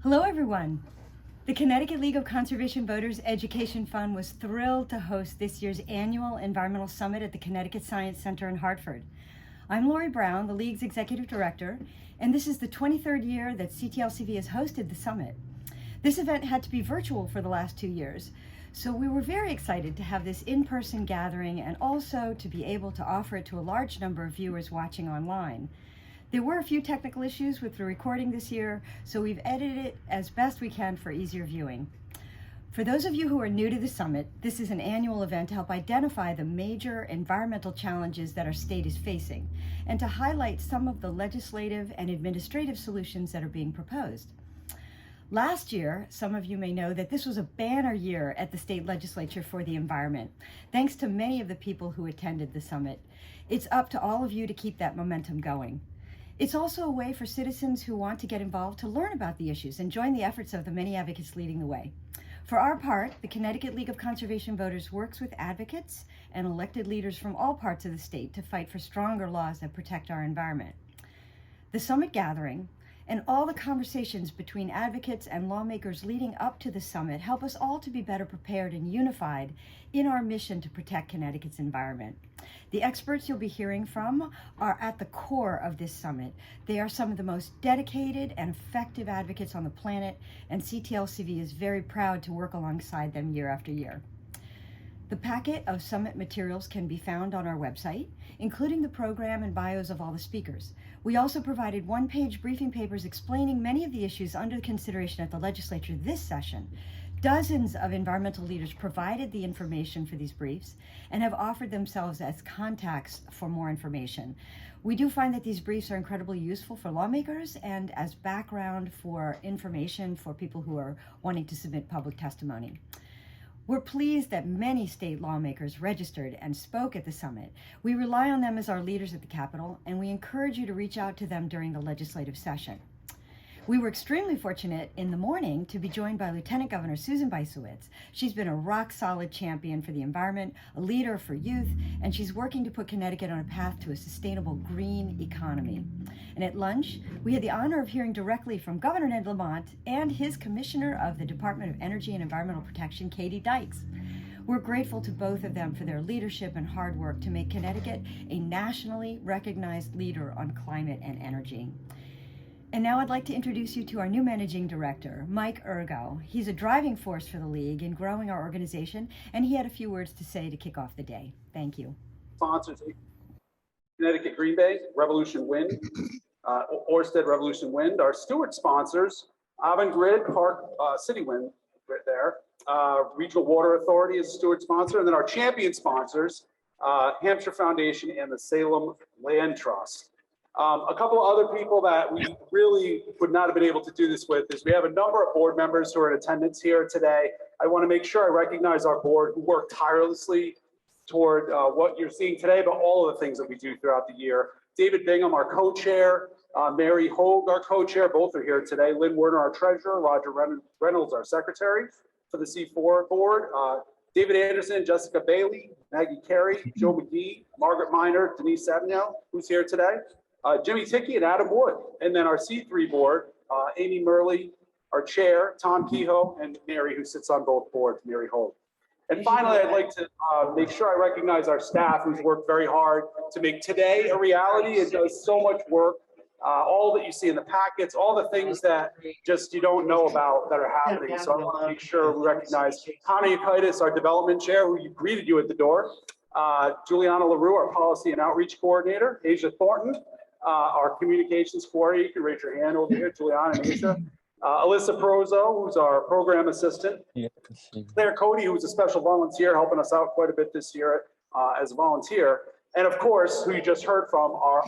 Hello, everyone. The Connecticut League of Conservation Voters Education Fund was thrilled to host this year's annual Environmental Summit at the Connecticut Science Center in Hartford. I'm Lori Brown, the League's Executive Director, and this is the 23rd year that CTLCV has hosted the summit. This event had to be virtual for the last 2 years, so we were very excited to have this in-person gathering and also to be able to offer it to a large number of viewers watching online. There were a few technical issues with the recording this year, so we've edited it as best we can for easier viewing. For those of you who are new to the summit, this is an annual event to help identify the major environmental challenges that our state is facing and to highlight some of the legislative and administrative solutions that are being proposed. Last year, some of you may know that this was a banner year at the state legislature for the environment, thanks to many of the people who attended the summit. It's up to all of you to keep that momentum going. It's also a way for citizens who want to get involved to learn about the issues and join the efforts of the many advocates leading the way. For our part, the Connecticut League of Conservation Voters works with advocates and elected leaders from all parts of the state to fight for stronger laws that protect our environment. The summit gathering and all the conversations between advocates and lawmakers leading up to the summit help us all to be better prepared and unified in our mission to protect Connecticut's environment. The experts you'll be hearing from are at the core of this summit. They are some of the most dedicated and effective advocates on the planet, and CTLCV is very proud to work alongside them year after year. The packet of summit materials can be found on our website, including the program and bios of all the speakers. We also provided one-page briefing papers explaining many of the issues under consideration at the legislature this session. Dozens of environmental leaders provided the information for these briefs and have offered themselves as contacts for more information. We do find that these briefs are incredibly useful for lawmakers and as background for information for people who are wanting to submit public testimony. We're pleased that many state lawmakers registered and spoke at the summit. We rely on them as our leaders at the Capitol, and we encourage you to reach out to them during the legislative session. We were extremely fortunate in the morning to be joined by Lieutenant Governor Susan Bysiewicz. She's been a rock-solid champion for the environment, a leader for youth, and she's working to put Connecticut on a path to a sustainable green economy. And at lunch, we had the honor of hearing directly from Governor Ned Lamont and his Commissioner of the Department of Energy and Environmental Protection, Katie Dykes. We're grateful to both of them for their leadership and hard work to make Connecticut a nationally recognized leader on climate and energy. And now I'd like to introduce you to our new managing director, Mike Urgo. He's a driving force for the League in growing our organization, and he had a few words to say to kick off the day. Thank you. Sponsors: Connecticut Green Bay, Revolution Wind, Orsted Revolution Wind. Our steward sponsors: Avangrid, Park City Wind, right there. Regional Water Authority is a steward sponsor, and then our champion sponsors: Hampshire Foundation and the Salem Land Trust. A couple of other people that we really would not have been able to do this with is we have a number of board members who are in attendance here today. I want to make sure I recognize our board who worked tirelessly toward what you're seeing today, but all of the things that we do throughout the year. David Bingham, our co-chair, Mary Hogue, our co-chair, both are here today. Lynn Werner, our treasurer, Roger Reynolds, our secretary for the C4 board. David Anderson, Jessica Bailey, Maggie Carey, Joe McGee, Margaret Miner, Denise Savigno, who's here today. Jimmy Tickey and Adam Wood, and then our C3 board, Amy Murley, our chair, Tom Kehoe, and Mary, who sits on both boards, Mary Holt. And finally, I'd like to make sure I recognize our staff who's worked very hard to make today a reality. It does so much work. All that you see in the packets, all the things that just you don't know about that are happening. So I want to make sure we recognize Connie Akitis, our development chair, who greeted you at the door. Juliana LaRue, our policy and outreach coordinator. Asia Thornton, our communications coordinator. You can raise your hand over here, Juliana and Asia. Alyssa Prozo, who's our program assistant. Claire Cody, who's a special volunteer, helping us out quite a bit this year as a volunteer. And of course, who you just heard from, our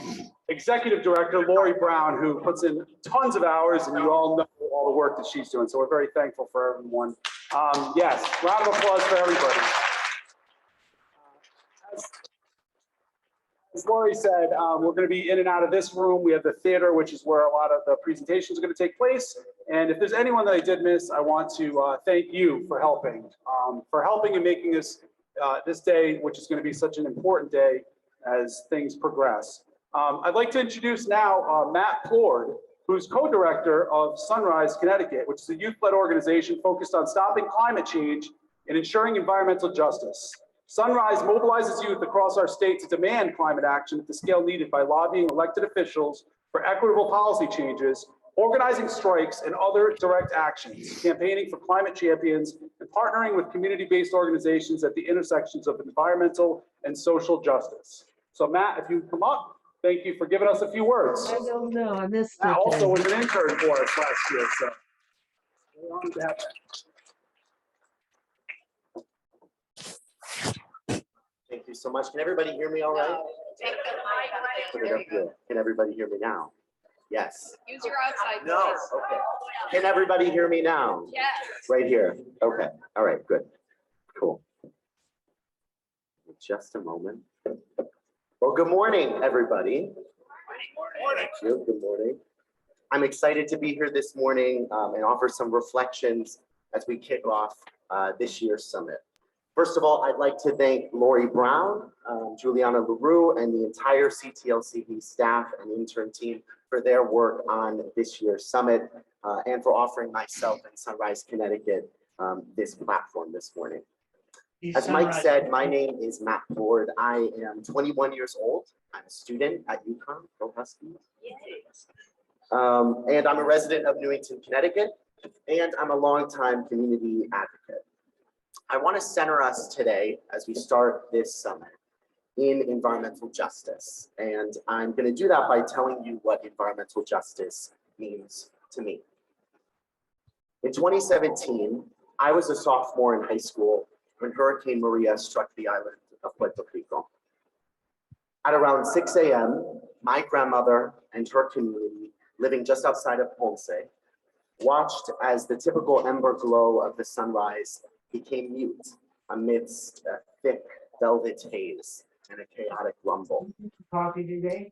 executive director, Lori Brown, who puts in tons of hours, and you all know all the work that she's doing. So we're very thankful for everyone. Yes, round of applause for everybody. As Lori said, we're going to be in and out of this room. We have the theater, which is where a lot of the presentations are going to take place. And if there's anyone that I did miss, I want to thank you for helping and making this this day, which is going to be such an important day as things progress. I'd like to introduce now Matt Plord, who's co-director of Sunrise Connecticut, which is a youth-led organization focused on stopping climate change and ensuring environmental justice. Sunrise mobilizes youth across our state to demand climate action at the scale needed by lobbying elected officials for equitable policy changes, organizing strikes and other direct actions, campaigning for climate champions, and partnering with community-based organizations at the intersections of environmental and social justice. So Matt, if you come up, thank you for giving us a few words. I don't know, I missed it. Matt also was an intern for us last year, so we're honored to have that. Thank you so much. Can everybody hear me all right? Put it up here. Can everybody hear me now? Yes. Use your outside No. voice. Okay. Can everybody hear me now? Yes. Right here. Okay. All right. Good. Cool. Just a moment. Well, good morning, everybody. Thank you. Good morning. I'm excited to be here this morning and offer some reflections as we kick off this year's summit. First of all, I'd like to thank Lori Brown, Juliana LaRue, and the entire CTLCV staff and intern team for their work on this year's summit and for offering myself and Sunrise Connecticut this platform this morning. As Mike said, my name is Matt Ford. I am 21 years old. I'm a student at UConn, Go Huskies. And I'm a resident of Newington, Connecticut, and I'm a longtime community advocate. I want to center us today as we start this summit in environmental justice. And I'm going to do that by telling you what environmental justice means to me. In 2017, I was a sophomore in high school when Hurricane Maria struck the island of Puerto Rico. At around 6 a.m., my grandmother and her community, living just outside of Ponce, watched as the typical ember glow of the sunrise became mute amidst a thick velvet haze and a chaotic rumble. Coffee today?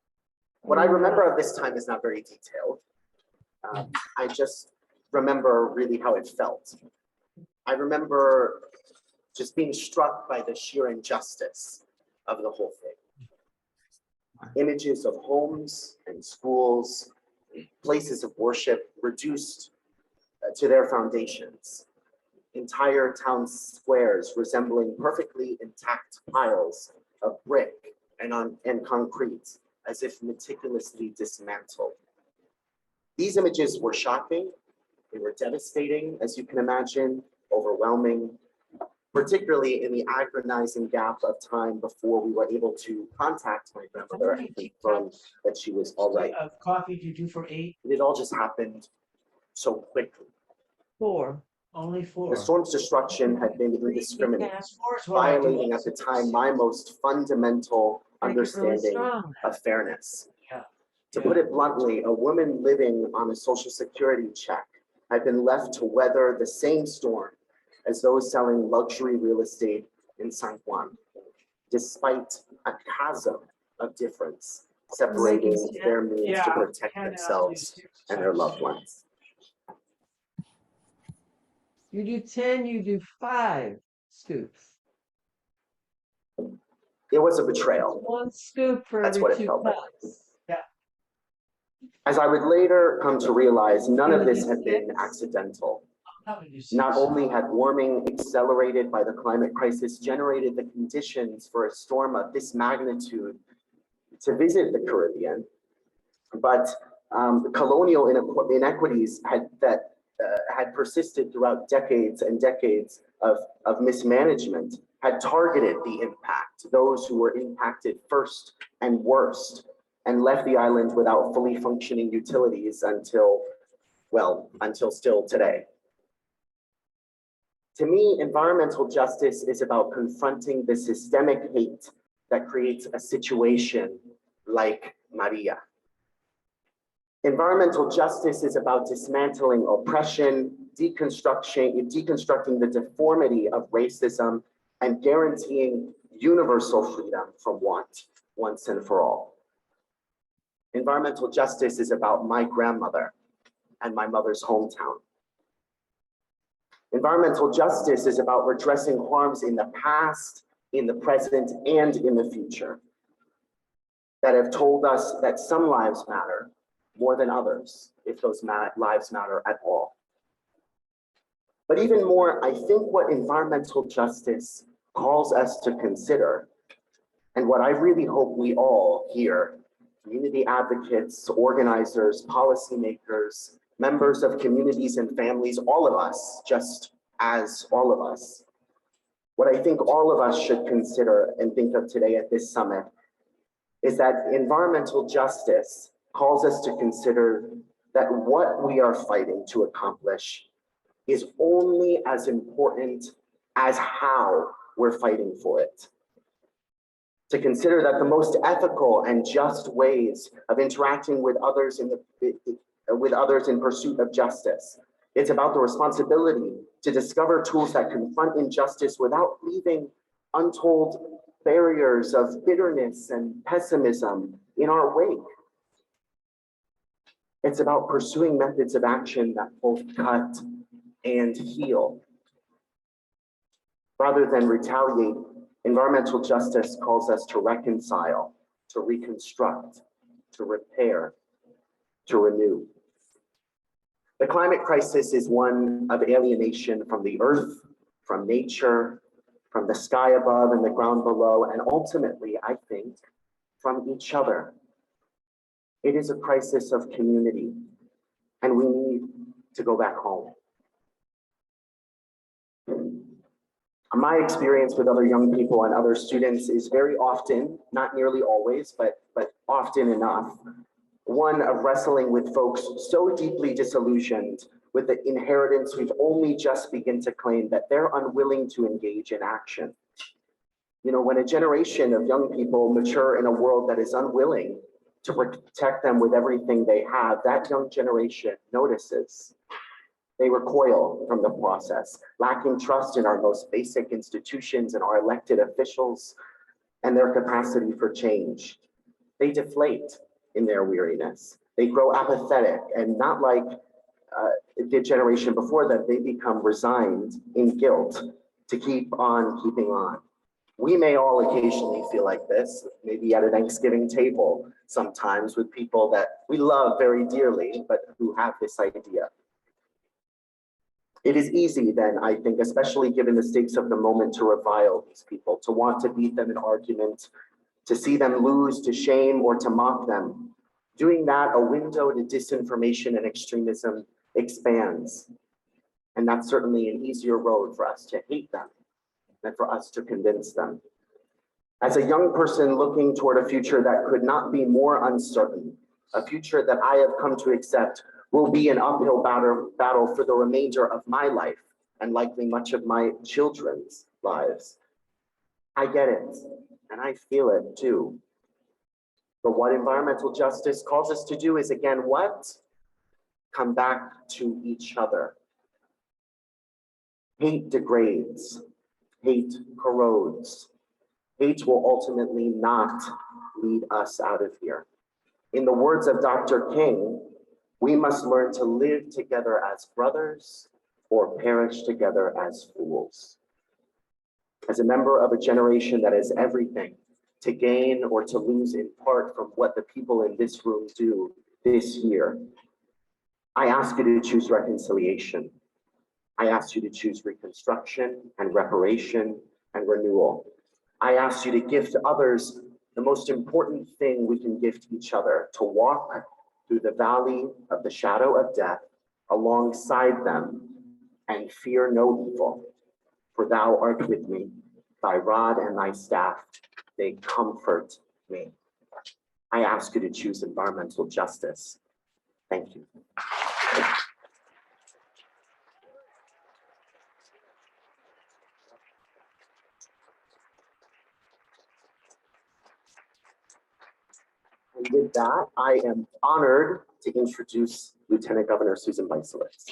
What I remember of this time is not very detailed. I just remember really how it felt. I remember just being struck by the sheer injustice of the whole thing. Images of homes and schools, places of worship reduced to their foundations. Entire town squares resembling perfectly intact piles of brick and concrete, as if meticulously dismantled. These images were shocking, they were devastating, as you can imagine, overwhelming, particularly in the agonizing gap of time before we were able to contact my grandmother and confirm that she was all right. Of coffee to do for 8? It all just happened so quickly. 4, only 4. The storm's destruction had been indiscriminate, violating at the time my most fundamental understanding of fairness. Yeah. To put it bluntly, a woman living on a Social Security check had been left to weather the same storm as those selling luxury real estate in San Juan, despite a chasm of difference separating their means to protect themselves and their loved ones. You do 10, you do 5 scoops. It was a betrayal. 1 scoop for That's every what it 2 felt like. cups. Yeah. As I would later come to realize, none of this had been accidental. Not only had warming accelerated by the climate crisis generated the conditions for a storm of this magnitude to visit the Caribbean, but colonial inequities had persisted throughout decades and decades of mismanagement, had targeted the impact, those who were impacted first and worst, and left the island without fully functioning utilities until still today. To me, environmental justice is about confronting the systemic hate that creates a situation like Maria. Environmental justice is about dismantling oppression, deconstructing the deformity of racism, and guaranteeing universal freedom from want once and for all. Environmental justice is about my grandmother and my mother's hometown. Environmental justice is about redressing harms in the past, in the present, and in the future that have told us that some lives matter more than others if those lives matter at all. But even more, I think what environmental justice calls us to consider, and what I really hope we all here, community advocates, organizers, policymakers, members of communities and families, all of us, just as all of us, what I think all of us should consider and think of today at this summit is that environmental justice calls us to consider that what we are fighting to accomplish is only as important as how we're fighting for it. To consider that the most ethical and just ways of interacting with others in pursuit of justice. It's about the responsibility to discover tools that confront injustice without leaving untold barriers of bitterness and pessimism in our wake. It's about pursuing methods of action that both cut and heal. Rather than retaliate, environmental justice calls us to reconcile, to reconstruct, to repair, to renew. The climate crisis is one of alienation from the earth, from nature, from the sky above and the ground below, and ultimately, I think, from each other. It is a crisis of community, and we need to go back home. My experience with other young people and other students is very often, not nearly always, but often enough, one of wrestling with folks so deeply disillusioned with the inheritance we've only just begun to claim that they're unwilling to engage in action. You know, when a generation of young people mature in a world that is unwilling to protect them with everything they have, that young generation notices. They recoil from the process, lacking trust in our most basic institutions and our elected officials and their capacity for change. They deflate in their weariness. They grow apathetic, and not like the generation before them, they become resigned in guilt to keep on keeping on. We may all occasionally feel like this, maybe at a Thanksgiving table sometimes with people that we love very dearly, but who have this idea. It is easy then, I think, especially given the stakes of the moment, to revile these people, to want to beat them in argument, to see them lose to shame or to mock them. Doing that, a window to disinformation and extremism expands. And that's certainly an easier road for us to hate them than for us to convince them. As a young person looking toward a future that could not be more uncertain, a future that I have come to accept will be an uphill battle for the remainder of my life and likely much of my children's lives. I get it, and I feel it too. But what environmental justice calls us to do is, again, what? Come back to each other. Hate degrades. Hate corrodes. Hate will ultimately not lead us out of here. In the words of Dr. King, we must learn to live together as brothers or perish together as fools. As a member of a generation that has everything to gain or to lose in part from what the people in this room do this year, I ask you to choose reconciliation. I ask you to choose reconstruction and reparation and renewal. I ask you to give to others the most important thing we can give to each other, to walk through the valley of the shadow of death alongside them and fear no evil, for thou art with me, thy rod and thy staff, they comfort me. I ask you to choose environmental justice. Thank you. And with that, I am honored to introduce Lieutenant Governor Susan Weiselitz.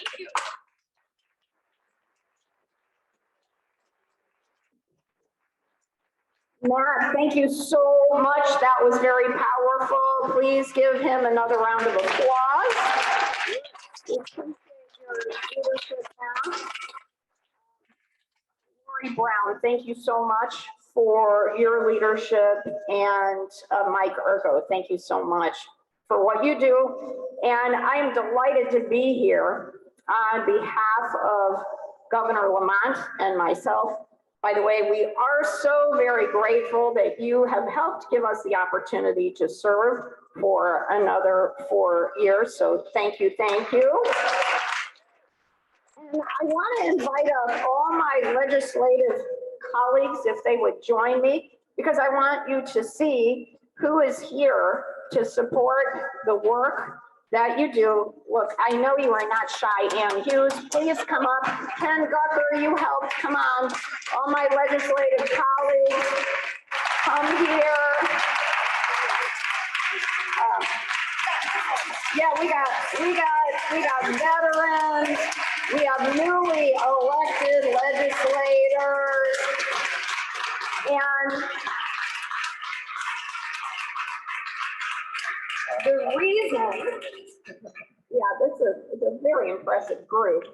Matt, thank you so much. That was very powerful. Please give him another round of applause. We appreciate your leadership, Matt. Lori Brown, thank you so much for your leadership, and Mike Ergo, thank you so much for what you do. And I am delighted to be here on behalf of Governor Lamont and myself. By the way, we are so very grateful that you have helped give us the opportunity to serve for another 4 years. So thank you, thank you. And I want to invite up all my legislative colleagues if they would join me, because I want you to see who is here to support the work that you do. Look, I know you are not shy. Ann Hughes, please come up. Ken Gucker, you helped. Come on. All my legislative colleagues, come here. Yeah, we got veterans. We have newly elected legislators. And the reason, this is a very impressive group.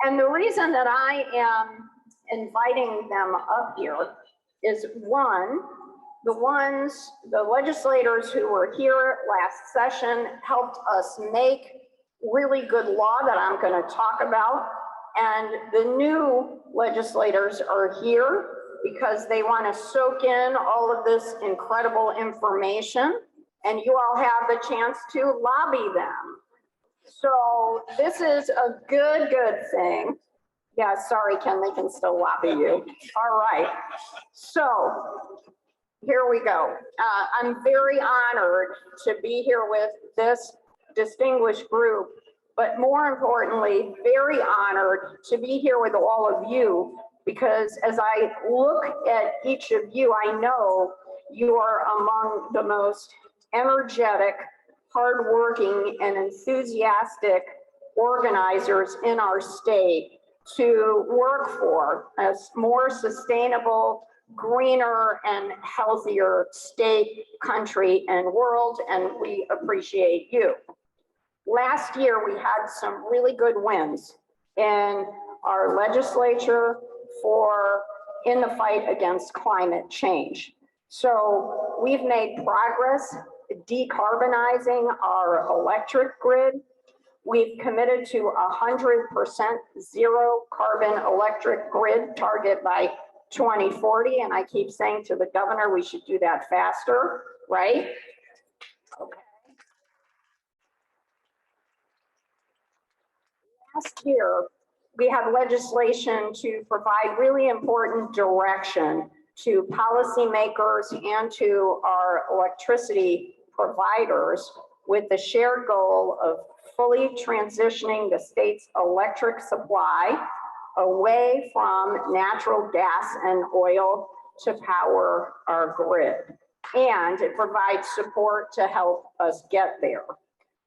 And the reason that I am inviting them up here is one, the legislators who were here last session helped us make really good law that I'm going to talk about. And the new legislators are here because they want to soak in all of this incredible information, and you all have the chance to lobby them. So this is a good thing. Yeah, sorry, Ken, they can still lobby you. All right. So here we go. I'm very honored to be here with this distinguished group, but more importantly, very honored to be here with all of you, because as I look at each of you, I know you are among the most energetic, hardworking, and enthusiastic organizers in our state to work for a more sustainable, greener, and healthier state, country, and world, and we appreciate you. Last year, we had some really good wins in our legislature in the fight against climate change. So we've made progress decarbonizing our electric grid. We've committed to 100% zero carbon electric grid target by 2040. And I keep saying to the governor, we should do that faster, right? Okay. Last year, we had legislation to provide really important direction to policymakers and to our electricity providers with the shared goal of fully transitioning the state's electric supply away from natural gas and oil to power our grid. And it provides support to help us get there.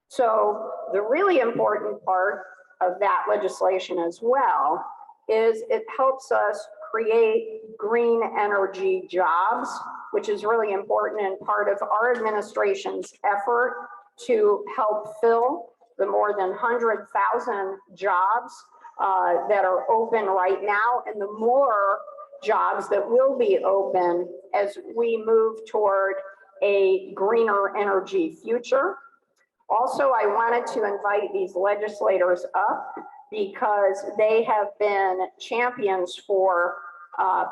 So the really important part of that legislation as well is it helps us create green energy jobs, which is really important and part of our administration's effort to help fill the more than 100,000 jobs that are open right now, and the more jobs that will be open as we move toward a greener energy future. Also, I wanted to invite these legislators up because they have been champions for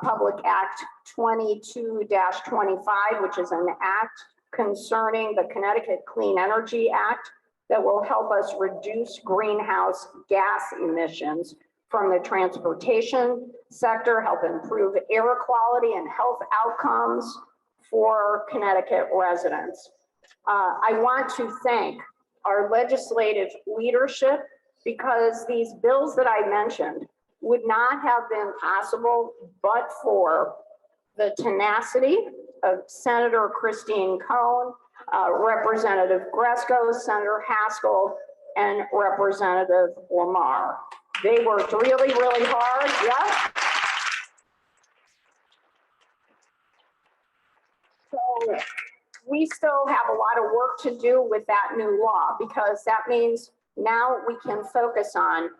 Public Act 22-25, which is an act concerning the Connecticut Clean Energy Act that will help us reduce greenhouse gas emissions from the transportation sector, help improve air quality and health outcomes for Connecticut residents. I want to thank our legislative leadership because these bills that I mentioned would not have been possible but for the tenacity of Senator Christine Cohn, Representative Gresco, Senator Haskell, and Representative Lamar. They worked really, really hard. Yeah. So we still have a lot of work to do with that new law, because that means now we can focus on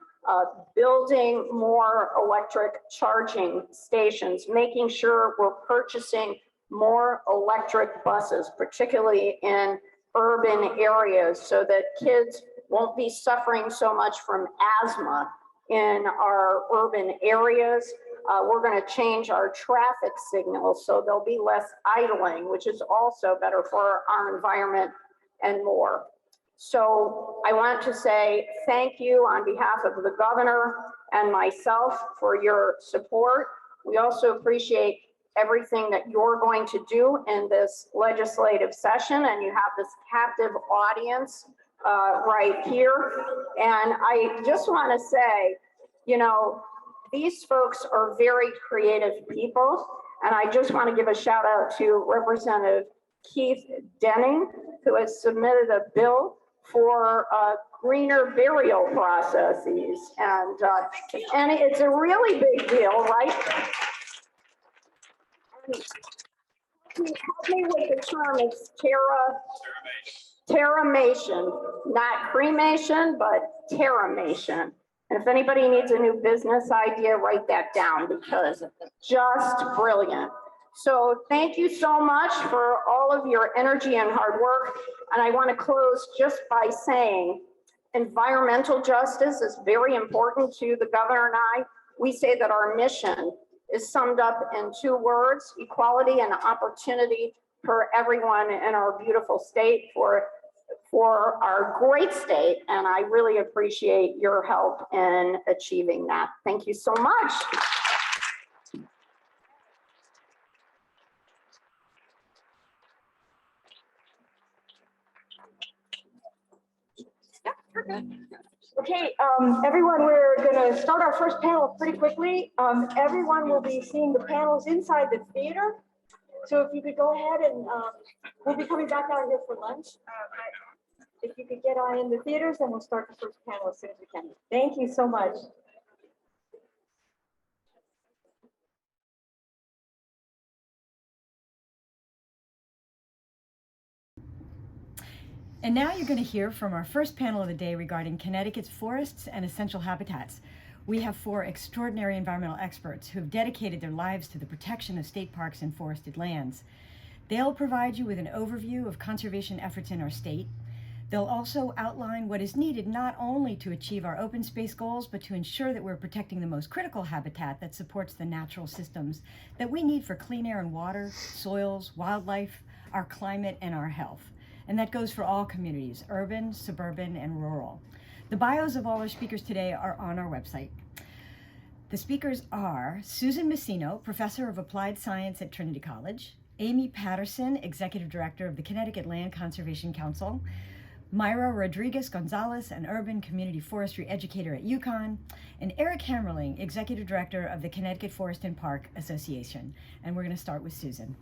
building more electric charging stations, making sure we're purchasing more electric buses, particularly in urban areas so that kids won't be suffering so much from asthma in our urban areas. We're going to change our traffic signals so there'll be less idling, which is also better for our environment and more. So I want to say thank you on behalf of the governor and myself for your support. We also appreciate everything that you're going to do in this legislative session, and you have this captive audience right here. And I just want to say, you know, these folks are very creative people, and I just want to give a shout out to Representative Keith Denning, who has submitted a bill for greener burial processes, and it's a really big deal, right? Help me with the term. It's terramation, not cremation, but terramation. And if anybody needs a new business idea, write that down because just brilliant. So thank you so much for all of your energy and hard work. And I want to close just by saying environmental justice is very important to the governor and I. We say that our mission is summed up in 2 words: equality and opportunity for everyone in our beautiful state, for our great state. And I really appreciate your help in achieving that. Thank you so much. Okay, everyone, we're going to start our first panel pretty quickly. Everyone will be seeing the panels inside the theater. So if you could go ahead and we'll be coming back out here for lunch. If you could get on in the theaters, then we'll start the first panel as soon as we can. Thank you so much. And now you're going to hear from our first panel of the day regarding Connecticut's forests and essential habitats. We have 4 extraordinary environmental experts who have dedicated their lives to the protection of state parks and forested lands. They'll provide you with an overview of conservation efforts in our state. They'll also outline what is needed not only to achieve our open space goals, but to ensure that we're protecting the most critical habitat that supports the natural systems that we need for clean air and water, soils, wildlife, our climate, and our health. And that goes for all communities, urban, suburban, and rural. The bios of all our speakers today are on our website. The speakers are Susan Messino, Professor of Applied Science at Trinity College, Amy Patterson, Executive Director of the Connecticut Land Conservation Council, Myra Rodriguez-Gonzalez, an urban community forestry educator at UConn, and Eric Hammerling, Executive Director of the Connecticut Forest and Park Association. And we're going to start with Susan.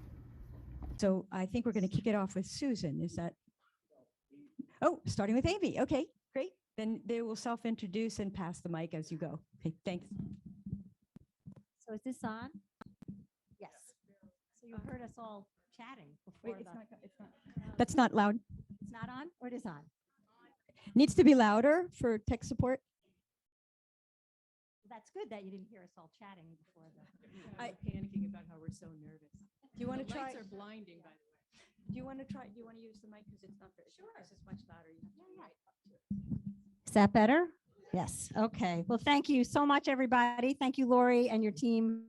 So I think we're going to kick it off with Susan. Is that? Oh, starting with Amy. Okay, great. Then they will self-introduce and pass the mic as you go. Okay, thanks. So is this on? Yes. So you heard us all chatting before. Wait, it's not. That's not loud. It's not on, or it is on? Needs to be louder for tech support. That's good that you didn't hear us all chatting before the. I'm panicking about how we're so nervous. Do you want to try? Lights are blinding, by the way. Do you want to try? Do you want to use the mic because it's not very? Sure. This is much louder. You have to be right up to it. Is that better? Yes. Okay. Well, thank you so much, everybody. Thank you, Lori, and your team,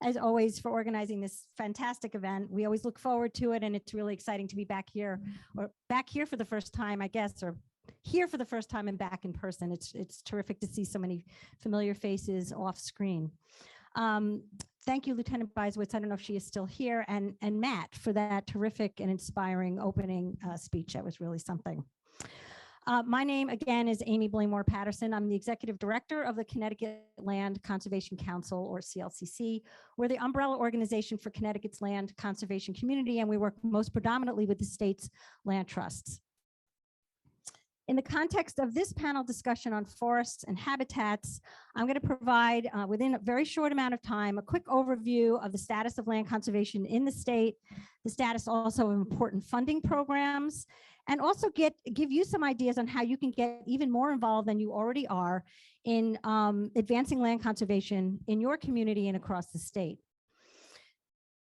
as always, for organizing this fantastic event. We always look forward to it, and it's really exciting to be back here, or back here for the first time, I guess, or here for the first time and back in person. It's terrific to see so many familiar faces off screen. Thank you, Lieutenant Beiswitz. I don't know if she is still here, and Matt for that terrific and inspiring opening speech. That was really something. My name, again, is Amy Blaymore Patterson. I'm the Executive Director of the Connecticut Land Conservation Council, or CLCC. We're the umbrella organization for Connecticut's land conservation community, and we work most predominantly with the state's land trusts. In the context of this panel discussion on forests and habitats, I'm going to provide, within a very short amount of time, a quick overview of the status of land conservation in the state, the status also of important funding programs, and also give you some ideas on how you can get even more involved than you already are in advancing land conservation in your community and across the state.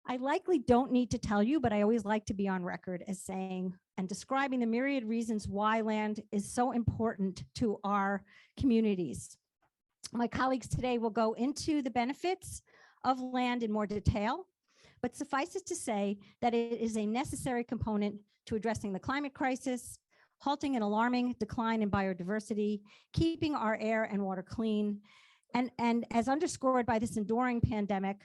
I likely don't need to tell you, but I always like to be on record as saying and describing the myriad reasons why land is so important to our communities. My colleagues today will go into the benefits of land in more detail, but suffice it to say that it is a necessary component to addressing the climate crisis, halting an alarming decline in biodiversity, keeping our air and water clean, and as underscored by this enduring pandemic,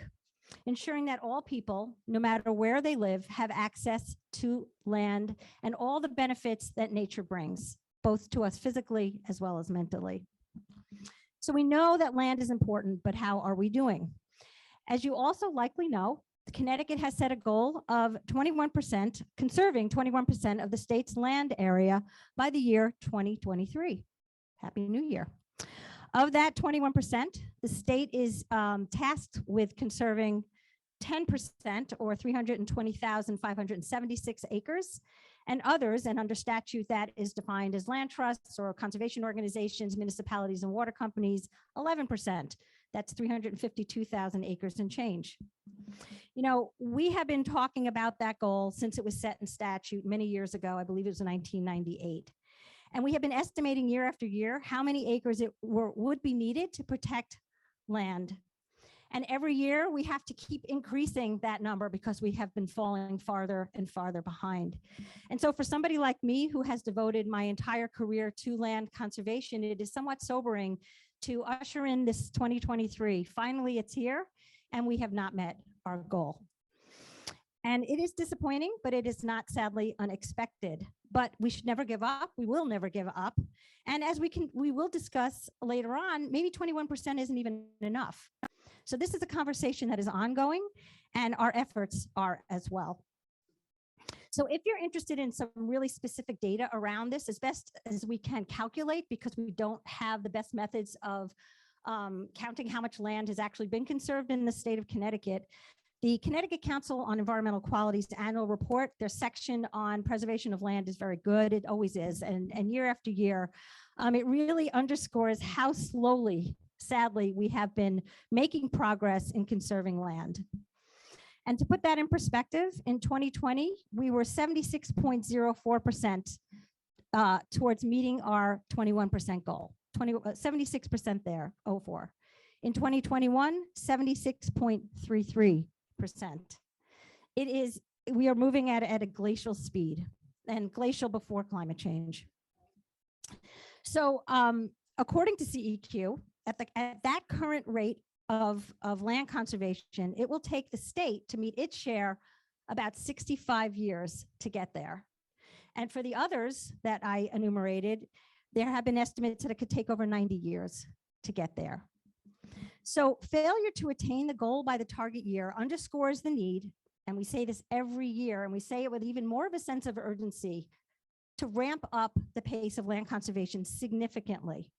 ensuring that all people, no matter where they live, have access to land and all the benefits that nature brings, both to us physically as well as mentally. So we know that land is important, but how are we doing? As you also likely know, Connecticut has set a goal of 21%, conserving 21% of the state's land area by the year 2023. Happy New Year. Of that 21%, the state is tasked with conserving 10% or 320,576 acres, and others, and under statute that is defined as land trusts or conservation organizations, municipalities, and water companies, 11%. That's 352,000 acres and change. You know, we have been talking about that goal since it was set in statute many years ago. I believe it was in 1998. And we have been estimating year after year how many acres would be needed to protect land. And every year we have to keep increasing that number because we have been falling farther and farther behind. And so for somebody like me who has devoted my entire career to land conservation, it is somewhat sobering to usher in this 2023. Finally, it's here, and we have not met our goal. And it is disappointing, but it is not sadly unexpected. But we should never give up. We will never give up. And as we will discuss later on, maybe 21% isn't even enough. So this is a conversation that is ongoing, and our efforts are as well. So if you're interested in some really specific data around this, as best as we can calculate, because we don't have the best methods of counting how much land has actually been conserved in the state of Connecticut, the Connecticut Council on Environmental Quality's annual report, their section on preservation of land is very good. It always is. And year after year, it really underscores how slowly, sadly, we have been making progress in conserving land. And to put that in perspective, in 2020, we were 76.04% towards meeting our 21% goal, 76% there, 04. In 2021, 76.33%. We are moving at a glacial speed, and glacial before climate change. So according to CEQ, at that current rate of land conservation, it will take the state to meet its share about 65 years to get there. And for the others that I enumerated, there have been estimates that it could take over 90 years to get there. So failure to attain the goal by the target year underscores the need, and we say this every year, and we say it with even more of a sense of urgency, to ramp up the pace of land conservation significantly.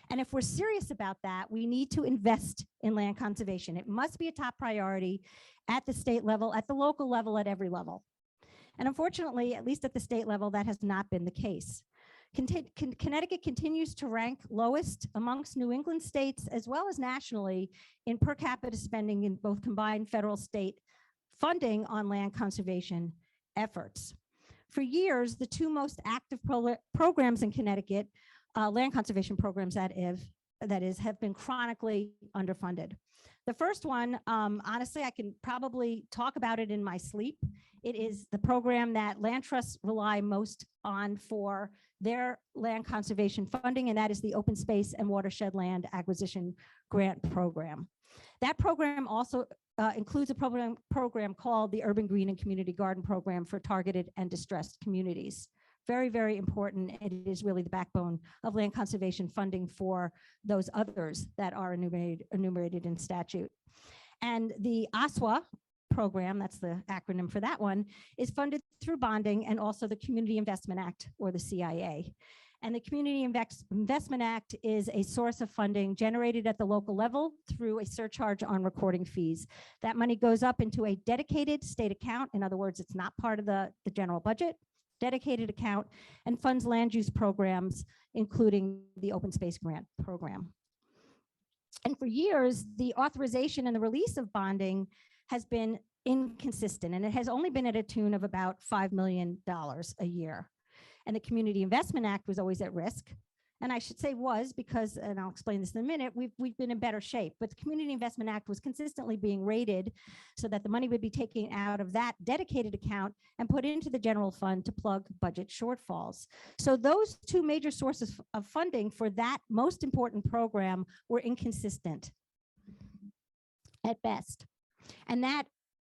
And if we're serious about that, we need to invest in land conservation. It must be a top priority at the state level, at the local level, at every level. And unfortunately, at least at the state level, that has not been the case. Connecticut continues to rank lowest amongst New England states as well as nationally in per capita spending in both combined federal state funding on land conservation efforts. For years, the two most active programs in Connecticut, land conservation programs that is, have been chronically underfunded. The first one, honestly, I can probably talk about it in my sleep. It is the program that land trusts rely most on for their land conservation funding, and that is the Open Space and Watershed Land Acquisition Grant Program. That program also includes a program called the Urban Green and Community Garden Program for targeted and distressed communities. Very, very important. It is really the backbone of land conservation funding for those others that are enumerated in statute. And the OSWA program, that's the acronym for that one, is funded through bonding and also the Community Investment Act, or the CIA. And the Community Investment Act is a source of funding generated at the local level through a surcharge on recording fees. That money goes up into a dedicated state account. In other words, it's not part of the general budget, dedicated account, and funds land use programs, including the Open Space Grant Program. And for years, the authorization and the release of bonding has been inconsistent, and it has only been at a tune of about $5 million a year. And the Community Investment Act was always at risk. And I should say was because, and I'll explain this in a minute, we've been in better shape, but the Community Investment Act was consistently being rated so that the money would be taken out of that dedicated account and put into the general fund to plug budget shortfalls. So those two major sources of funding for that most important program were inconsistent at best. And that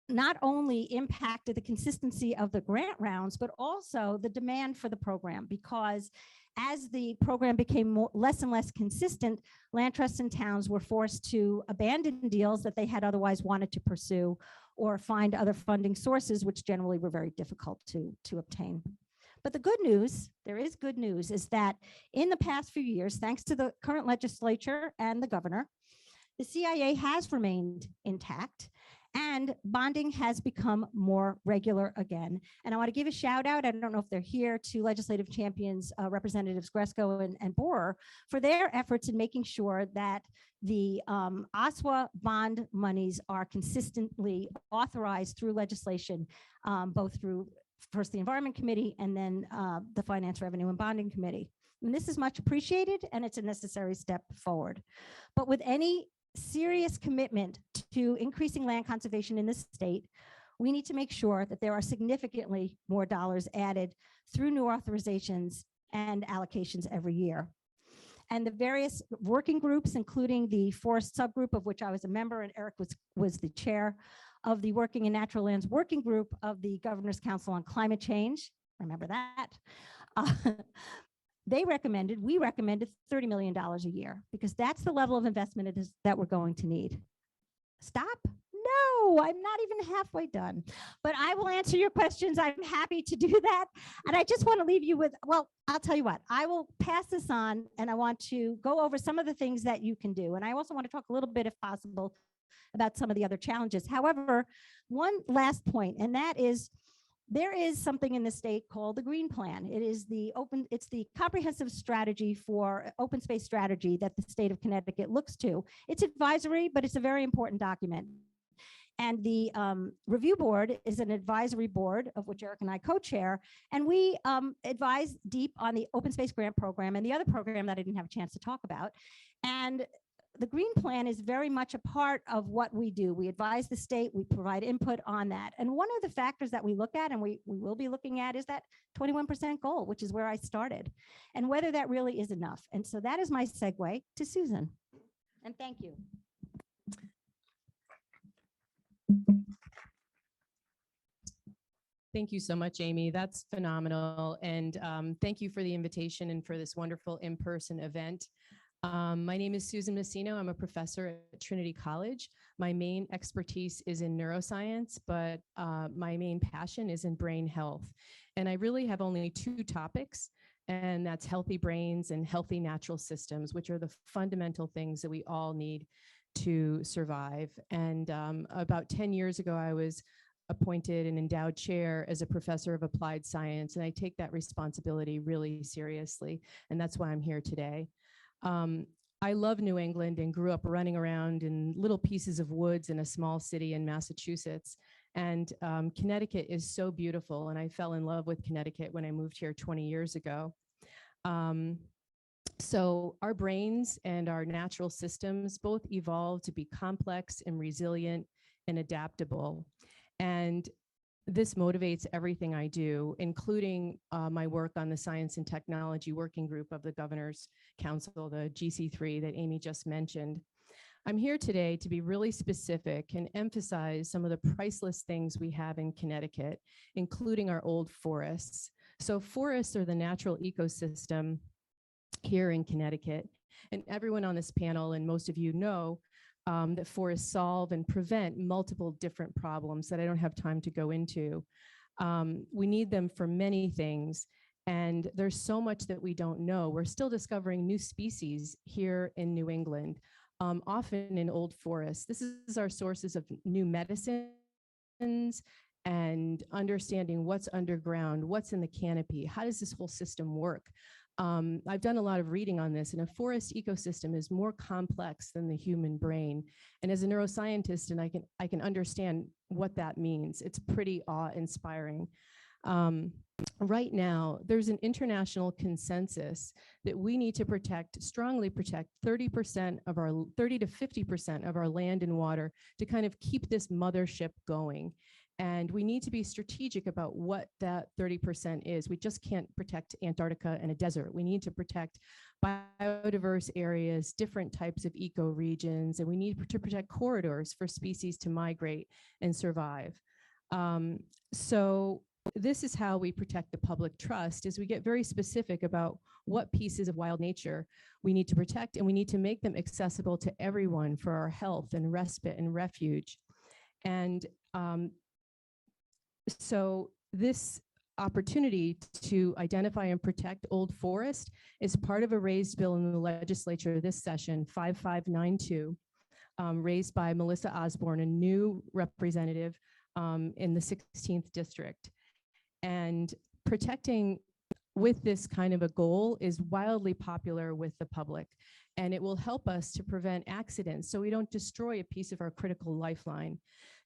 not only impacted the consistency of the grant rounds, but also the demand for the program, because as the program became less and less consistent, land trusts and towns were forced to abandon deals that they had otherwise wanted to pursue or find other funding sources, which generally were very difficult to obtain. But the good news, there is good news, is that in the past few years, thanks to the current legislature and the governor, the CIA has remained intact and bonding has become more regular again. And I want to give a shout out, I don't know if they're here, to legislative champions, Representatives Gresco and Borer, for their efforts in making sure that the OSWA bond monies are consistently authorized through legislation, both through first the Environment Committee and then the Finance, Revenue, and Bonding Committee. And this is much appreciated and it's a necessary step forward. But with any serious commitment to increasing land conservation in the state, we need to make sure that there are significantly more dollars added through new authorizations and allocations every year. And the various working groups, including the forest subgroup, of which I was a member, and Eric was the chair of the Working in Natural Lands Working Group of the Governor's Council on Climate Change, remember that, we recommended $30 million a year, because that's the level of investment that we're going to need. Stop? No, I'm not even halfway done, but I will answer your questions. I'm happy to do that. And I just want to leave you with, well, I'll tell you what, I will pass this on and I want to go over some of the things that you can do. And I also want to talk a little bit, if possible, about some of the other challenges. However, one last point, and that is, there is something in the state called the Green Plan. It's the comprehensive strategy for open space strategy that the state of Connecticut looks to. It's advisory, but it's a very important document. And the review board is an advisory board of which Eric and I co-chair, and we advise deep on the open space grant program and the other program that I didn't have a chance to talk about. And the Green Plan is very much a part of what we do. We advise the state, we provide input on that. And one of the factors that we look at, and we will be looking at, is that 21% goal, which is where I started, and whether that really is enough. And so that is my segue to Susan. And thank you. Thank you so much, Amy. That's phenomenal. And thank you for the invitation and for this wonderful in-person event. My name is Susan Messino. I'm a professor at Trinity College. My main expertise is in neuroscience, but my main passion is in brain health. And I really have only two topics, and that's healthy brains and healthy natural systems, which are the fundamental things that we all need to survive. And about 10 years ago, I was appointed an endowed chair as a professor of applied science, and I take that responsibility really seriously. And that's why I'm here today. I love New England and grew up running around in little pieces of woods in a small city in Massachusetts. And Connecticut is so beautiful. And I fell in love with Connecticut when I moved here 20 years ago. So our brains and our natural systems both evolved to be complex and resilient and adaptable. And this motivates everything I do, including my work on the Science and Technology Working Group of the Governor's Council, the GC3 that Amy just mentioned. I'm here today to be really specific and emphasize some of the priceless things we have in Connecticut, including our old forests. So forests are the natural ecosystem here in Connecticut. And everyone on this panel, and most of you know, that forests solve and prevent multiple different problems that I don't have time to go into. We need them for many things, and there's so much that we don't know. We're still discovering new species here in New England, often in old forests. This is our sources of new medicines and understanding what's underground, what's in the canopy, how does this whole system work? I've done a lot of reading on this, and a forest ecosystem is more complex than the human brain. And as a neuroscientist, and I can understand what that means. It's pretty awe-inspiring. Right now, there's an international consensus that we need to strongly protect 30 to 50% of our land and water to kind of keep this mothership going. And we need to be strategic about what that 30% is. We just can't protect Antarctica and a desert. We need to protect biodiverse areas, different types of ecoregions, and we need to protect corridors for species to migrate and survive. So this is how we protect the public trust, is we get very specific about what pieces of wild nature we need to protect, and we need to make them accessible to everyone for our health and respite and refuge. And so this opportunity to identify and protect old forest is part of a raised bill in the legislature this session, 5592, raised by Melissa Osborne, a new representative in the 16th district. And protecting with this kind of a goal is wildly popular with the public, and it will help us to prevent accidents so we don't destroy a piece of our critical lifeline.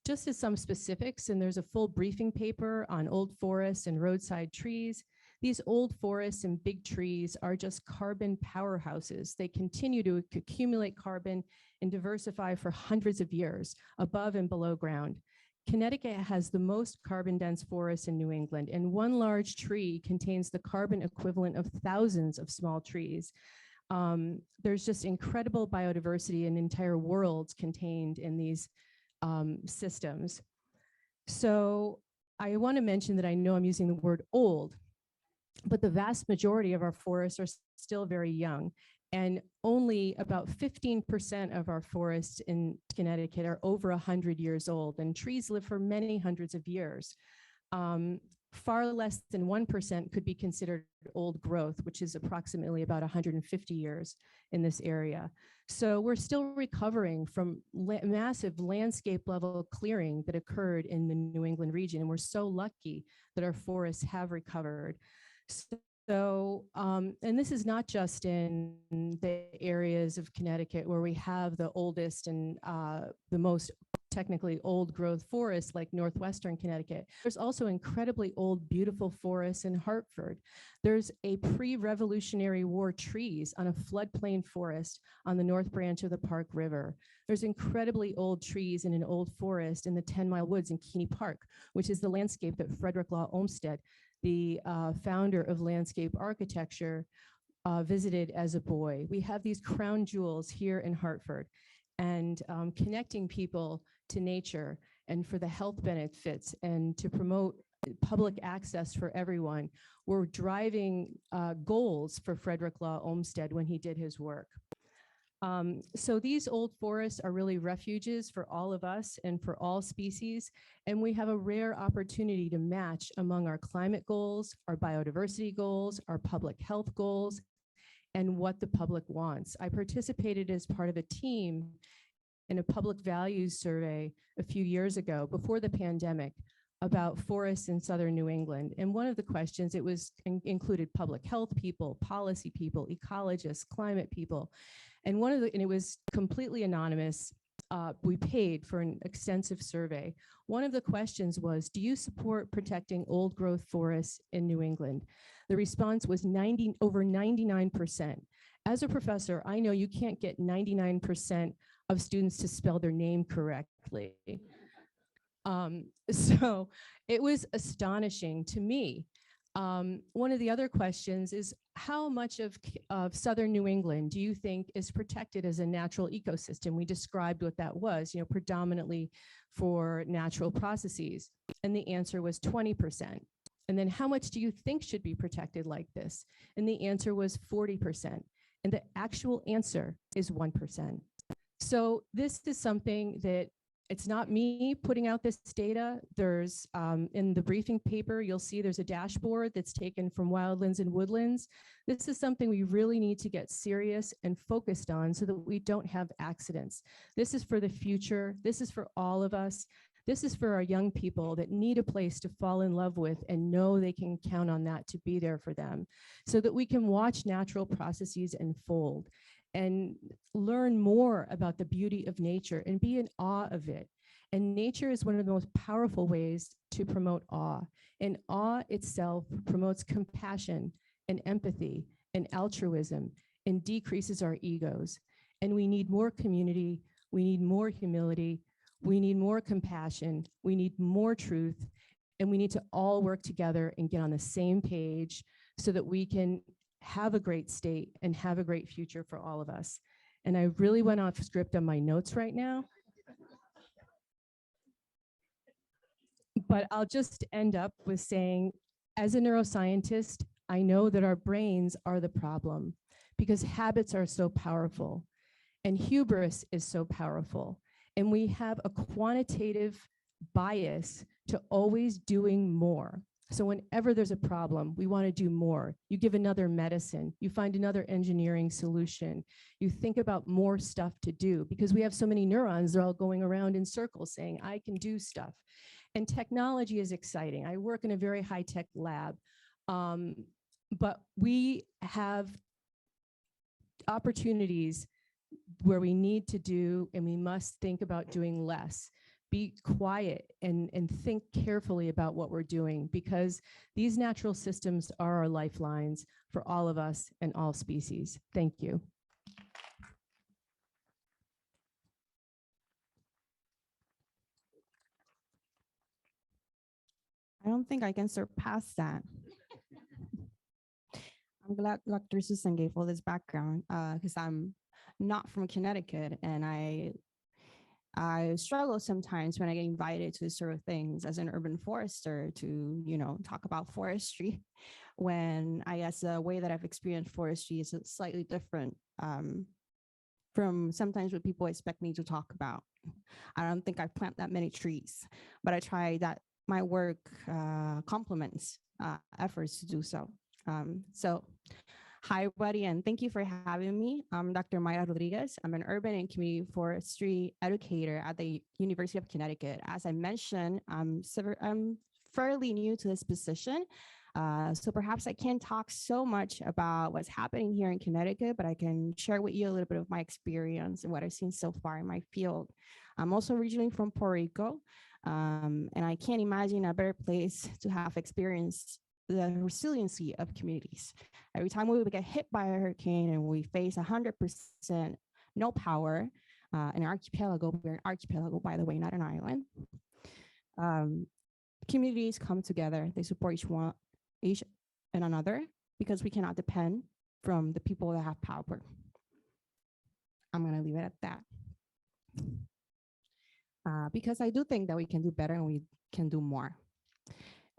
Just as some specifics, and there's a full briefing paper on old forests and roadside trees. These old forests and big trees are just carbon powerhouses. They continue to accumulate carbon and diversify for hundreds of years above and below ground. Connecticut has the most carbon-dense forests in New England, and one large tree contains the carbon equivalent of thousands of small trees. There's just incredible biodiversity and entire worlds contained in these systems. So I want to mention that I know I'm using the word old, but the vast majority of our forests are still very young, and only about 15% of our forests in Connecticut are over 100 years old, and trees live for many hundreds of years. Far less than 1% could be considered old growth, which is approximately about 150 years in this area. So we're still recovering from massive landscape level clearing that occurred in the New England region, and we're so lucky that our forests have recovered. So, and this is not just in the areas of Connecticut where we have the oldest and the most technically old growth forests like northwestern Connecticut. There's also incredibly old, beautiful forests in Hartford. There's a pre-Revolutionary War trees on a floodplain forest on the North Branch of the Park River. There's incredibly old trees in an old forest in the 10 Mile Woods in Keeney Park, which is the landscape that Frederick Law Olmsted, the founder of landscape architecture, visited as a boy. We have these crown jewels here in Hartford, and connecting people to nature and for the health benefits and to promote public access for everyone were driving goals for Frederick Law Olmsted when he did his work. So these old forests are really refuges for all of us and for all species, and we have a rare opportunity to match among our climate goals, our biodiversity goals, our public health goals, and what the public wants. I participated as part of a team in a public values survey a few years ago before the pandemic about forests in southern New England. And one of the questions, it was included public health people, policy people, ecologists, climate people. And and it was completely anonymous. We paid for an extensive survey. One of the questions was, do you support protecting old growth forests in New England? The response was over 99%. As a professor, I know you can't get 99% of students to spell their name correctly. So it was astonishing to me. One of the other questions is, how much of southern New England do you think is protected as a natural ecosystem? We described what that was, predominantly for natural processes. And the answer was 20%. And then how much do you think should be protected like this? And the answer was 40%. And the actual answer is 1%. So this is something that it's not me putting out this data. There's in the briefing paper, you'll see there's a dashboard that's taken from Wildlands and Woodlands. This is something we really need to get serious and focused on so that we don't have accidents. This is for the future. This is for all of us. This is for our young people that need a place to fall in love with and know they can count on that to be there for them, so that we can watch natural processes unfold and learn more about the beauty of nature and be in awe of it. And nature is one of the most powerful ways to promote awe. And awe itself promotes compassion and empathy and altruism and decreases our egos. And we need more community, we need more humility, we need more compassion, we need more truth, and we need to all work together and get on the same page so that we can have a great state and have a great future for all of us. And I really went off script on my notes right now, but I'll just end up with saying, as a neuroscientist, I know that our brains are the problem because habits are so powerful and hubris is so powerful. And we have a quantitative bias to always doing more. So whenever there's a problem, we want to do more. You give another medicine, you find another engineering solution, you think about more stuff to do because we have so many neurons, they're all going around in circles saying, I can do stuff. And technology is exciting. I work in a very high-tech lab, but we have opportunities where we need to do, and we must think about doing less. Be quiet and think carefully about what we're doing, because these natural systems are our lifelines for all of us and all species. Thank you. I don't think I can surpass that. I'm glad Dr. Susan gave all this background because I'm not from Connecticut, and I struggle sometimes when I get invited to sort of things as an urban forester to, talk about forestry, when I guess the way that I've experienced forestry is slightly different from sometimes what people expect me to talk about. I don't think I plant that many trees, but I try that my work complements efforts to do so. Hi, everybody, and thank you for having me. I'm Dr. Mayra Rodriguez. I'm an urban and community forestry educator at the University of Connecticut. As I mentioned, I'm fairly new to this position, so perhaps I can't talk so much about what's happening here in Connecticut, but I can share with you a little bit of my experience and what I've seen so far in my field. I'm also originally from Puerto Rico, and I can't imagine a better place to have experienced the resiliency of communities. Every time we would get hit by a hurricane and we face 100% no power in an archipelago, we're an archipelago, by the way, not an island. Communities come together, they support each and another because we cannot depend from the people that have power. I'm gonna leave it at that. Because I do think that we can do better and we can do more.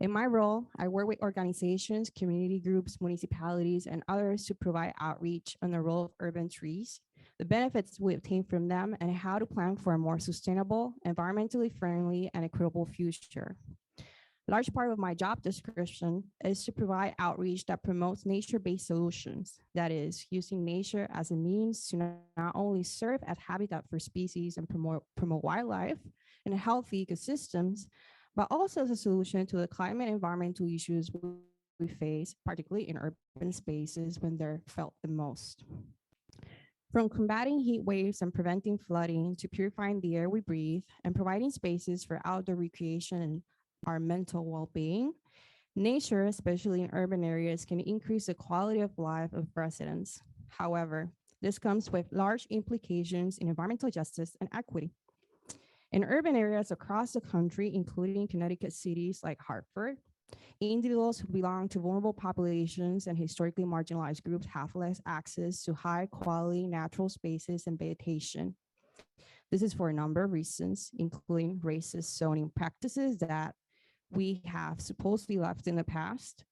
In my role, I work with organizations, community groups, municipalities, and others to provide outreach on the role of urban trees, the benefits we obtain from them, and how to plan for a more sustainable, environmentally friendly, and equitable future. A large part of my job description is to provide outreach that promotes nature-based solutions, that is, using nature as a means to not only serve as habitat for species and promote wildlife and healthy ecosystems, but also as a solution to the climate and environmental issues we face, particularly in urban spaces when they're felt the most. From combating heat waves and preventing flooding to purifying the air we breathe and providing spaces for outdoor recreation and our mental well-being, nature, especially in urban areas, can increase the quality of life of residents. However, this comes with large implications in environmental justice and equity. In urban areas across the country, including Connecticut cities like Hartford, individuals who belong to vulnerable populations and historically marginalized groups have less access to high quality natural spaces and vegetation. This is for a number of reasons, including racist zoning practices that we have supposedly left in the past,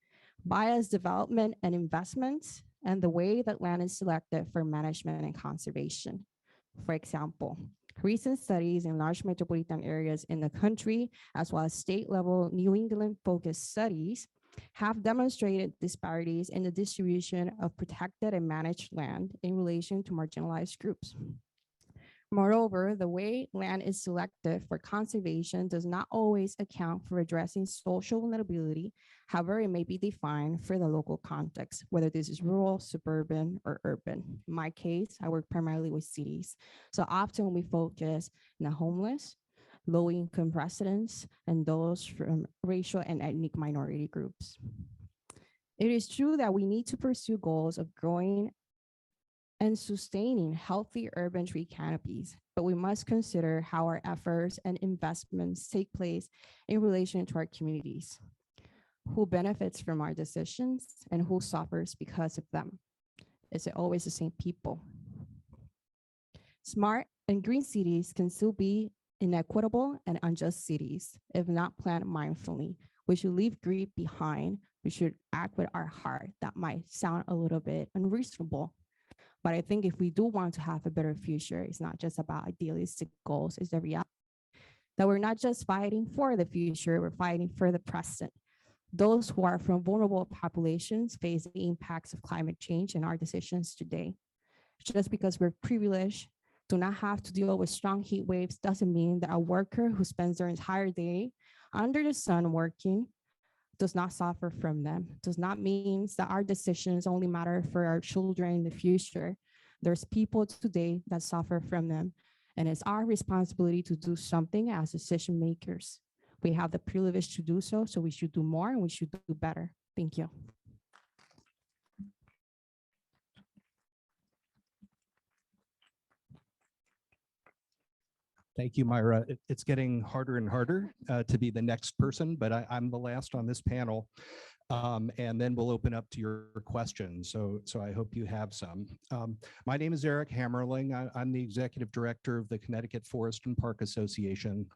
biased development and investments, and the way that land is selected for management and conservation. For example, recent studies in large metropolitan areas in the country, as well as state-level New England-focused studies, have demonstrated disparities in the distribution of protected and managed land in relation to marginalized groups. Moreover, the way land is selected for conservation does not always account for addressing social vulnerability. However, it may be defined for the local context, whether this is rural, suburban, or urban. In my case, I work primarily with cities. So often we focus on the homeless, low-income residents, and those from racial and ethnic minority groups. It is true that we need to pursue goals of growing and sustaining healthy urban tree canopies, but we must consider how our efforts and investments take place in relation to our communities. Who benefits from our decisions and who suffers because of them? Is it always the same people? Smart and green cities can still be inequitable and unjust cities if not planned mindfully. We should leave greed behind. We should act with our heart. That might sound a little bit unreasonable, but I think if we do want to have a better future, it's not just about idealistic goals, it's the reality that we're not just fighting for the future, we're fighting for the present. Those who are from vulnerable populations face the impacts of climate change and our decisions today. Just because we're privileged, do not have to deal with strong heat waves doesn't mean that a worker who spends their entire day under the sun working does not suffer from them, does not mean that our decisions only matter for our children in the future. There's people today that suffer from them, and it's our responsibility to do something as decision makers. We have the privilege to do so, so we should do more and we should do better. Thank you. Thank you, Myra. It's getting harder and harder to be the next person, but I'm the last on this panel. And then we'll open up to your questions. So I hope you have some. My name is Eric Hammerling. I'm the executive director of the Connecticut Forest and Park Association.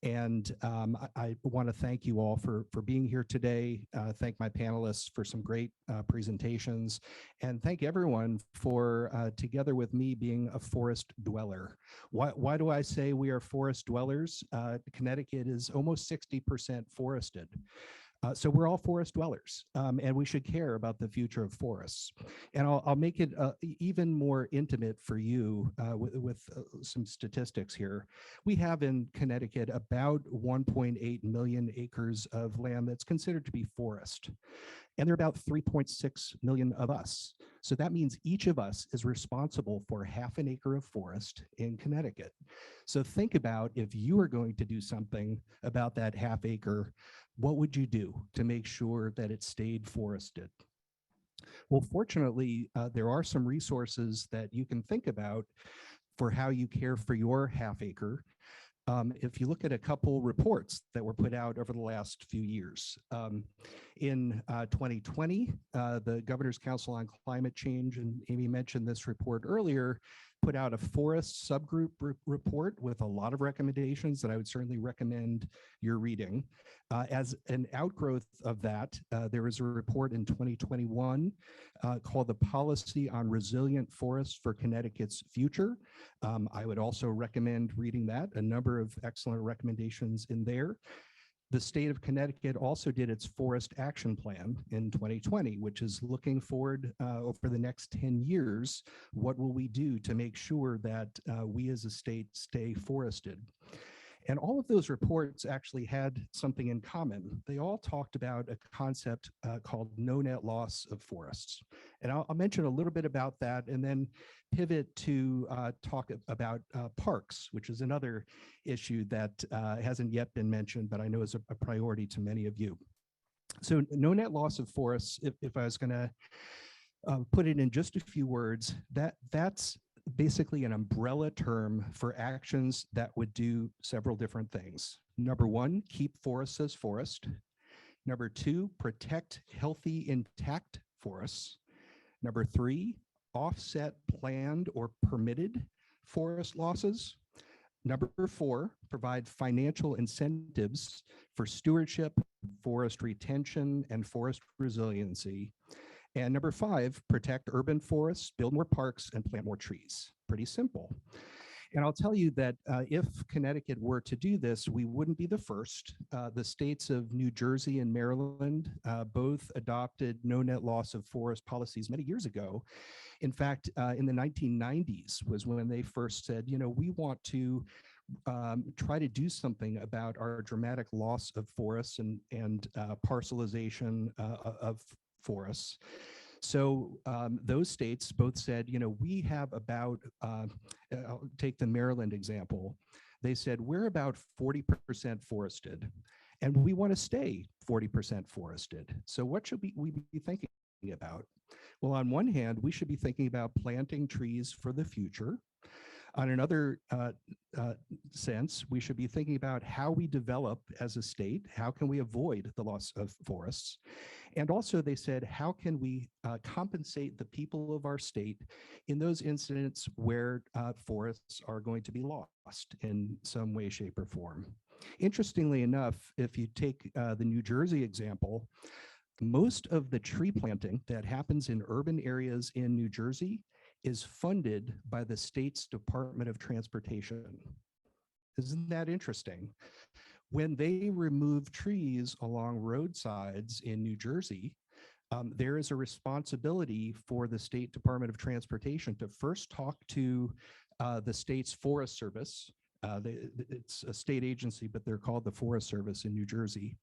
And I want to thank you all for being here today. Thank my panelists for some great presentations, and thank everyone for together with me being a forest dweller. Why do I say we are forest dwellers? Connecticut is almost 60% forested. So we're all forest dwellers, and we should care about the future of forests. And I'll make it even more intimate for you with some statistics here. We have in Connecticut about 1.8 million acres of land that's considered to be forest. And there are about 3.6 million of us. So that means each of us is responsible for half an acre of forest in Connecticut. So think about if you are going to do something about that half acre, what would you do to make sure that it stayed forested? Well, fortunately, there are some resources that you can think about for how you care for your half acre. If you look at a couple reports that were put out over the last few years. In 2020, the Governor's Council on Climate Change, and Amy mentioned this report earlier, put out a forest subgroup report with a lot of recommendations that I would certainly recommend your reading. As an outgrowth of that, there was a report in 2021 called the Policy on Resilient Forests for Connecticut's Future. I would also recommend reading that, a number of excellent recommendations in there. The state of Connecticut also did its Forest Action Plan in 2020, which is looking forward over the next 10 years. What will we do to make sure that we as a state stay forested? And all of those reports actually had something in common. They all talked about a concept called no net loss of forests. And I'll mention a little bit about that and then pivot to talk about parks, which is another issue that hasn't yet been mentioned, but I know is a priority to many of you. So no net loss of forests, if I was gonna put it in just a few words, that's basically an umbrella term for actions that would do several different things. Number one, keep forests as forest. Number two, protect healthy, intact forests. Number three, offset planned or permitted forest losses. Number four, provide financial incentives for stewardship, forest retention, and forest resiliency. And number five, protect urban forests, build more parks, and plant more trees. Pretty simple. And I'll tell you that if Connecticut were to do this, we wouldn't be the first. The states of New Jersey and Maryland both adopted no net loss of forest policies many years ago. In fact, in the 1990s was when they first said, you know, we want to try to do something about our dramatic loss of forests and parcelization of forests. So those states both said, you know, we have about, I'll take the Maryland example. They said, we're about 40% forested, and we want to stay 40% forested. So what should we be thinking about? Well, on one hand, we should be thinking about planting trees for the future. On another sense, we should be thinking about how we develop as a state. How can we avoid the loss of forests? And also they said, how can we compensate the people of our state in those incidents where forests are going to be lost in some way, shape, or form? Interestingly enough, if you take the New Jersey example, most of the tree planting that happens in urban areas in New Jersey is funded by the state's Department of Transportation. Isn't that interesting? When they remove trees along roadsides in New Jersey, there is a responsibility for the State Department of Transportation to first talk to the state's Forest Service. It's a state agency, but they're called the Forest Service in New Jersey.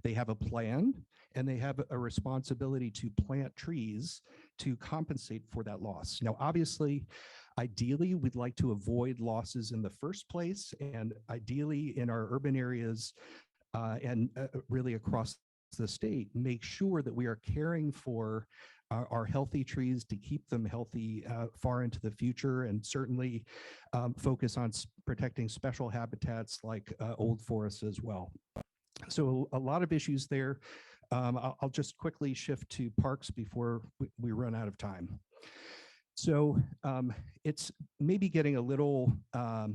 They have a plan, and they have a responsibility to plant trees to compensate for that loss. Now, obviously, ideally, we'd like to avoid losses in the first place, and ideally in our urban areas and really across the state, make sure that we are caring for our healthy trees to keep them healthy far into the future, and certainly focus on protecting special habitats like old forests as well. So a lot of issues there. I'll just quickly shift to parks before we run out of time. So it's maybe getting a little, I'll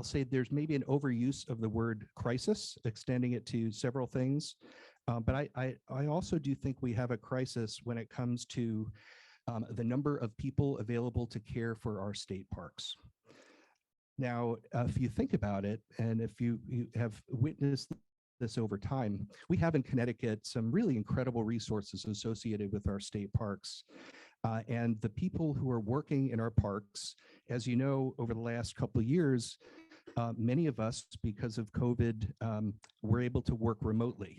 say there's maybe an overuse of the word crisis, extending it to several things. But I also do think we have a crisis when it comes to the number of people available to care for our state parks. Now, if you think about it, and if you have witnessed this over time, we have in Connecticut some really incredible resources associated with our state parks. And the people who are working in our parks, as you know, over the last couple of years, many of us, because of COVID, were able to work remotely.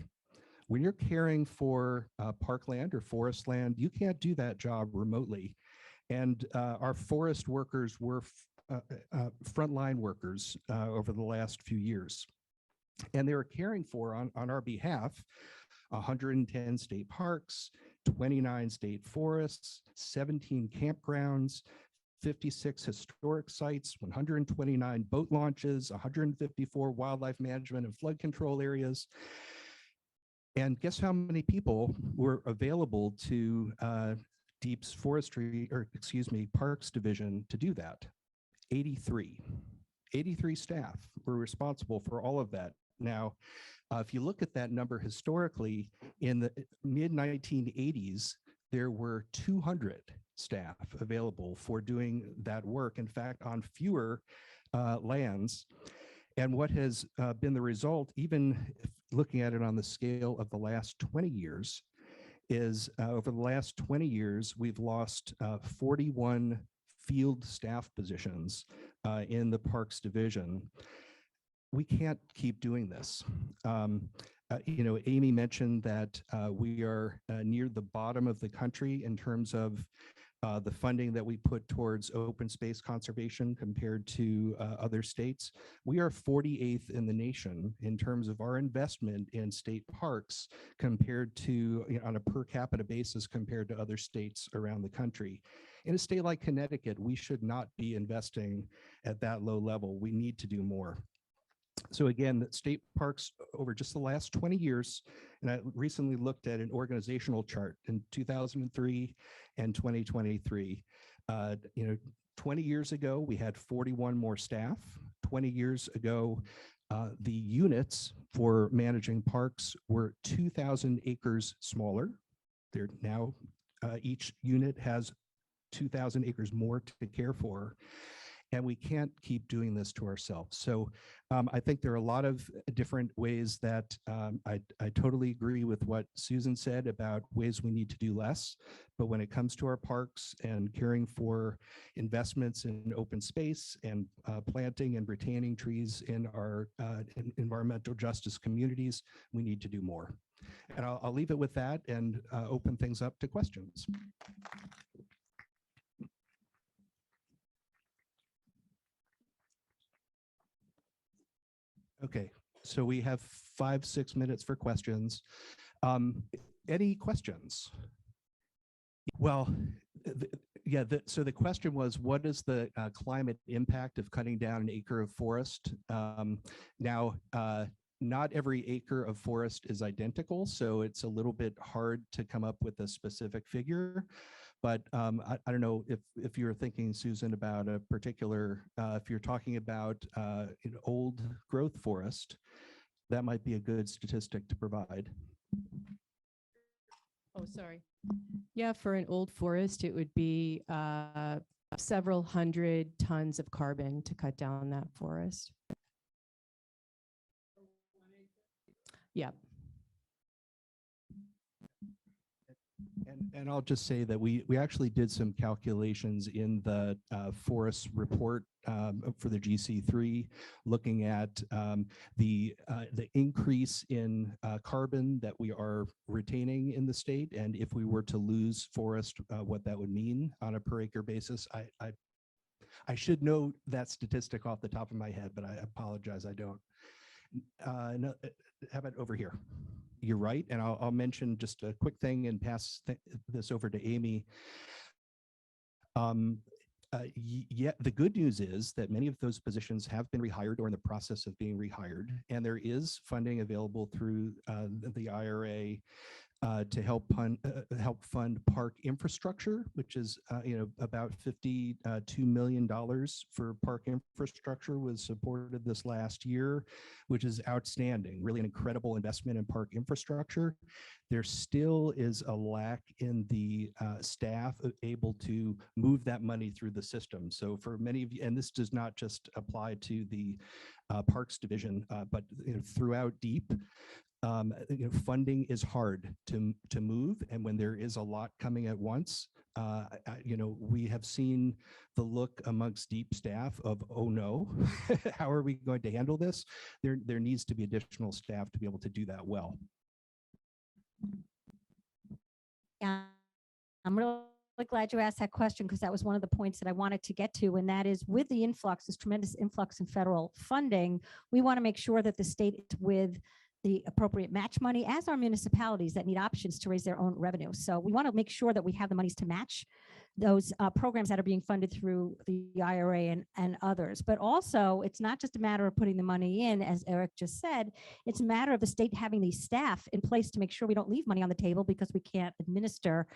When you're caring for parkland or forest land, you can't do that job remotely. And our forest workers were frontline workers over the last few years. And they were caring for, on our behalf, 110 state parks, 29 state forests, 17 campgrounds, 56 historic sites, 129 boat launches, 154 wildlife management and flood control areas. And guess how many people were available to Deep's Parks Division to do that? 83. 83 staff were responsible for all of that. Now, if you look at that number historically, in the mid-1980s, there were 200 staff available for doing that work. In fact, on fewer lands. And what has been the result, even looking at it on the scale of the last 20 years, is over the last 20 years, we've lost 41 field staff positions in the Parks Division. We can't keep doing this. You know, Amy mentioned that we are near the bottom of the country in terms of the funding that we put towards open space conservation compared to other states. We are 48th in the nation in terms of our investment in state parks compared to, you know, on a per capita basis compared to other states around the country. In a state like Connecticut, we should not be investing at that low level. We need to do more. So again, the state parks over just the last 20 years, and I recently looked at an organizational chart in 2003 and 2023. You know, 20 years ago, we had 41 more staff. 20 years ago, the units for managing parks were 2,000 acres smaller. They're now, each unit has 2,000 acres more to care for. And we can't keep doing this to ourselves. So I think there are a lot of different ways that I totally agree with what Susan said about ways we need to do less. But when it comes to our parks and caring for investments in open space and planting and retaining trees in our environmental justice communities, we need to do more. And I'll leave it with that and open things up to questions. Okay, so we have 5-6 minutes for questions. Any questions? Well, so the question was, what is the climate impact of cutting down an acre of forest? Now, not every acre of forest is identical, so it's a little bit hard to come up with a specific figure. But I don't know if you're thinking, Susan, about a particular, if you're talking about an old growth forest, that might be a good statistic to provide. Oh, sorry. Yeah, for an old forest, it would be several hundred tons of carbon to cut down that forest. Yeah. And I'll just say that we actually did some calculations in the forest report for the GC3, looking at the increase in carbon that we are retaining in the state, and if we were to lose forest, what that would mean on a per acre basis. I should know that statistic off the top of my head, but I apologize, I don't. No, how about over here? You're right, and I'll mention just a quick thing and pass this over to Amy. Yeah, the good news is that many of those positions have been rehired or in the process of being rehired, and there is funding available through the IRA to help fund park infrastructure, which is about $52 million for park infrastructure was supported this last year, which is outstanding. Really an incredible investment in park infrastructure. There still is a lack in the staff able to move that money through the system. So for many of you, and this does not just apply to the Parks Division, but throughout DEEP. Funding is hard to move, and when there is a lot coming at once, we have seen the look amongst DEEP staff of, oh no, how are we going to handle this? There needs to be additional staff to be able to do that well. Yeah, I'm really glad you asked that question, because that was one of the points that I wanted to get to, and that is, with the influx, this tremendous influx in federal funding, we want to make sure that the state is with the appropriate match money, as are municipalities that need options to raise their own revenue. So we want to make sure that we have the monies to match those programs that are being funded through the IRA and others. But also, it's not just a matter of putting the money in, as Eric just said, it's a matter of the state having these staff in place to make sure we don't leave money on the table because we can't administer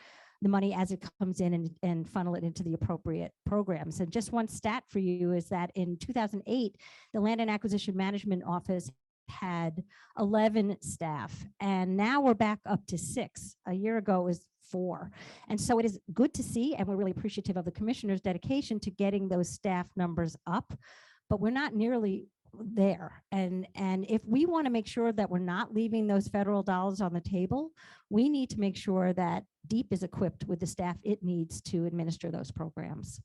the money as it comes in and funnel it into the appropriate programs. And just one stat for you is that in 2008, the Land and Acquisition Management Office had 11 staff, and now we're back up to 6. A year ago it was 4. And so it is good to see, and we're really appreciative of the commissioner's dedication to getting those staff numbers up, but we're not nearly there. And if we want to make sure that we're not leaving those federal dollars on the table, we need to make sure that DEEP is equipped with the staff it needs to administer those programs.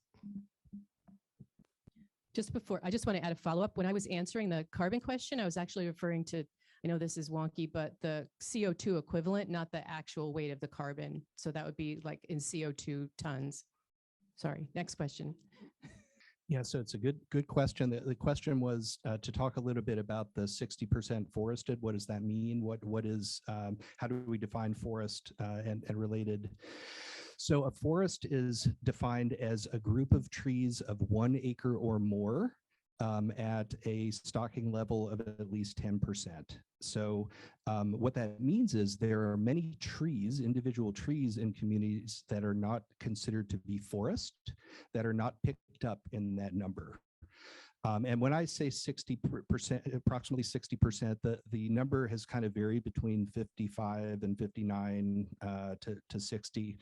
Just before, I just want to add a follow-up. When I was answering the carbon question, I was actually referring to, I know this is wonky, but the CO2 equivalent, not the actual weight of the carbon. So that would be like in CO2 tons. Sorry, next question. Yeah, so it's a good question. The question was to talk a little bit about the 60% forested. What does that mean? What is, how do we define forest and related? So a forest is defined as a group of trees of 1 acre or more at a stocking level of at least 10%. So what that means is there are many trees, individual trees in communities that are not considered to be forest, that are not picked up in that number. And when I say 60%, approximately 60%, the number has kind of varied between 55 and 59 to 60.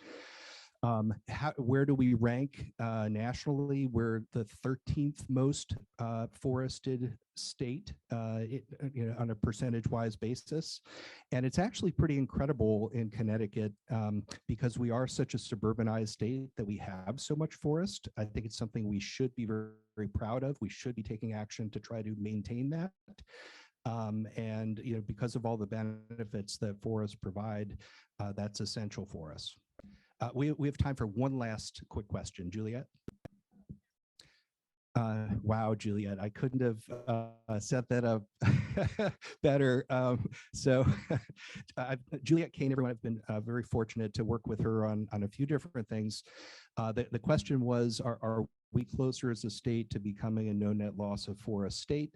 Where do we rank nationally? We're the 13th most forested state on a percentage-wise basis. And it's actually pretty incredible in Connecticut because we are such a suburbanized state that we have so much forest. I think it's something we should be very, very proud of. We should be taking action to try to maintain that. And because of all the benefits that forests provide, that's essential for us. We have time for one last quick question. Juliet? Wow, Juliet, I couldn't have set that up better. Juliet Kane, everyone, I've been very fortunate to work with her on a few different things. The question was, are we closer as a state to becoming a no net loss of forest state?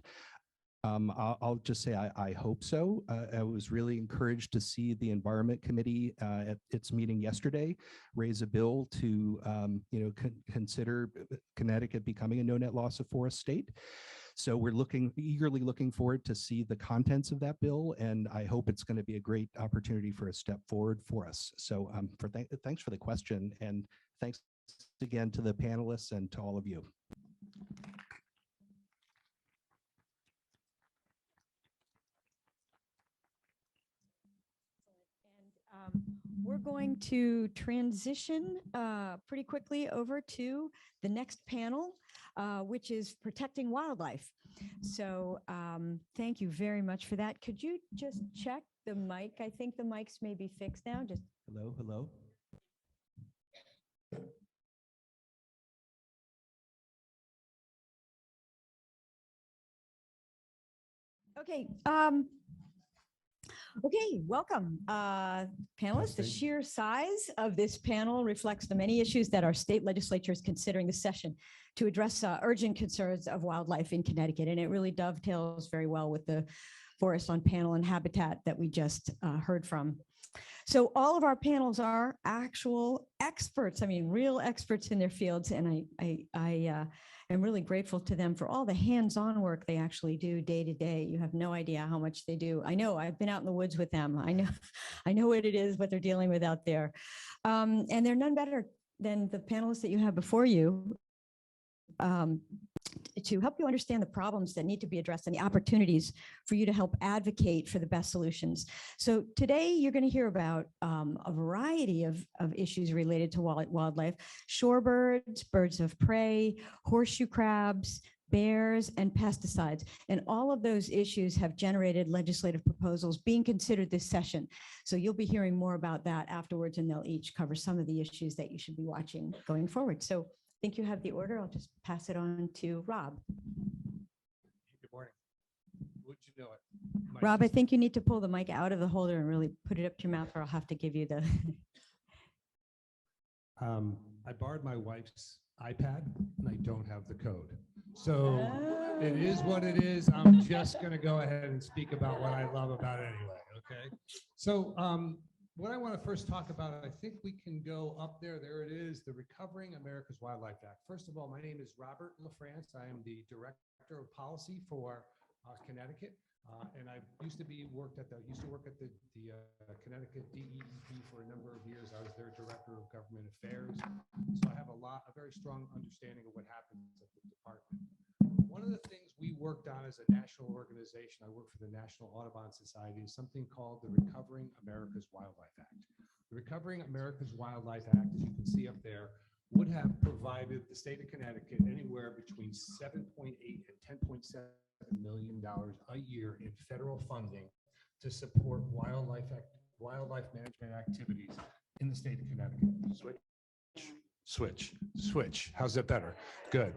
I'll just say I hope so. I was really encouraged to see the Environment Committee at its meeting yesterday raise a bill to consider Connecticut becoming a no net loss of forest state. So we're eagerly looking forward to see the contents of that bill, and I hope it's going to be a great opportunity for a step forward for us. So thanks for the question, and thanks again to the panelists and to all of you. We're going to transition pretty quickly over to the next panel, which is protecting wildlife. So thank you very much for that. Could you just check the mic? I think the mics may be fixed now. Just hello, hello. Okay. Okay, welcome, panelists. The sheer size of this panel reflects the many issues that our state legislature is considering this session to address urgent concerns of wildlife in Connecticut. And it really dovetails very well with the Forest on Panel and Habitat that we just heard from. So all of our panels are actual experts, I mean, real experts in their fields. And I am really grateful to them for all the hands-on work they actually do day to day. You have no idea how much they do. I know, I've been out in the woods with them. I know what it is, what they're dealing with out there. And they're none better than the panelists that you have before you to help you understand the problems that need to be addressed and the opportunities for you to help advocate for the best solutions. So today you're going to hear about a variety of issues related to wildlife: shorebirds, birds of prey, horseshoe crabs, bears, and pesticides. And all of those issues have generated legislative proposals being considered this session. So you'll be hearing more about that afterwards, and they'll each cover some of the issues that you should be watching going forward. So I think you have the order. I'll just pass it on to Rob. Good morning. Would you know it? Rob, I think you need to pull the mic out of the holder and really put it up to your mouth, or I'll have to give you the. I borrowed my wife's iPad and I don't have the code. So it is what it is. I'm just going to go ahead and speak about what I love about it anyway. Okay. So what I want to first talk about, I think we can go up there. There it is, the Recovering America's Wildlife Act. First of all, my name is Robert LaFrance. I am the Director of Policy for Connecticut, and I used to work at the Connecticut DEEP for a number of years. I was their Director of Government Affairs, so I have a very strong understanding of what happens at the department. One of the things we worked on as a national organization, I work for the National Audubon Society, is something called the Recovering America's Wildlife Act. The Recovering America's Wildlife Act, as you can see up there, would have provided the state of Connecticut anywhere between $7.8 and $10.7 million a year in federal funding to support wildlife management activities in the state of Connecticut. Switch. How's that better? Good.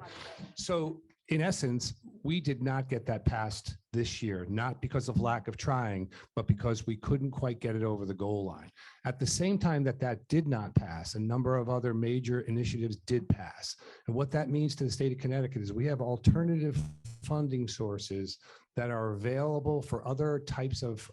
So in essence, we did not get that passed this year, not because of lack of trying, but because we couldn't quite get it over the goal line. At the same time that did not pass, a number of other major initiatives did pass. And what that means to the state of Connecticut is we have alternative funding sources that are available for other types of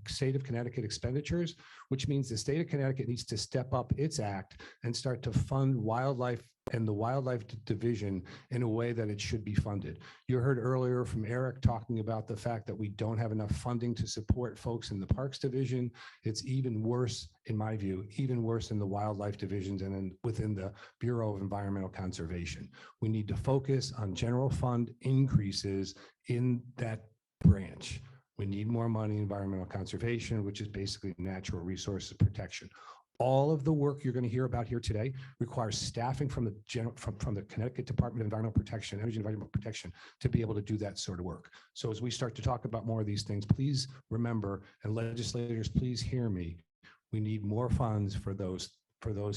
state of Connecticut expenditures, which means the state of Connecticut needs to step up its act and start to fund wildlife and the wildlife division in a way that it should be funded. You heard earlier from Eric talking about the fact that we don't have enough funding to support folks in the parks division. It's even worse, in my view, even worse in the wildlife divisions and within the Bureau of Environmental Conservation. We need to focus on general fund increases in that branch. We need more money in environmental conservation, which is basically natural resources protection. All of the work you're going to hear about here today requires staffing from the Connecticut Department of Environmental Protection, Energy and Environmental Protection, to be able to do that sort of work. So as we start to talk about more of these things, please remember, and legislators, please hear me. We need more funds for those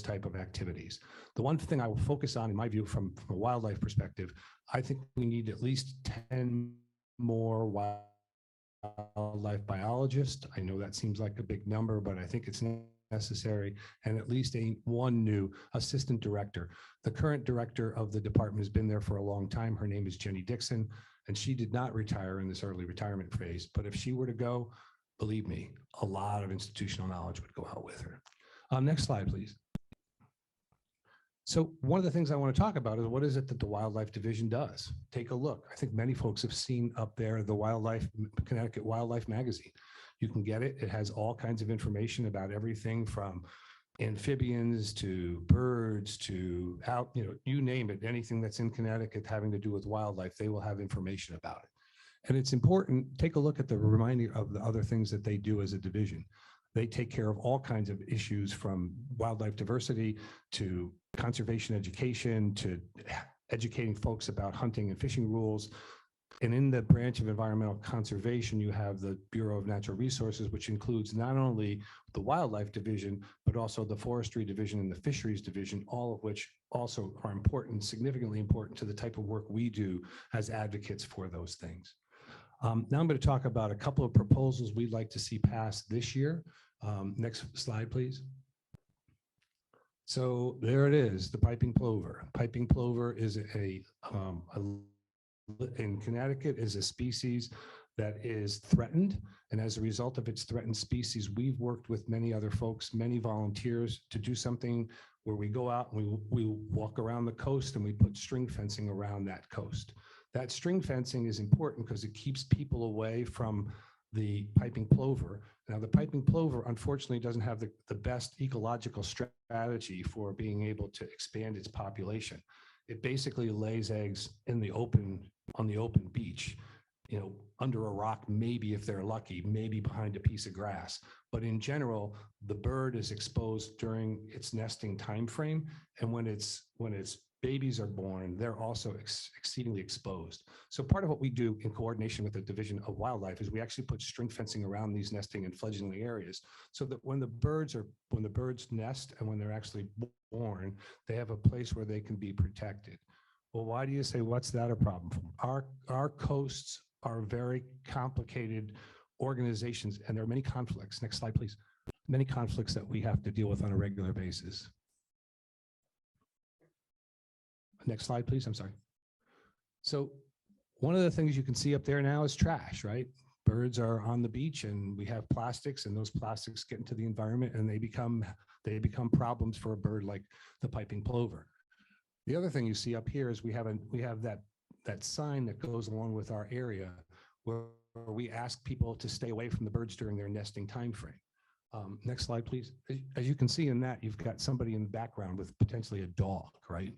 type of activities. The one thing I will focus on, in my view, from a wildlife perspective, I think we need at least 10 more wildlife biologists. I know that seems like a big number, but I think it's necessary, and at least one new assistant director. The current director of the department has been there for a long time. Her name is Jenny Dixon, and she did not retire in this early retirement phase. But if she were to go, believe me, a lot of institutional knowledge would go out with her. Next slide, please. So one of the things I want to talk about is what is it that the Wildlife Division does? Take a look. I think many folks have seen up there the Connecticut Wildlife Magazine. You can get it. It has all kinds of information about everything from amphibians to birds to you name it, anything that's in Connecticut having to do with wildlife, they will have information about it. And it's important, take a look at the reminder of the other things that they do as a division. They take care of all kinds of issues from wildlife diversity to conservation education to educating folks about hunting and fishing rules. And in the branch of environmental conservation, you have the Bureau of Natural Resources, which includes not only the wildlife division, but also the forestry division and the fisheries division, all of which also are important, significantly important to the type of work we do as advocates for those things. Now I'm going to talk about a couple of proposals we'd like to see passed this year. Next slide, please. So there it is, the piping plover. Piping plover is in Connecticut is a species that is threatened. And as a result of its threatened species, we've worked with many other folks, many volunteers, to do something where we go out and we walk around the coast and we put string fencing around that coast. That string fencing is important because it keeps people away from the piping plover. Now, the piping plover, unfortunately, doesn't have the best ecological strategy for being able to expand its population. It basically lays eggs in the open, on the open beach, under a rock, maybe if they're lucky, maybe behind a piece of grass. But in general, the bird is exposed during its nesting time frame. And when its babies are born, they're also exceedingly exposed. So part of what we do in coordination with the Division of Wildlife is we actually put string fencing around these nesting and fledgling areas so that when the birds nest and when they're actually born, they have a place where they can be protected. Well, why do you say, what's that a problem for? Our coasts are very complicated organizations, and there are many conflicts. Next slide, please. Many conflicts that we have to deal with on a regular basis. Next slide, please. I'm sorry. So one of the things you can see up there now is trash, right? Birds are on the beach and we have plastics, and those plastics get into the environment and they become problems for a bird like the piping plover. The other thing you see up here is we have that sign that goes along with our area where we ask people to stay away from the birds during their nesting time frame. Next slide, please. As you can see in that, you've got somebody in the background with potentially a dog, right?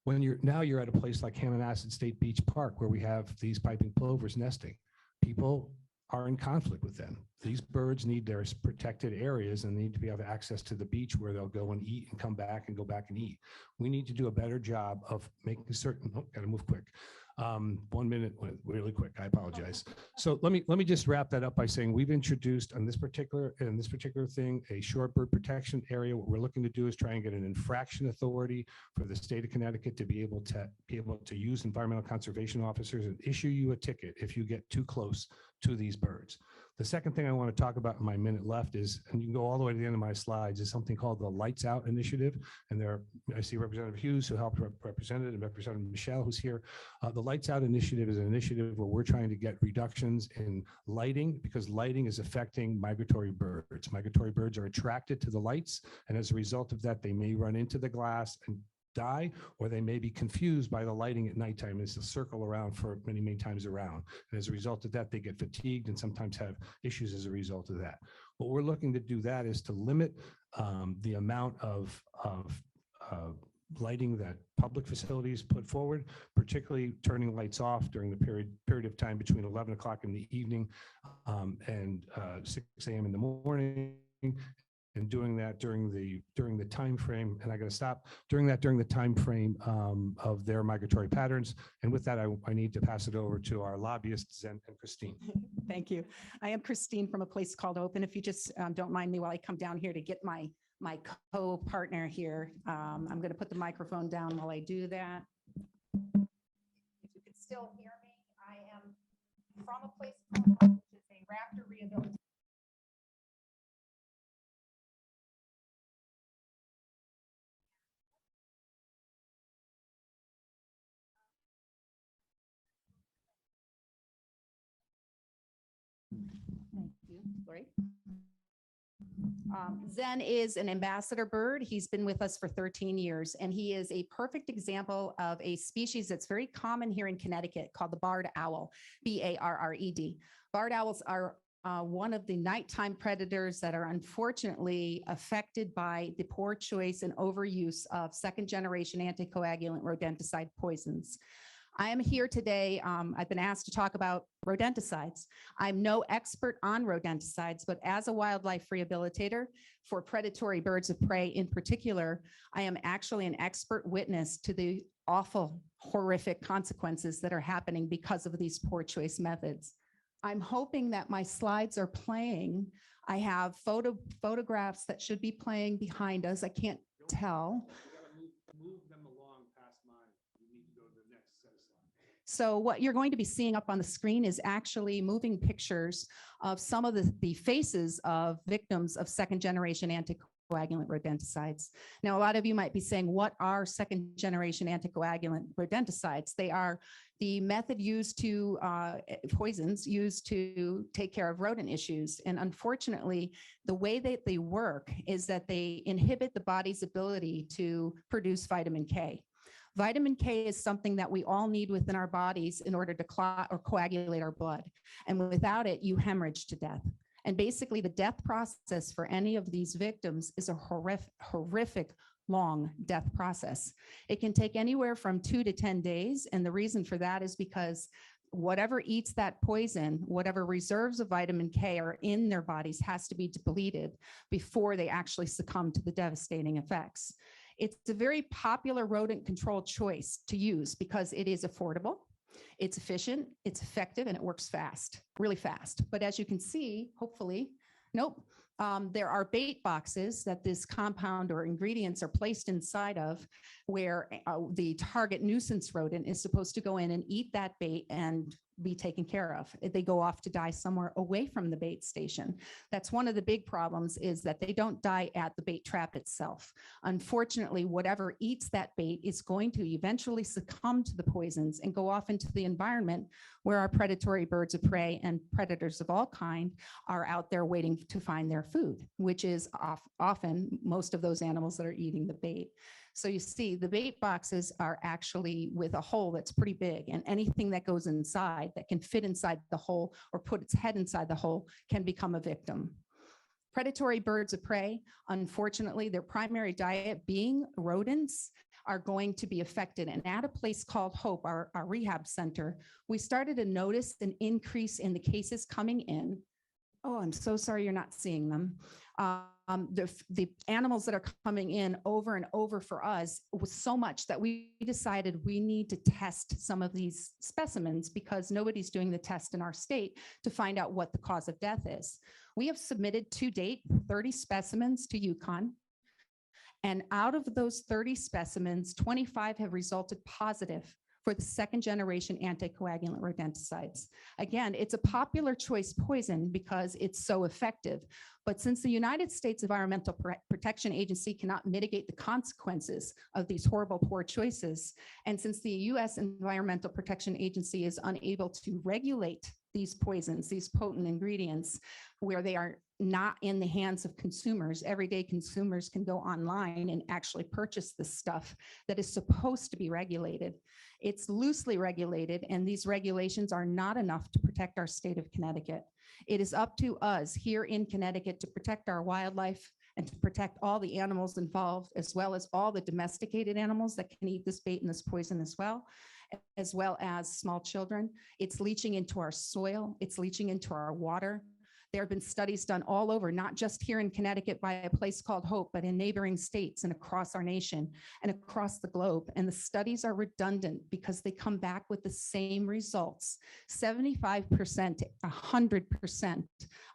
When you're at a place like Hammonasset State Beach Park where we have these piping plovers nesting, people are in conflict with them. These birds need their protected areas and need to be able to access to the beach where they'll go and eat and come back and go back and eat. We need to do a better job of making certain, gotta move quick. 1 minute, really quick, I apologize. So let me just wrap that up by saying we've introduced in this particular thing, a shorebird protection area. What we're looking to do is try and get an infraction authority for the state of Connecticut to be able to use environmental conservation officers and issue you a ticket if you get too close to these birds. The second thing I want to talk about in my minute left is, and you can go all the way to the end of my slides, is something called the Lights Out Initiative. And I see Representative Hughes, who helped represent it, and Representative Michelle, who's here. The Lights Out Initiative is an initiative where we're trying to get reductions in lighting, because lighting is affecting migratory birds. Migratory birds are attracted to the lights, and as a result of that, they may run into the glass and die, or they may be confused by the lighting at nighttime as they circle around for many, many times around. And as a result of that, they get fatigued and sometimes have issues as a result of that. What we're looking to do that is to limit the amount of lighting that public facilities put forward, particularly turning lights off during the period of time between 11 o'clock in the evening and 6 a.m. in the morning, and doing that during the time frame. And I got to stop during the time frame of their migratory patterns. And with that, I need to pass it over to our lobbyists and Christine. Thank you. I am Christine from a place called Open. If you just don't mind me while I come down here to get my co-partner here. I'm going to put the microphone down while I do that. If you can still hear me, I am from a place called Open, which is a raptor rehabilitation. Thank you, Lori. Zen is an ambassador bird. He's been with us for 13 years, and he is a perfect example of a species that's very common here in Connecticut called the barred owl, B-A-R-R-E-D. Barred owls are one of the nighttime predators that are unfortunately affected by the poor choice and overuse of second-generation anticoagulant rodenticide poisons. I am here today. I've been asked to talk about rodenticides. I'm no expert on rodenticides, but as a wildlife rehabilitator for predatory birds of prey in particular, I am actually an expert witness to the awful, horrific consequences that are happening because of these poor choice methods. I'm hoping that my slides are playing. I have photographs that should be playing behind us. I can't tell. Move them along past mine. You need to go to the next set of slides. So what you're going to be seeing up on the screen is actually moving pictures of some of the faces of victims of second-generation anticoagulant rodenticides. Now, a lot of you might be saying, what are second-generation anticoagulant rodenticides? They are the method used to, poisons used to take care of rodent issues. And unfortunately, the way that they work is that they inhibit the body's ability to produce vitamin K. Vitamin K is something that we all need within our bodies in order to clot or coagulate our blood. And without it, you hemorrhage to death. And basically the death process for any of these victims is a horrific long death process. It can take anywhere from 2 to 10 days. And the reason for that is because whatever eats that poison, whatever reserves of vitamin K are in their bodies has to be depleted before they actually succumb to the devastating effects. It's a very popular rodent control choice to use because it is affordable, it's efficient, it's effective, and it works fast, really fast. But as you can see, hopefully, nope, there are bait boxes that this compound or ingredients are placed inside of where the target nuisance rodent is supposed to go in and eat that bait and be taken care of. They go off to die somewhere away from the bait station. That's one of the big problems, is that they don't die at the bait trap itself. Unfortunately, whatever eats that bait is going to eventually succumb to the poisons and go off into the environment where our predatory birds of prey and predators of all kind are out there waiting to find their food, which is often most of those animals that are eating the bait. So you see, the bait boxes are actually with a hole that's pretty big, and anything that goes inside that can fit inside the hole or put its head inside the hole can become a victim. Predatory birds of prey, unfortunately, their primary diet being rodents, are going to be affected. And at a place called Hope, our rehab center, we started to notice an increase in the cases coming in. Oh, I'm so sorry you're not seeing them. The animals that are coming in over and over for us was so much that we decided we need to test some of these specimens because nobody's doing the test in our state to find out what the cause of death is. We have submitted to date 30 specimens to UConn. And out of those 30 specimens, 25 have resulted positive for the second-generation anticoagulant rodenticides. Again, it's a popular choice poison because it's so effective. But since the United States Environmental Protection Agency cannot mitigate the consequences of these horrible poor choices, and since the US Environmental Protection Agency is unable to regulate these poisons, these potent ingredients, where they are not in the hands of consumers. Everyday consumers can go online and actually purchase this stuff that is supposed to be regulated. It's loosely regulated, and these regulations are not enough to protect our state of Connecticut. It is up to us here in Connecticut to protect our wildlife and to protect all the animals involved, as well as all the domesticated animals that can eat this bait and this poison as well as small children. It's leaching into our soil. It's leaching into our water. There have been studies done all over, not just here in Connecticut by a place called Hope, but in neighboring states and across our nation and across the globe. And the studies are redundant because they come back with the same results. 75% to 100%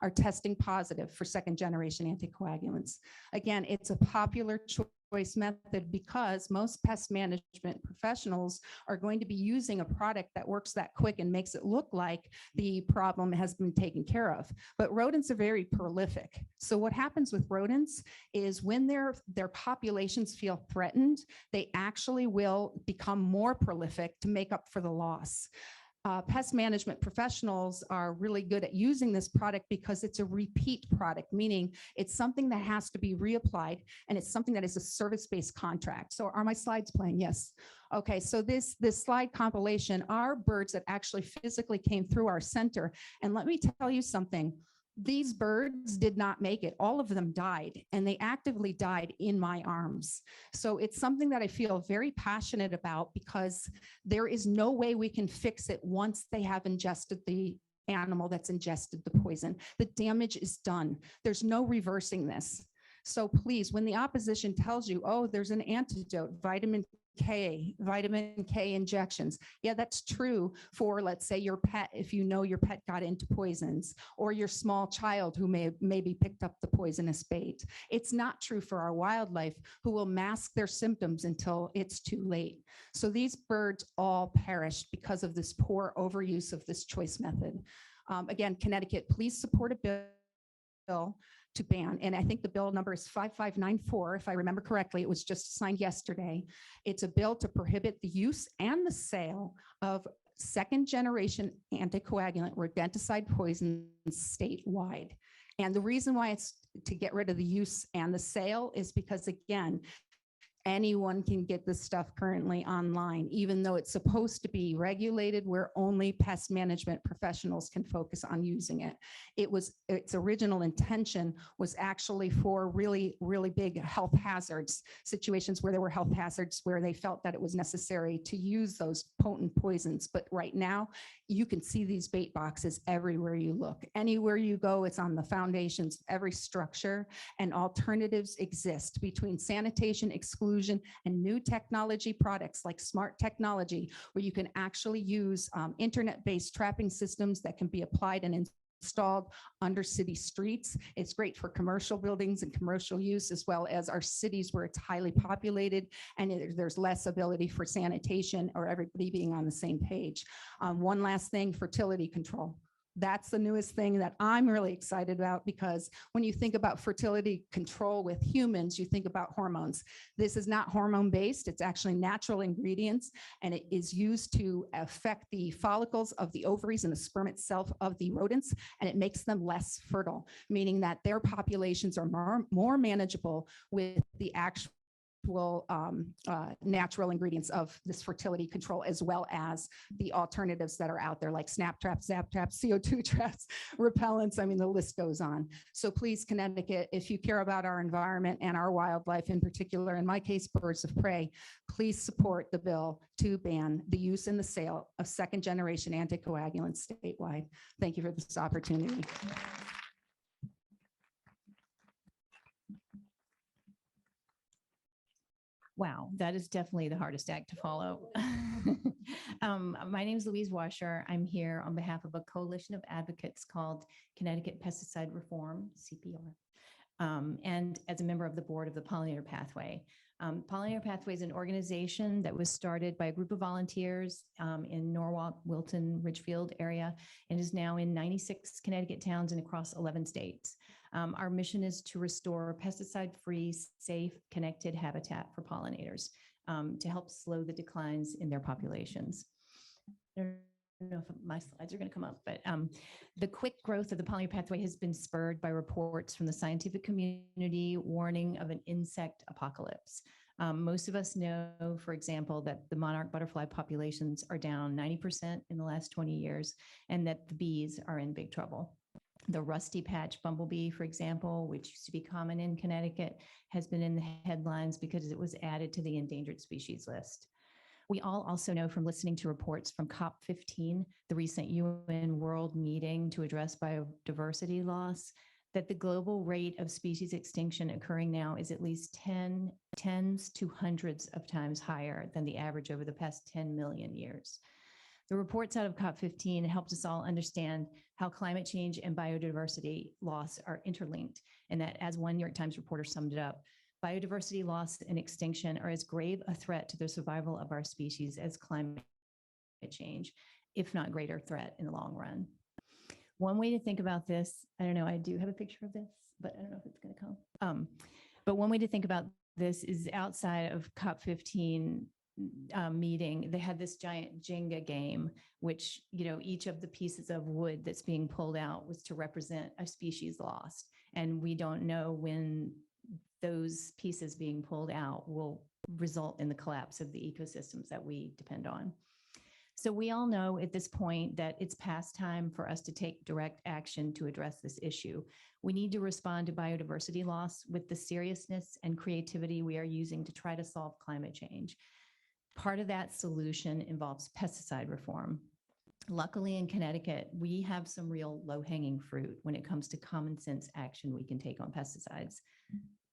are testing positive for second generation anticoagulants. Again, it's a popular choice method because most pest management professionals are going to be using a product that works that quick and makes it look like the problem has been taken care of. But rodents are very prolific. So what happens with rodents is when their populations feel threatened, they actually will become more prolific to make up for the loss. Pest management professionals are really good at using this product because it's a repeat product, meaning it's something that has to be reapplied, and it's something that is a service-based contract. So are my slides playing? Yes. Okay, so this slide compilation are birds that actually physically came through our center. And let me tell you something. These birds did not make it. All of them died, and they actively died in my arms. So it's something that I feel very passionate about because there is no way we can fix it once they have ingested the animal that's ingested the poison. The damage is done. There's no reversing this. So please, when the opposition tells you, oh, there's an antidote, vitamin K injections. Yeah, that's true for, let's say, your pet, if you know your pet got into poisons, or your small child who maybe picked up the poisonous bait. It's not true for our wildlife, who will mask their symptoms until it's too late. So these birds all perished because of this poor overuse of this choice method. Again, Connecticut, please support a bill to ban. And I think the bill number is 5594. If I remember correctly, it was just signed yesterday. It's a bill to prohibit the use and the sale of second generation anticoagulant rodenticide poisons statewide. And the reason why it's to get rid of the use and the sale is because, again, anyone can get this stuff currently online, even though it's supposed to be regulated where only pest management professionals can focus on using it. Its original intention was actually for really, really big health hazards, situations where there were health hazards where they felt that it was necessary to use those potent poisons. But right now, you can see these bait boxes everywhere you look. Anywhere you go, it's on the foundations of every structure, and alternatives exist between sanitation, exclusion, and new technology products like smart technology, where you can actually use internet-based trapping systems that can be applied and installed under city streets. It's great for commercial buildings and commercial use, as well as our cities where it's highly populated and there's less ability for sanitation or everybody being on the same page. One last thing, fertility control. That's the newest thing that I'm really excited about, because when you think about fertility control with humans, you think about hormones. This is not hormone based. It's actually natural ingredients, and it is used to affect the follicles of the ovaries and the sperm itself of the rodents, and it makes them less fertile, meaning that their populations are more manageable with the actual natural ingredients of this fertility control, as well as the alternatives that are out there, like snap traps, zap traps, CO2 traps, repellents. I mean, the list goes on. So please, Connecticut, if you care about our environment and our wildlife in particular, in my case, birds of prey, please support the bill to ban the use and the sale of second generation anticoagulants statewide. Thank you for this opportunity. Wow, that is definitely the hardest act to follow. My name is Louise Washer. I'm here on behalf of a coalition of advocates called Connecticut Pesticide Reform, CPR, and as a member of the board of the Pollinator Pathway. Pollinator Pathway is an organization that was started by a group of volunteers in Norwalk, Wilton, Ridgefield area, and is now in 96 Connecticut towns and across 11 states. Our mission is to restore pesticide-free, safe, connected habitat for pollinators to help slow the declines in their populations. know if my slides are going to come up, but the quick growth of the pollinator pathway has been spurred by reports from the scientific community warning of an insect apocalypse. Most of us know, for example, that the monarch butterfly populations are down 90% in the last 20 years, and that the bees are in big trouble. The rusty patch bumblebee, for example, which used to be common in Connecticut, has been in the headlines because it was added to the endangered species list. We all also know from listening to reports from COP15, the recent UN World Meeting to address biodiversity loss, that the global rate of species extinction occurring now is at least tens to hundreds of times higher than the average over the past 10 million years. The reports out of COP15 helped us all understand how climate change and biodiversity loss are interlinked, and that, as one New York Times reporter summed it up, biodiversity loss and extinction are as grave a threat to the survival of our species as climate change, if not greater threat in the long run. One way to think about this, I don't know, I do have a picture of this, but I don't know if it's going to come. But one way to think about this is outside of COP15 meeting, they had this giant Jenga game, which, you know, each of the pieces of wood that's being pulled out was to represent a species lost. And we don't know when those pieces being pulled out will result in the collapse of the ecosystems that we depend on. So we all know at this point that it's past time for us to take direct action to address this issue. We need to respond to biodiversity loss with the seriousness and creativity we are using to try to solve climate change. Part of that solution involves pesticide reform. Luckily in Connecticut, we have some real low-hanging fruit when it comes to common sense action we can take on pesticides.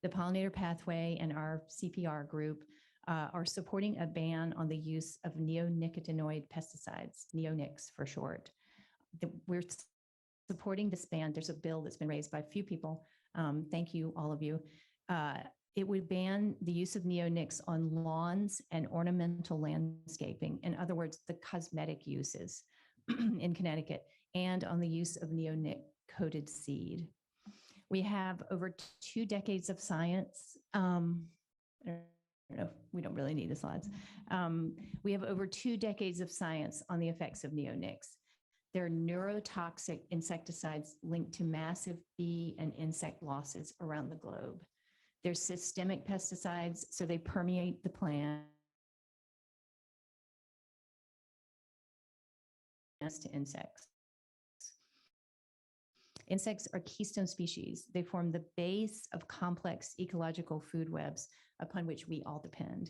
The pollinator pathway and our CPR group are supporting a ban on the use of neonicotinoid pesticides, neonics for short. We're supporting this ban. There's a bill that's been raised by a few people. Thank you, all of you. It would ban the use of neonics on lawns and ornamental landscaping. In other words, the cosmetic uses in Connecticut, and on the use of neonic-coated seed. We have over 2 decades of science. I don't know, we don't really need the slides. We have over 2 decades of science on the effects of neonics. They're neurotoxic insecticides linked to massive bee and insect losses around the globe. They're systemic pesticides, so they permeate the plant to insects. Insects are keystone species. They form the base of complex ecological food webs upon which we all depend.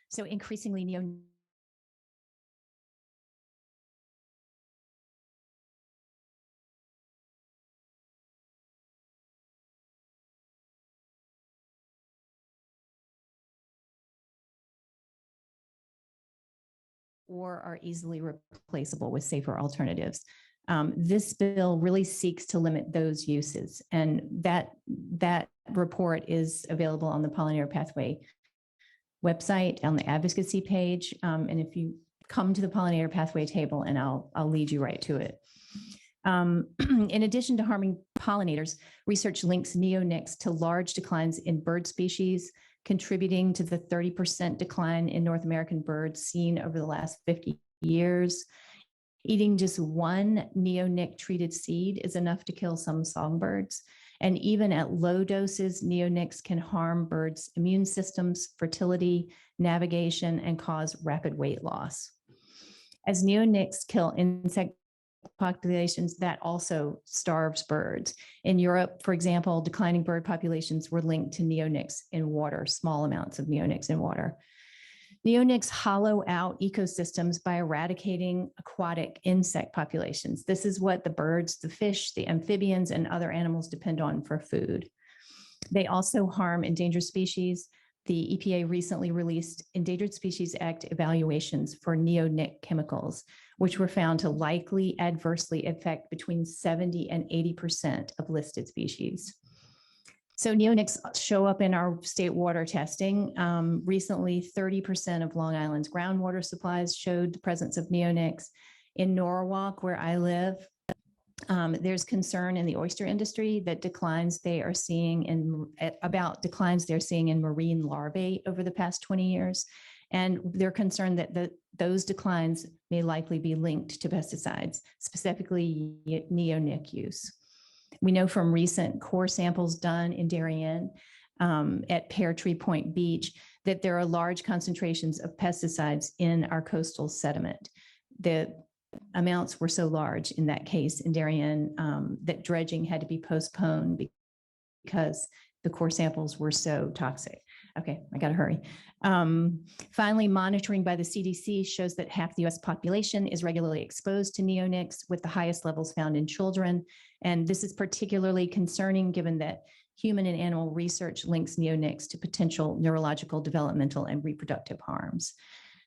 So increasingly, or are easily replaceable with safer alternatives. This bill really seeks to limit those uses, and that report is available on the Pollinator Pathway website on the advocacy page. And if you come to the Pollinator Pathway table, and I'll lead you right to it. In addition to harming pollinators, research links neonics to large declines in bird species, contributing to the 30% decline in North American birds seen over the last 50 years. Eating just one neonic treated seed is enough to kill some songbirds. And even at low doses, neonics can harm birds' immune systems, fertility, navigation, and cause rapid weight loss. As neonics kill insect populations, that also starves birds. In Europe, for example, declining bird populations were linked to neonics in water, small amounts of neonics in water. Neonics hollow out ecosystems by eradicating aquatic insect populations. This is what the birds, the fish, the amphibians, and other animals depend on for food. They also harm endangered species. The EPA recently released Endangered Species Act evaluations for neonic chemicals, which were found to likely adversely affect between 70 and 80% of listed species. So neonics show up in our state water testing. Recently, 30% of Long Island's groundwater supplies showed the presence of neonics. In Norwalk, where I live, there's concern in the oyster industry that declines they're seeing in marine larvae over the past 20 years. And they're concerned that those declines may likely be linked to pesticides, specifically neonic use. We know from recent core samples done in Darien at Pear Tree Point Beach that there are large concentrations of pesticides in our coastal sediment. The amounts were so large in that case in Darien that dredging had to be postponed because the core samples were so toxic. Okay, I gotta hurry. Finally, monitoring by the CDC shows that half the US population is regularly exposed to neonics, with the highest levels found in children. And this is particularly concerning given that human and animal research links neonics to potential neurological, developmental, and reproductive harms.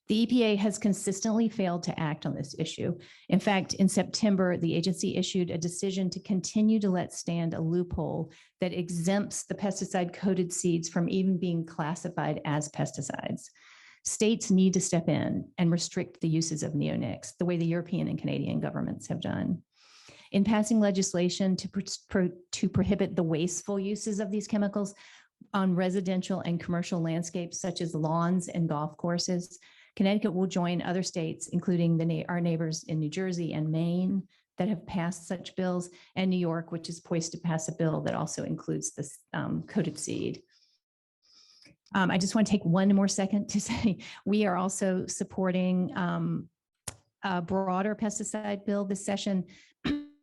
The EPA has consistently failed to act on this issue. In fact, in September, the agency issued a decision to continue to let stand a loophole that exempts the pesticide-coated seeds from even being classified as pesticides. States need to step in and restrict the uses of neonics, the way the European and Canadian governments have done. In passing legislation to prohibit the wasteful uses of these chemicals on residential and commercial landscapes, such as lawns and golf courses, Connecticut will join other states, including our neighbors in New Jersey and Maine that have passed such bills, and New York, which is poised to pass a bill that also includes this coated seed. I just want to take one more second to say we are also supporting a broader pesticide bill this session,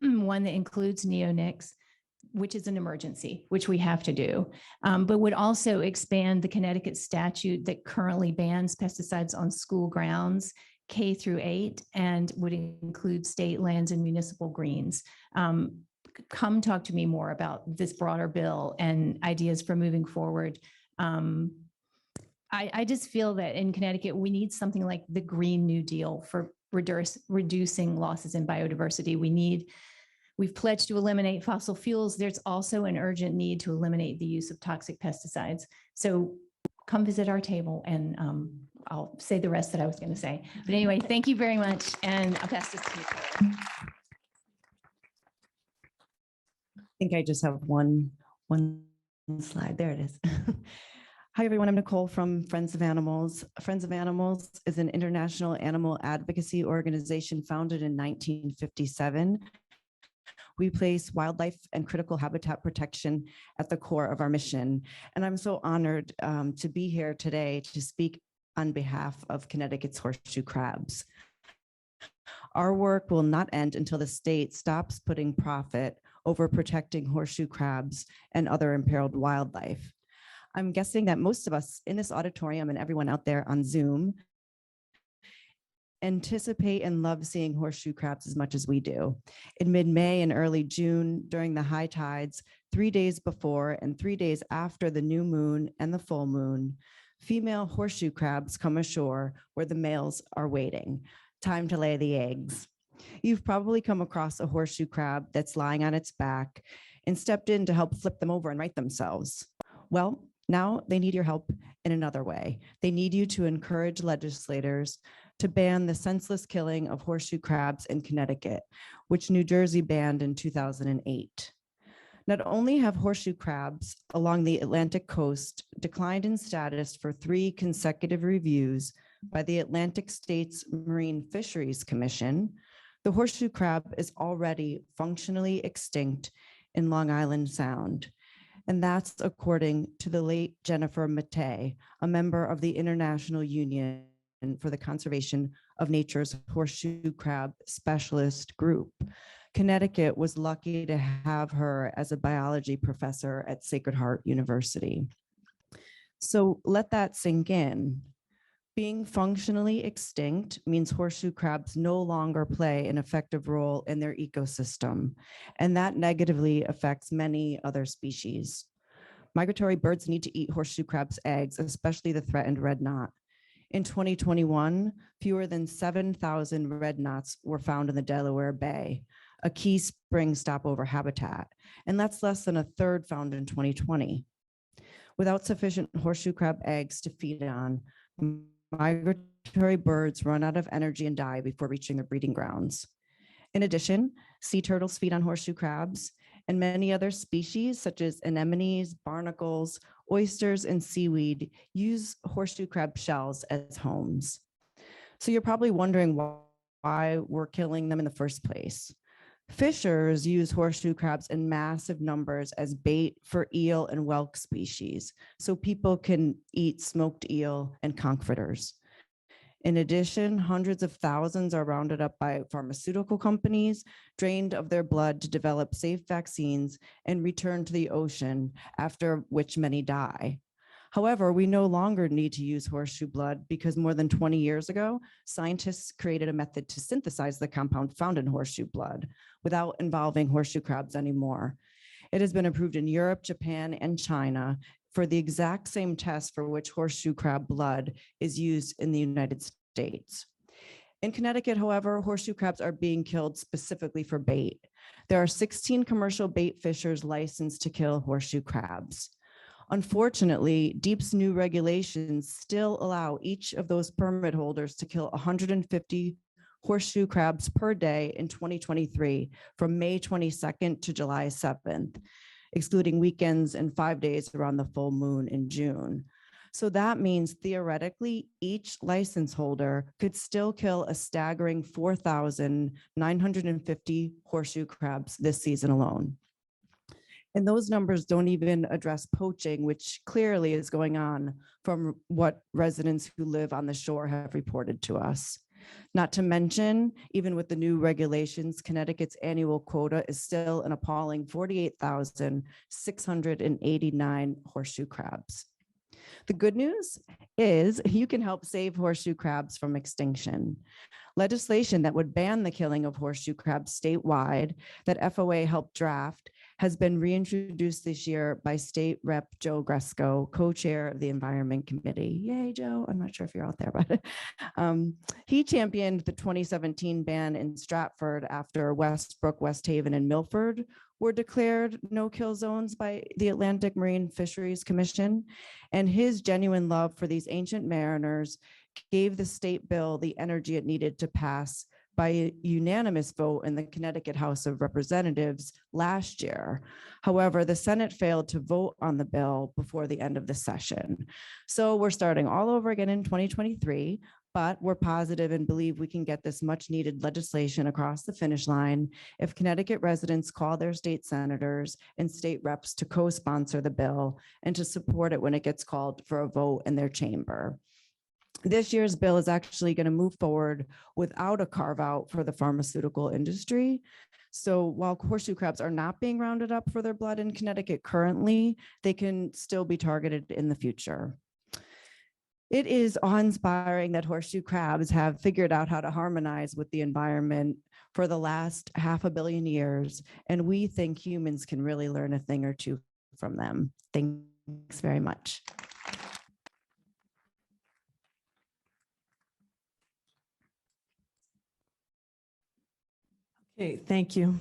one that includes neonics, which is an emergency, which we have to do, but would also expand the Connecticut statute that currently bans pesticides on school grounds, K through 8, and would include state lands and municipal greens. Come talk to me more about this broader bill and ideas for moving forward. I just feel that in Connecticut, we need something like the Green New Deal for reducing losses in biodiversity. We've pledged to eliminate fossil fuels. There's also an urgent need to eliminate the use of toxic pesticides. So come visit our table and I'll say the rest that I was going to say. But anyway, thank you very much. And I'll pass this to you, Claire. I think I just have one slide. There it is. Hi, everyone. I'm Nicole from Friends of Animals. Friends of Animals is an international animal advocacy organization founded in 1957. We place wildlife and critical habitat protection at the core of our mission. And I'm so honored to be here today to speak on behalf of Connecticut's horseshoe crabs. Our work will not end until the state stops putting profit over protecting horseshoe crabs and other imperiled wildlife. I'm guessing that most of us in this auditorium and everyone out there on Zoom anticipate and love seeing horseshoe crabs as much as we do. In mid-May and early June, during the high tides, 3 days before and 3 days after the new moon and the full moon, female horseshoe crabs come ashore where the males are waiting. Time to lay the eggs. You've probably come across a horseshoe crab that's lying on its back and stepped in to help flip them over and right themselves. Well, now they need your help in another way. They need you to encourage legislators to ban the senseless killing of horseshoe crabs in Connecticut, which New Jersey banned in 2008. Not only have horseshoe crabs along the Atlantic coast declined in status for 3 consecutive reviews by the Atlantic States Marine Fisheries Commission, the horseshoe crab is already functionally extinct in Long Island Sound. And that's according to the late Jennifer Mattei, a member of the International Union for the Conservation of Nature's Horseshoe Crab Specialist Group. Connecticut was lucky to have her as a biology professor at Sacred Heart University. So let that sink in. Being functionally extinct means horseshoe crabs no longer play an effective role in their ecosystem, and that negatively affects many other species. Migratory birds need to eat horseshoe crabs' eggs, especially the threatened red knot. In 2021, fewer than 7,000 red knots were found in the Delaware Bay, a key spring stopover habitat, and that's less than a third found in 2020. Without sufficient horseshoe crab eggs to feed on, migratory birds run out of energy and die before reaching their breeding grounds. In addition, sea turtles feed on horseshoe crabs, and many other species such as anemones, barnacles, oysters, and seaweed use horseshoe crab shells as homes. So you're probably wondering why we're killing them in the first place. Fishers use horseshoe crabs in massive numbers as bait for eel and whelk species, so people can eat smoked eel and conch fritters. In addition, hundreds of thousands are rounded up by pharmaceutical companies, drained of their blood to develop safe vaccines, and returned to the ocean, after which many die. However, we no longer need to use horseshoe blood because more than 20 years ago, scientists created a method to synthesize the compound found in horseshoe blood without involving horseshoe crabs anymore. It has been approved in Europe, Japan, and China for the exact same test for which horseshoe crab blood is used in the United States. In Connecticut, however, horseshoe crabs are being killed specifically for bait. There are 16 commercial bait fishers licensed to kill horseshoe crabs. Unfortunately, DEEP's new regulations still allow each of those permit holders to kill 150 horseshoe crabs per day in 2023 from May 22nd to July 7th, excluding weekends and 5 days around the full moon in June. So that means theoretically, each license holder could still kill a staggering 4,950 horseshoe crabs this season alone. And those numbers don't even address poaching, which clearly is going on from what residents who live on the shore have reported to us. Not to mention, even with the new regulations, Connecticut's annual quota is still an appalling 48,689 horseshoe crabs. The good news is you can help save horseshoe crabs from extinction. Legislation that would ban the killing of horseshoe crabs statewide that FOA helped draft has been reintroduced this year by State Rep Joe Gresco, co-chair of the Environment Committee. Yay, Joe. I'm not sure if you're out there, but he championed the 2017 ban in Stratford after Westbrook, West Haven, and Milford were declared no-kill zones by the Atlantic Marine Fisheries Commission. And his genuine love for these ancient mariners gave the state bill the energy it needed to pass by a unanimous vote in the Connecticut House of Representatives last year. However, the Senate failed to vote on the bill before the end of the session. So we're starting all over again in 2023, but we're positive and believe we can get this much needed legislation across the finish line if Connecticut residents call their state senators and state reps to co-sponsor the bill and to support it when it gets called for a vote in their chamber. This year's bill is actually going to move forward without a carve out for the pharmaceutical industry. So while horseshoe crabs are not being rounded up for their blood in Connecticut currently, they can still be targeted in the future. It is awe-inspiring that horseshoe crabs have figured out how to harmonize with the environment for the last 500 million years, and we think humans can really learn a thing or two from them. Thanks very much. Okay, thank you.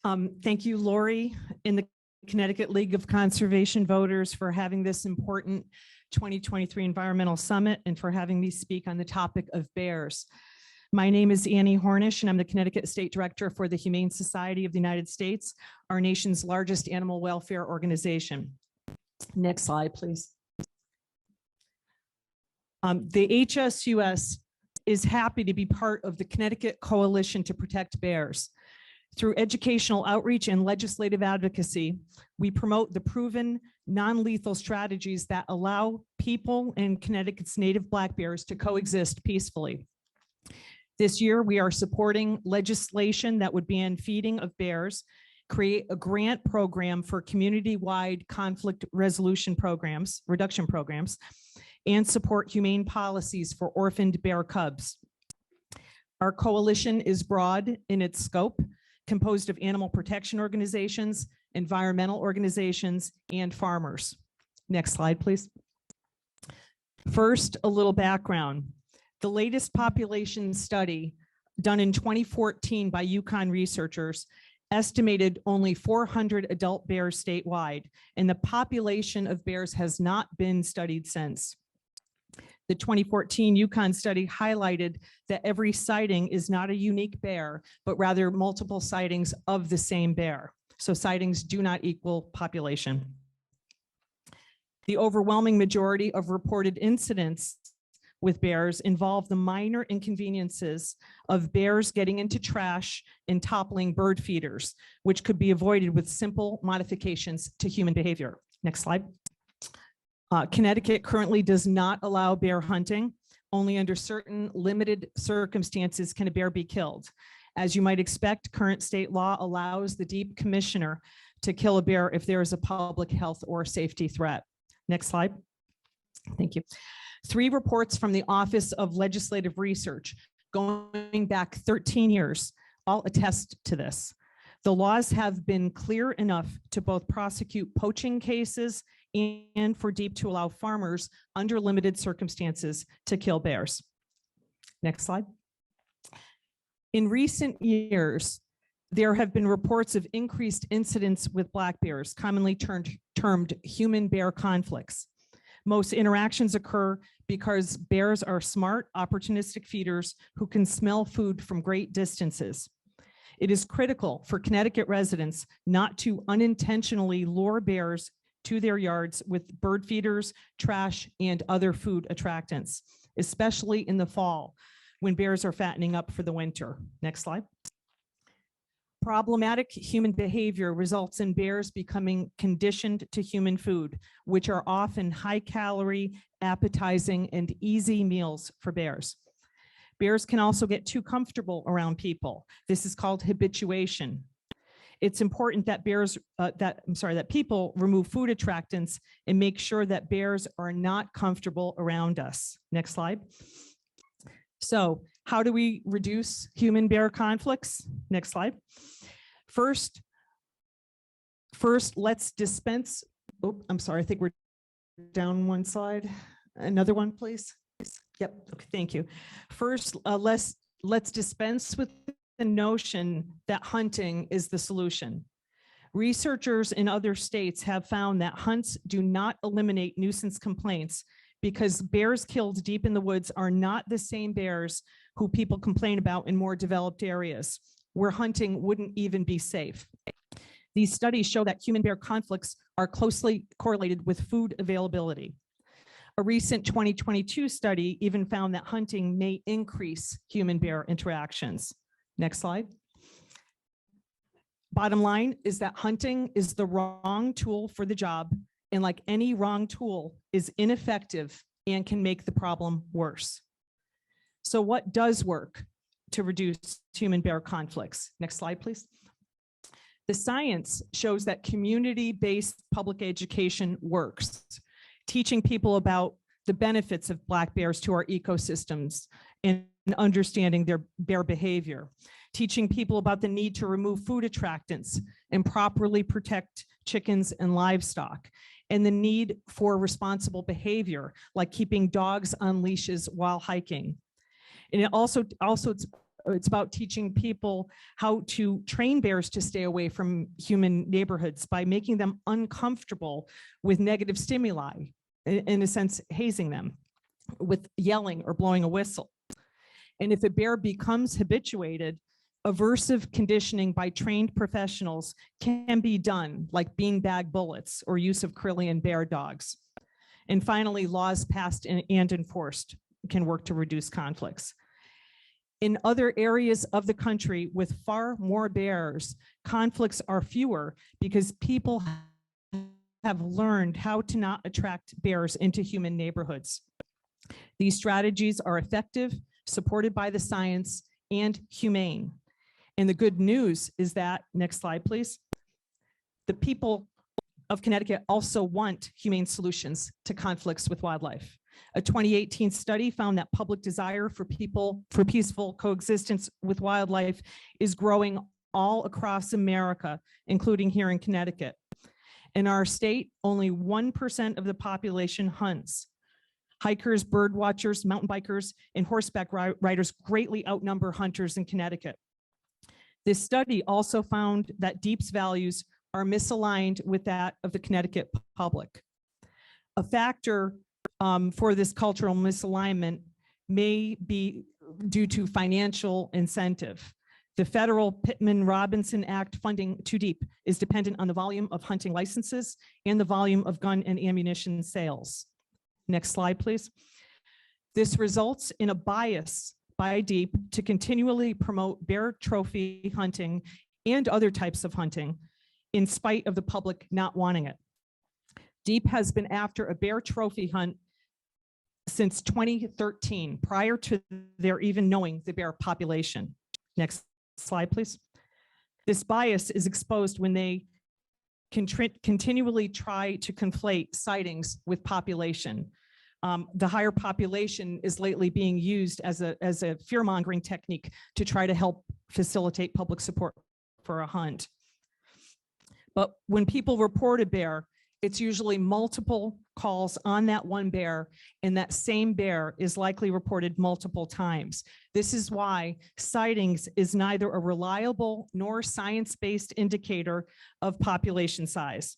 Thank you, Lori, in the Connecticut League of Conservation Voters, for having this important 2023 Environmental Summit and for having me speak on the topic of bears. My name is Annie Hornish, and I'm the Connecticut State Director for the Humane Society of the United States, our nation's largest animal welfare organization. Next slide, please. The HSUS is happy to be part of the Connecticut Coalition to Protect Bears. Through educational outreach and legislative advocacy, we promote the proven non-lethal strategies that allow people and Connecticut's native black bears to coexist peacefully. This year, we are supporting legislation that would ban feeding of bears, create a grant program for community-wide conflict resolution programs, reduction programs, and support humane policies for orphaned bear cubs. Our coalition is broad in its scope, composed of animal protection organizations, environmental organizations, and farmers. Next slide, please. First, a little background. The latest population study done in 2014 by UConn researchers estimated only 400 adult bears statewide, and the population of bears has not been studied since. The 2014 UConn study highlighted that every sighting is not a unique bear, but rather multiple sightings of the same bear. So sightings do not equal population. The overwhelming majority of reported incidents with bears involve the minor inconveniences of bears getting into trash and toppling bird feeders, which could be avoided with simple modifications to human behavior. Next slide. Connecticut currently does not allow bear hunting. Only under certain limited circumstances can a bear be killed. As you might expect, current state law allows the Deep Commissioner to kill a bear if there is a public health or safety threat. Next slide. Thank you. 3 reports from the Office of Legislative Research going back 13 years all attest to this. The laws have been clear enough to both prosecute poaching cases and for DEEP to allow farmers under limited circumstances to kill bears. Next slide. In recent years, there have been reports of increased incidents with black bears, commonly termed human-bear conflicts. Most interactions occur because bears are smart, opportunistic feeders who can smell food from great distances. It is critical for Connecticut residents not to unintentionally lure bears to their yards with bird feeders, trash, and other food attractants, especially in the fall when bears are fattening up for the winter. Next slide. Problematic human behavior results in bears becoming conditioned to human food, which are often high-calorie, appetizing, and easy meals for bears. Bears can also get too comfortable around people. This is called habituation. It's important that that people remove food attractants and make sure that bears are not comfortable around us. Next slide. So, how do we reduce human-bear conflicts? Next slide. First, let's dispense. Oh, I'm sorry. I think we're down one slide. Another one, please. Yep. Okay. Thank you. First, let's dispense with the notion that hunting is the solution. Researchers in other states have found that hunts do not eliminate nuisance complaints because bears killed deep in the woods are not the same bears who people complain about in more developed areas, where hunting wouldn't even be safe. These studies show that human-bear conflicts are closely correlated with food availability. A recent 2022 study even found that hunting may increase human-bear interactions. Next slide. Bottom line is that hunting is the wrong tool for the job, and like any wrong tool, is ineffective and can make the problem worse. So what does work to reduce human-bear conflicts? Next slide, please. The science shows that community-based public education works, teaching people about the benefits of black bears to our ecosystems and understanding their bear behavior, teaching people about the need to remove food attractants and properly protect chickens and livestock, and the need for responsible behavior, like keeping dogs on leashes while hiking. And it's about teaching people how to train bears to stay away from human neighborhoods by making them uncomfortable with negative stimuli, in a sense, hazing them with yelling or blowing a whistle. And if a bear becomes habituated, aversive conditioning by trained professionals can be done, like beanbag bullets or use of Crillian bear dogs. And finally, laws passed and enforced can work to reduce conflicts. In other areas of the country with far more bears, conflicts are fewer because people have learned how to not attract bears into human neighborhoods. These strategies are effective, supported by the science, and humane. And the good news is that, next slide, please, the people of Connecticut also want humane solutions to conflicts with wildlife. A 2018 study found that public desire for peaceful coexistence with wildlife is growing all across America, including here in Connecticut. In our state, only 1% of the population hunts. Hikers, bird watchers, mountain bikers, and horseback riders greatly outnumber hunters in Connecticut. This study also found that DEEP's values are misaligned with that of the Connecticut public. A factor for this cultural misalignment may be due to financial incentive. The federal Pittman-Robinson Act funding to DEEP is dependent on the volume of hunting licenses and the volume of gun and ammunition sales. Next slide, please. This results in a bias by DEEP to continually promote bear trophy hunting and other types of hunting in spite of the public not wanting it. DEEP has been after a bear trophy hunt since 2013, prior to their even knowing the bear population. Next slide, please. This bias is exposed when they continually try to conflate sightings with population. The higher population is lately being used as a fear-mongering technique to try to help facilitate public support for a hunt. But when people report a bear, it's usually multiple calls on that one bear, and that same bear is likely reported multiple times. This is why sightings is neither a reliable nor science-based indicator of population size.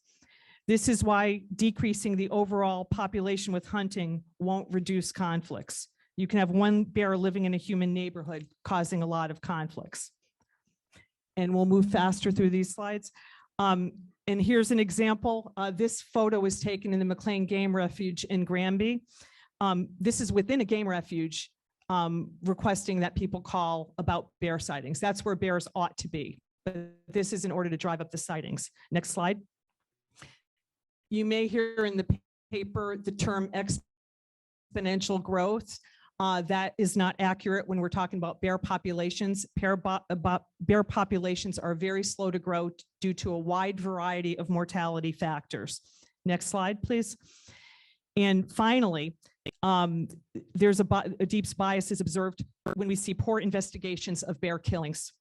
This is why decreasing the overall population with hunting won't reduce conflicts. You can have one bear living in a human neighborhood causing a lot of conflicts. And we'll move faster through these slides. And here's an example. This photo was taken in the McLean Game Refuge in Granby. This is within a game refuge, requesting that people call about bear sightings. That's where bears ought to be. But this is in order to drive up the sightings. Next slide. You may hear in the paper the term exponential growth. That is not accurate when we're talking about bear populations. Bear populations are very slow to grow due to a wide variety of mortality factors. Next slide, please. And finally, there's a DEEP's bias is observed when we see poor investigations of bear killings.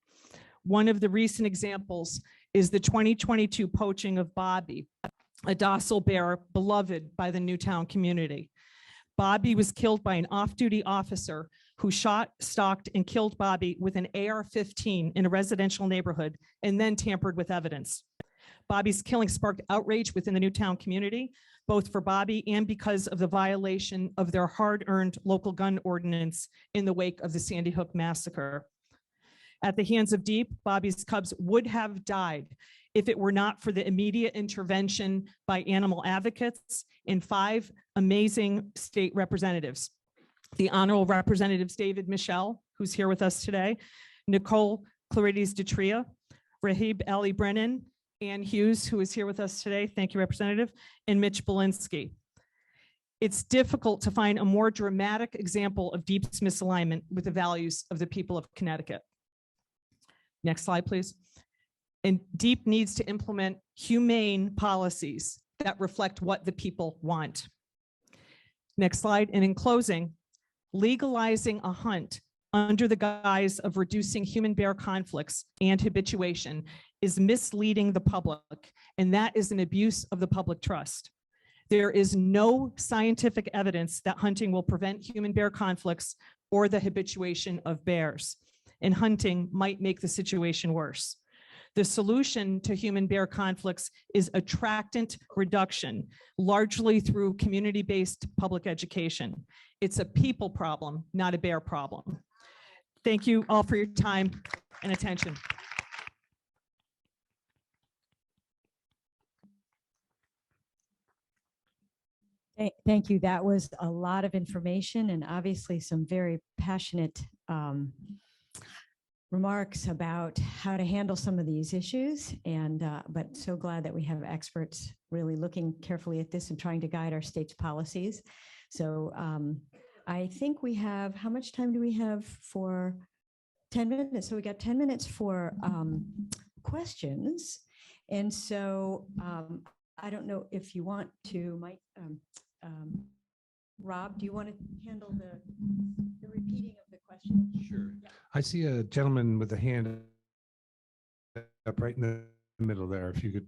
One of the recent examples is the 2022 poaching of Bobby, a docile bear beloved by the Newtown community. Bobby was killed by an off-duty officer who shot, stalked, and killed Bobby with an AR-15 in a residential neighborhood and then tampered with evidence. Bobby's killing sparked outrage within the Newtown community, both for Bobby and because of the violation of their hard-earned local gun ordinance in the wake of the Sandy Hook massacre. At the hands of DEEP, Bobby's cubs would have died if it were not for the immediate intervention by animal advocates and 5 amazing state representatives. The Honorable Representatives David Michel, who's here with us today, Nicole Clarides-Detria, Rahib Ali Brennan, Ann Hughes, who is here with us today, thank you, Representative, and Mitch Belinsky. It's difficult to find a more dramatic example of DEEP's misalignment with the values of the people of Connecticut. Next slide, please. And DEEP needs to implement humane policies that reflect what the people want. Next slide. And in closing, legalizing a hunt under the guise of reducing human bear conflicts and habituation is misleading the public, and that is an abuse of the public trust. There is no scientific evidence that hunting will prevent human bear conflicts or the habituation of bears, and hunting might make the situation worse. The solution to human bear conflicts is attractant reduction, largely through community-based public education. It's a people problem, not a bear problem. Thank you all for your time and attention. Thank you. That was a lot of information and obviously some very passionate remarks about how to handle some of these issues. And but so glad that we have experts really looking carefully at this and trying to guide our state's policies. So I think we have, how much time do we have for 10 minutes? So we got 10 minutes for questions. And so I don't know if you want to, Mike, Rob, do you want to handle the repeating of the question? Sure. Yeah. I see a gentleman with a hand up right in the middle there. If you could,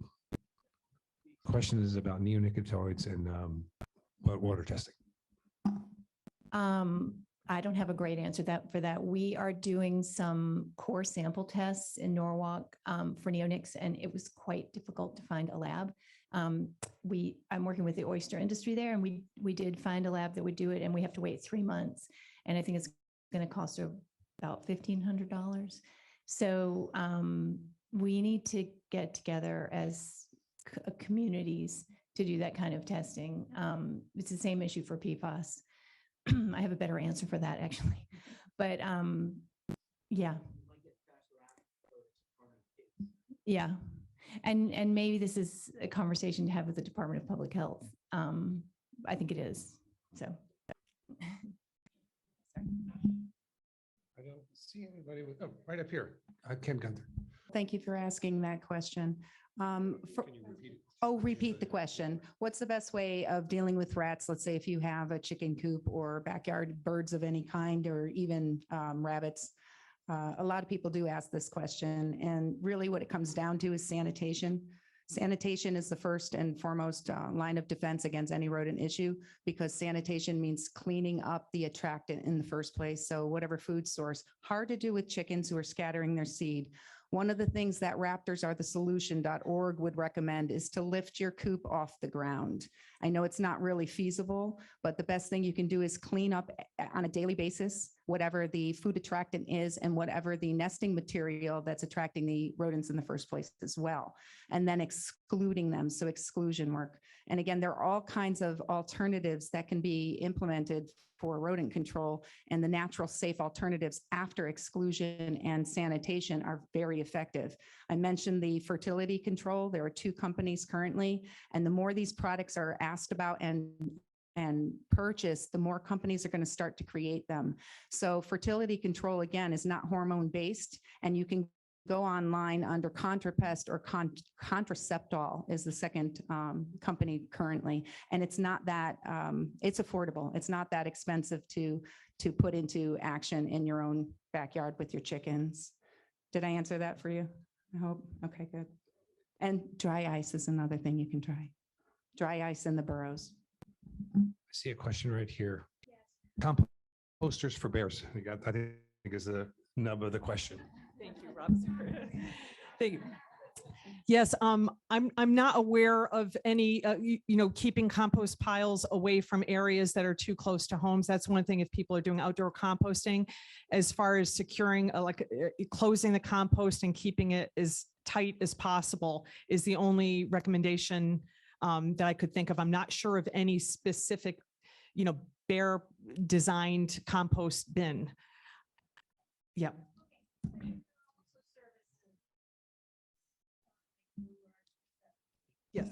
question is about neonicotinoids and water testing. I don't have a great answer for that. We are doing some core sample tests in Norwalk for neonics, and it was quite difficult to find a lab. I'm working with the oyster industry there, and we did find a lab that would do it, and we have to wait 3 months. And I think it's going to cost about $1,500. So we need to get together as communities to do that kind of testing. It's the same issue for PFAS. I have a better answer for that actually, but yeah. Yeah. And maybe this is a conversation to have with the Department of Public Health. I think it is. So. I don't see anybody with, oh, right up here, Kim Gunther. Thank you for asking that question. Can you repeat it? Oh, repeat the question. What's the best way of dealing with rats? Let's say if you have a chicken coop or backyard birds of any kind, or even rabbits. A lot of people do ask this question, and really what it comes down to is sanitation. Sanitation is the first and foremost line of defense against any rodent issue, because sanitation means cleaning up the attractant in the first place. So whatever food source, hard to do with chickens who are scattering their seed. One of the things that raptorsarethe.solution.org would recommend is to lift your coop off the ground. I know it's not really feasible, but the best thing you can do is clean up on a daily basis whatever the food attractant is and whatever the nesting material that's attracting the rodents in the first place as well, and then excluding them, so exclusion work. And again, there are all kinds of alternatives that can be implemented for rodent control, and the natural safe alternatives after exclusion and sanitation are very effective. I mentioned the fertility control. There are 2 companies currently, and the more these products are asked about and purchased, the more companies are going to start to create them. So fertility control, again, is not hormone based, and you can go online under ContraPest, or Contraceptol is the second company currently. And it's not that, it's affordable. It's not that expensive to put into action in your own backyard with your chickens. Did I answer that for you? I hope. Okay, good. And dry ice is another thing you can try. Dry ice in the burrows. I see a question right here. Composters for bears. I think is the nub of the question. Thank you, Rob. Thank you. Yes, I'm not aware of any, keeping compost piles away from areas that are too close to homes. That's one thing if people are doing outdoor composting. As far as securing, closing the compost and keeping it as tight as possible is the only recommendation that I could think of. I'm not sure of any specific, bear designed compost bin. Yep. Yes.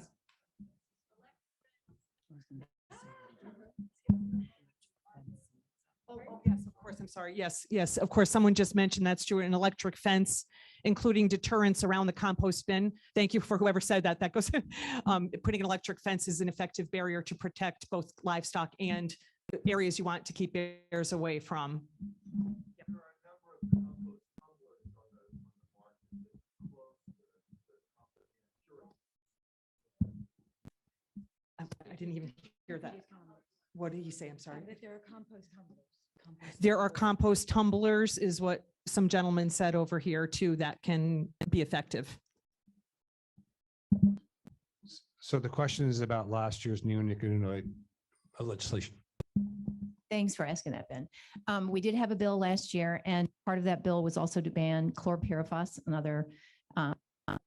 Oh, yes, of course. I'm sorry. Yes, of course. Someone just mentioned that's true. An electric fence, including deterrence around the compost bin. Thank you for whoever said that. That goes, putting an electric fence is an effective barrier to protect both livestock and the areas you want to keep bears away from. I didn't even hear that. What did you say? I'm sorry. That there are compost tumblers. There are compost tumblers is what some gentlemen said over here too, that can be effective. So the question is about last year's neonicotinoid legislation. Thanks for asking that, Ben. We did have a bill last year, and part of that bill was also to ban chlorpyrifos, another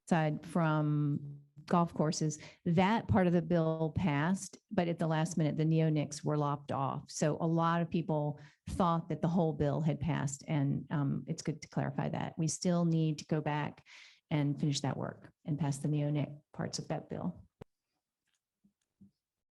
side from golf courses. That part of the bill passed, but at the last minute, the neonics were lopped off. So a lot of people thought that the whole bill had passed, and it's good to clarify that. We still need to go back and finish that work and pass the neonic parts of that bill.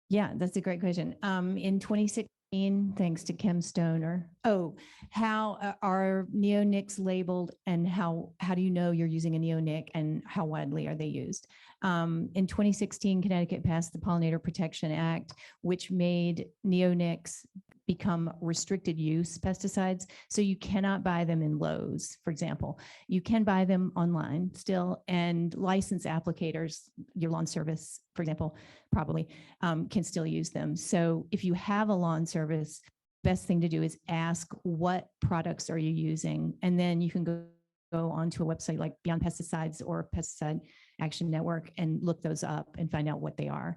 Yeah, that's a great question. In 2016, thanks to Kim Stoner. Oh, how are neonics labeled, and how do you know you're using a neonic, and how widely are they used? In 2016, Connecticut passed the Pollinator Protection Act, which made neonics become restricted use pesticides. So you cannot buy them in Lowe's, for example. You can buy them online still, and licensed applicators, your lawn service, for example, probably can still use them. So if you have a lawn service, best thing to do is ask, what products are you using? And then you can go onto a website like Beyond Pesticides or Pesticide Action Network and look those up and find out what they are.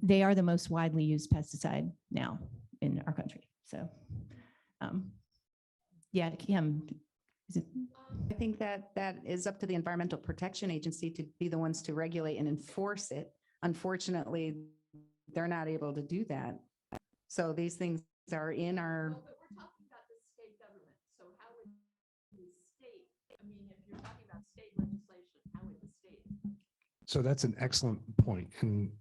They are the most widely used pesticide now in our country. So yeah, Kim, I think that that is up to the Environmental Protection Agency to be the ones to regulate and enforce it. Unfortunately, they're not able to do that. So these things are in our. So that's an excellent point, and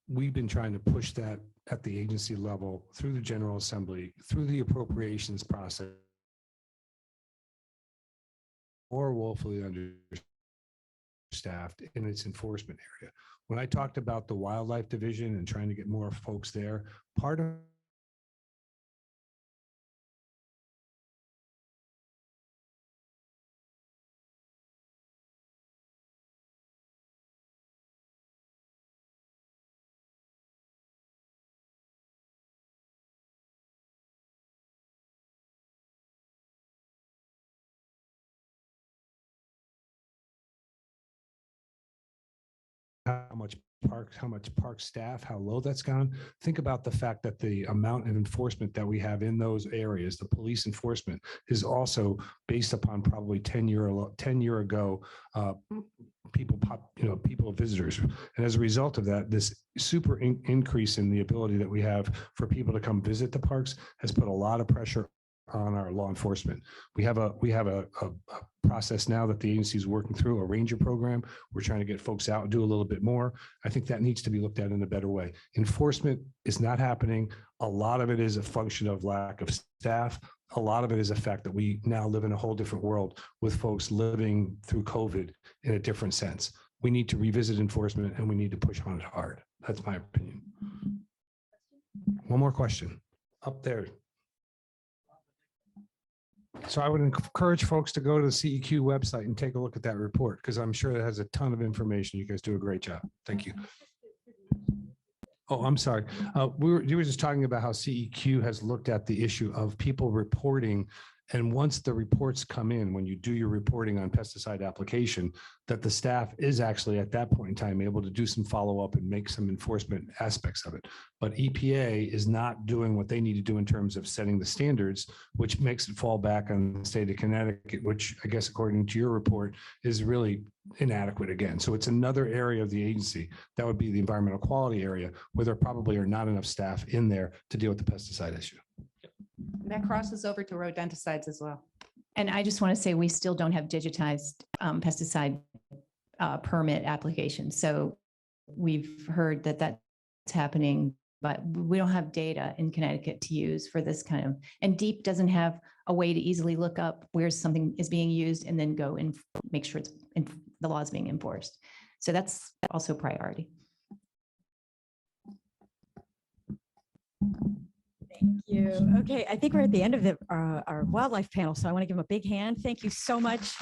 we've been trying to push that at the agency level, through the General Assembly, through the appropriations process. More woefully understaffed in its enforcement area. When I talked about the Wildlife Division and trying to get more folks there, part of how much park staff, how low that's gone. Think about the fact that the amount of enforcement that we have in those areas, the police enforcement, is also based upon probably 10 year ago people visitors. And as a result of that, this super increase in the ability that we have for people to come visit the parks has put a lot of pressure on our law enforcement. We have a process now that the agency is working through, a ranger program. We're trying to get folks out and do a little bit more. I think that needs to be looked at in a better way. Enforcement is not happening. A lot of it is a function of lack of staff. A lot of it is a fact that we now live in a whole different world with folks living through COVID in a different sense. We need to revisit enforcement and we need to push on it hard. That's my opinion. One more question up there. So I would encourage folks to go to the CEQ website and take a look at that report, because I'm sure it has a ton of information. You guys do a great job. Thank you. Oh, I'm sorry. You were just talking about how CEQ has looked at the issue of people reporting. And once the reports come in, when you do your reporting on pesticide application, that the staff is actually at that point in time able to do some follow-up and make some enforcement aspects of it. But EPA is not doing what they need to do in terms of setting the standards, which makes it fall back on the state of Connecticut, which I guess, according to your report, is really inadequate again. So it's another area of the agency that would be the environmental quality area, where there probably are not enough staff in there to deal with the pesticide issue. That crosses over to rodenticides as well. And I just want to say, we still don't have digitized pesticide permit applications. So we've heard that that's happening, but we don't have data in Connecticut to use for this kind of, and DEEP doesn't have a way to easily look up where something is being used and then go and make sure the law is being enforced. So that's also a priority. Thank you. Okay, I think we're at the end of our wildlife panel, so I want to give them a big hand. Thank you so much.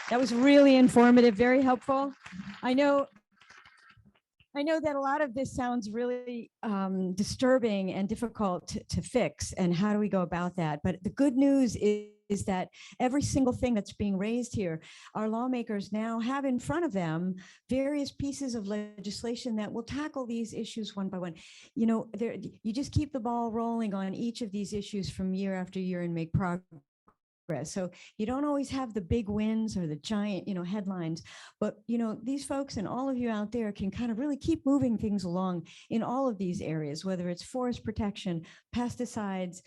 That was really informative, very helpful. I know that a lot of this sounds really disturbing and difficult to fix, and how do we go about that? But the good news is that every single thing that's being raised here, our lawmakers now have in front of them various pieces of legislation that will tackle these issues one by one. You know, you just keep the ball rolling on each of these issues from year after year and make progress. So you don't always have the big wins or the giant, headlines, but, these folks and all of you out there can kind of really keep moving things along in all of these areas, whether it's forest protection, pesticides,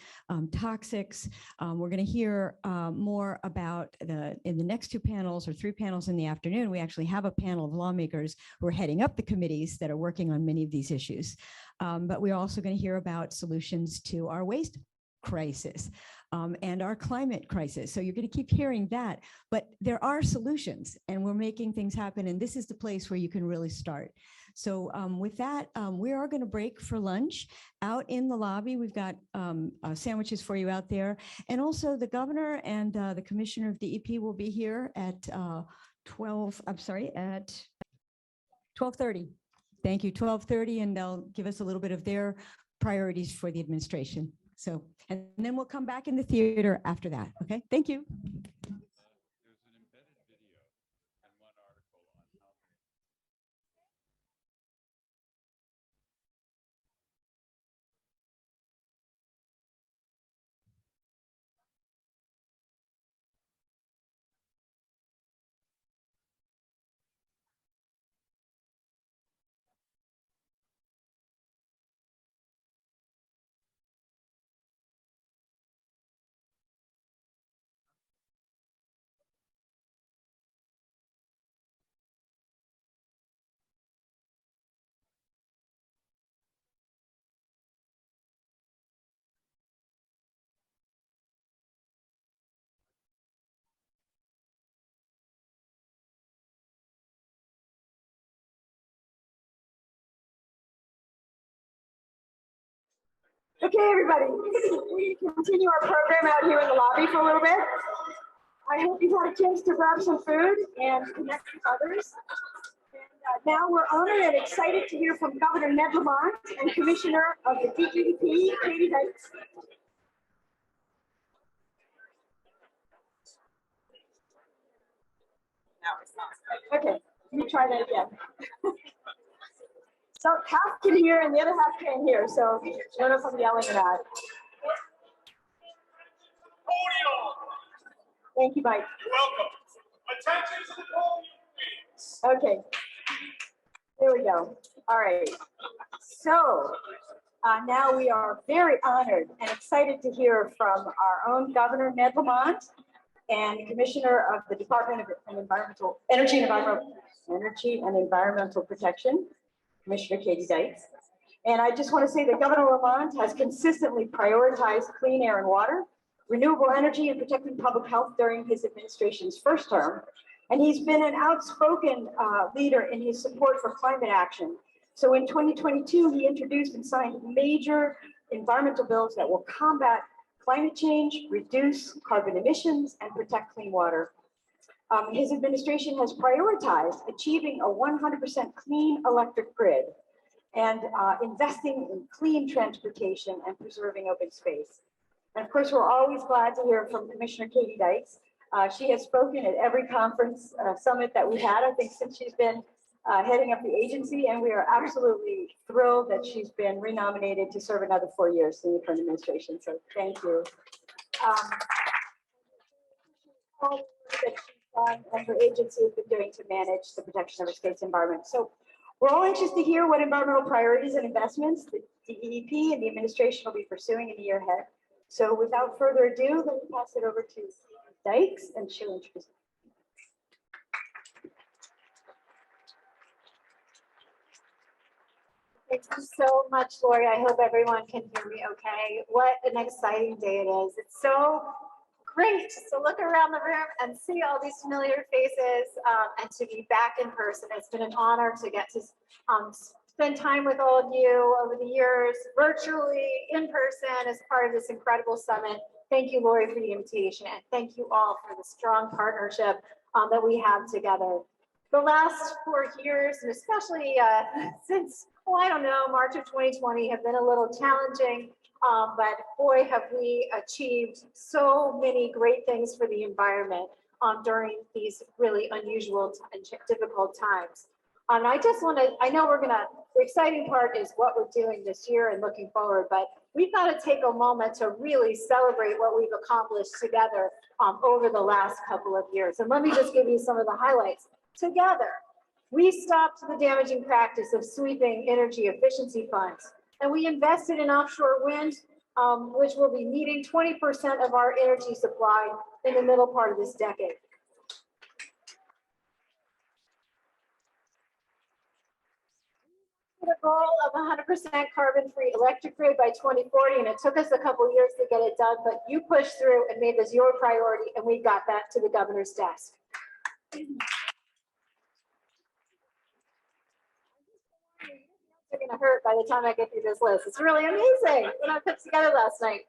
toxics. We're going to hear more about in the next two panels or three panels in the afternoon. We actually have a panel of lawmakers who are heading up the committees that are working on many of these issues. But we're also going to hear about solutions to our waste crisis and our climate crisis. So you're going to keep hearing that, but there are solutions and we're making things happen. And this is the place where you can really start. So with that, we are going to break for lunch out in the lobby. We've got sandwiches for you out there. And also the governor and the commissioner of DEP will be here at 12:30. Thank you, 12:30. And they'll give us a little bit of their priorities for the administration. So, and then we'll come back in the theater after that. Okay, thank you. Okay, everybody, we continue our program out here in the lobby for a little bit. I hope you've had a chance to grab some food and connect with others. And now we're honored and excited to hear from Governor Ned Lamont and Commissioner of the DEP, Katie Dykes. Okay, let me try that again. So half can hear and the other half can't hear, so I don't know if I'm yelling or not. Thank you, Mike. You're welcome. Attention to the podium, please. Okay, there we go. All right. So now we are very honored and excited to hear from our own Governor Ned Lamont and Commissioner of the Department of Energy and Environmental Protection, Commissioner Katie Dykes. And I just want to say that Governor Lamont has consistently prioritized clean air and water, renewable energy, and protecting public health during his administration's first term. And he's been an outspoken leader in his support for climate action. So in 2022, he introduced and signed major environmental bills that will combat climate change, reduce carbon emissions, and protect clean water. His administration has prioritized achieving a 100% clean electric grid and investing in clean transportation and preserving open space. And of course, we're always glad to hear from Commissioner Katie Dykes. She has spoken at every conference summit that we've had, I think, since she's been heading up the agency, and we are absolutely thrilled that she's been renominated to serve another 4 years in the current administration. So thank you. All that she's done and her agency has been doing to manage the protection of our state's environment. So we're all anxious to hear what environmental priorities and investments the DEP and the administration will be pursuing in the year ahead. So without further ado, let me pass it over to Dykes, and she'll introduce. Thank you so much, Lori. I hope everyone can hear me okay. What an exciting day it is. It's so great to look around the room and see all these familiar faces and to be back in person. It's been an honor to get to spend time with all of you over the years, virtually, in person, as part of this incredible summit. Thank you, Lori, for the invitation, and thank you all for the strong partnership that we have together. The last 4 years, and especially since, I don't know, March of 2020 have been a little challenging, but boy, have we achieved so many great things for the environment during these really unusual and difficult times. I just want to, I know the exciting part is what we're doing this year and looking forward, but we've got to take a moment to really celebrate what we've accomplished together over the last couple of years. And let me just give you some of the highlights. Together, we stopped the damaging practice of sweeping energy efficiency funds, and we invested in offshore wind, which will be meeting 20% of our energy supply in the middle part of this decade. The goal of 100% carbon-free electric grid by 2040, and it took us a couple years to get it done, but you pushed through and made this your priority, and we got that to the governor's desk. They're going to hurt by the time I get through this list. It's really amazing what I put together last night.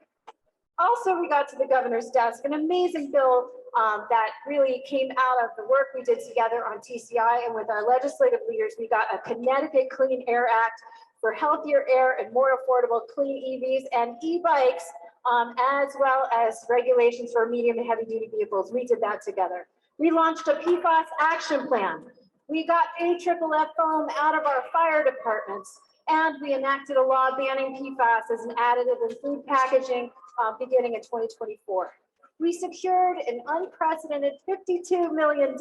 Also, we got to the governor's desk an amazing bill that really came out of the work we did together on TCI, and with our legislative leaders, we got a Connecticut Clean Air Act for healthier air and more affordable clean EVs and e-bikes, as well as regulations for medium and heavy duty vehicles. We did that together. We launched a PFAS action plan. We got AFFF foam out of our fire departments, and we enacted a law banning PFAS as an additive in food packaging beginning in 2024. We secured an unprecedented $52 million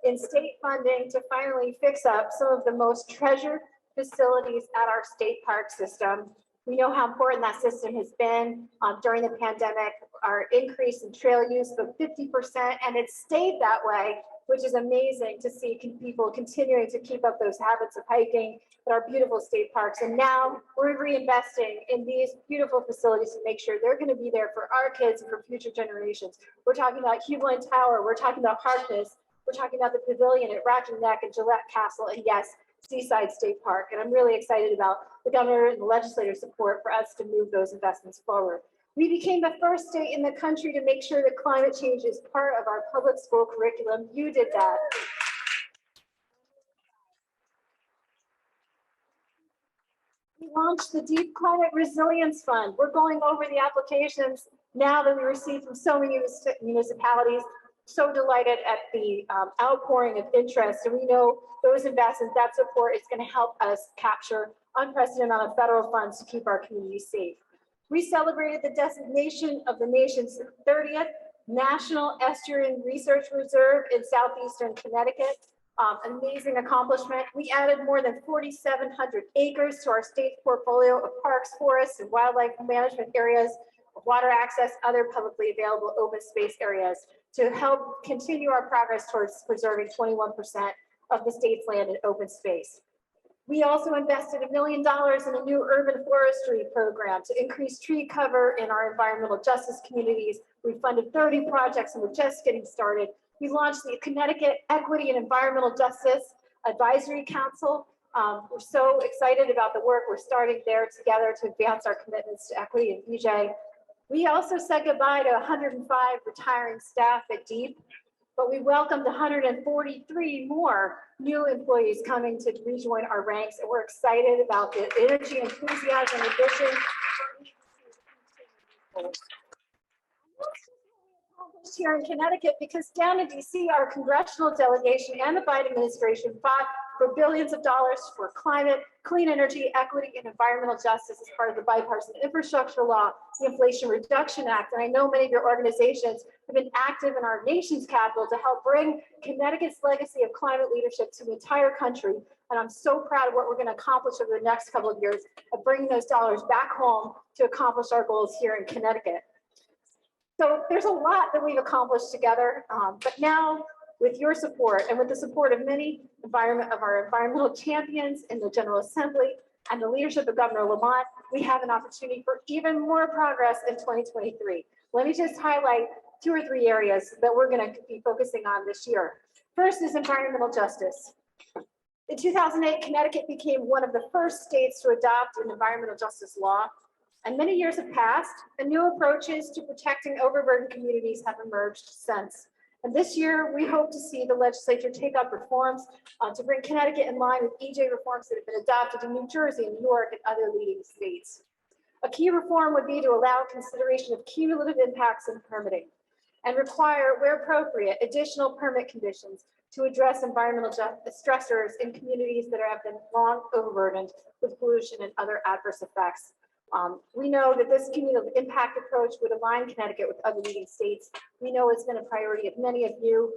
in state funding to finally fix up some of the most treasured facilities at our state park system. We know how important that system has been during the pandemic, our increase in trail use of 50%, and it stayed that way, which is amazing to see people continuing to keep up those habits of hiking at our beautiful state parks. And now we're reinvesting in these beautiful facilities to make sure they're going to be there for our kids and for future generations. We're talking about Hublin Tower, we're talking about Harkness, we're talking about the pavilion at Racking Neck and Gillette Castle, and yes, Seaside State Park. And I'm really excited about the governor and the legislator support for us to move those investments forward. We became the first state in the country to make sure that climate change is part of our public school curriculum. You did that. We launched the Deep Climate Resilience Fund. We're going over the applications now that we received from so many municipalities. So delighted at the outpouring of interest. And we know those investments, that support is going to help us capture unprecedented amount of federal funds to keep our communities safe. We celebrated the designation of the nation's 30th National Estuarine Research Reserve in southeastern Connecticut. Amazing accomplishment. We added more than 4,700 acres to our state's portfolio of parks, forests, and wildlife management areas, water access, other publicly available open space areas to help continue our progress towards preserving 21% of the state's land in open space. We also invested $1 million in a new urban forestry program to increase tree cover in our environmental justice communities. We funded 30 projects and we're just getting started. We launched the Connecticut Equity and Environmental Justice Advisory Council. We're so excited about the work we're starting there together to advance our commitments to equity and EJ. We also said goodbye to 105 retiring staff at DEEP, but we welcomed 143 more new employees coming to rejoin our ranks, and we're excited about the energy, enthusiasm, and vision here in Connecticut, because down in DC, our congressional delegation and the Biden administration fought for billions of dollars for climate, clean energy, equity, and environmental justice as part of the bipartisan infrastructure law, the Inflation Reduction Act. And I know many of your organizations have been active in our nation's capital to help bring Connecticut's legacy of climate leadership to the entire country. And I'm so proud of what we're going to accomplish over the next couple of years of bringing those dollars back home to accomplish our goals here in Connecticut. So there's a lot that we've accomplished together, but now with your support and with the support of many of our environmental champions in the General Assembly and the leadership of Governor Lamont, we have an opportunity for even more progress in 2023. Let me just highlight 2 or 3 areas that we're going to be focusing on this year. First is environmental justice. In 2008, Connecticut became one of the first states to adopt an environmental justice law. And many years have passed, and new approaches to protecting overburdened communities have emerged since. And this year, we hope to see the legislature take up reforms to bring Connecticut in line with EJ reforms that have been adopted in New Jersey, New York, and other leading states. A key reform would be to allow consideration of cumulative impacts in permitting and require, where appropriate, additional permit conditions to address environmental stressors in communities that have been long overburdened with pollution and other adverse effects. We know that this cumulative impact approach would align Connecticut with other leading states. We know it's been a priority of many of you,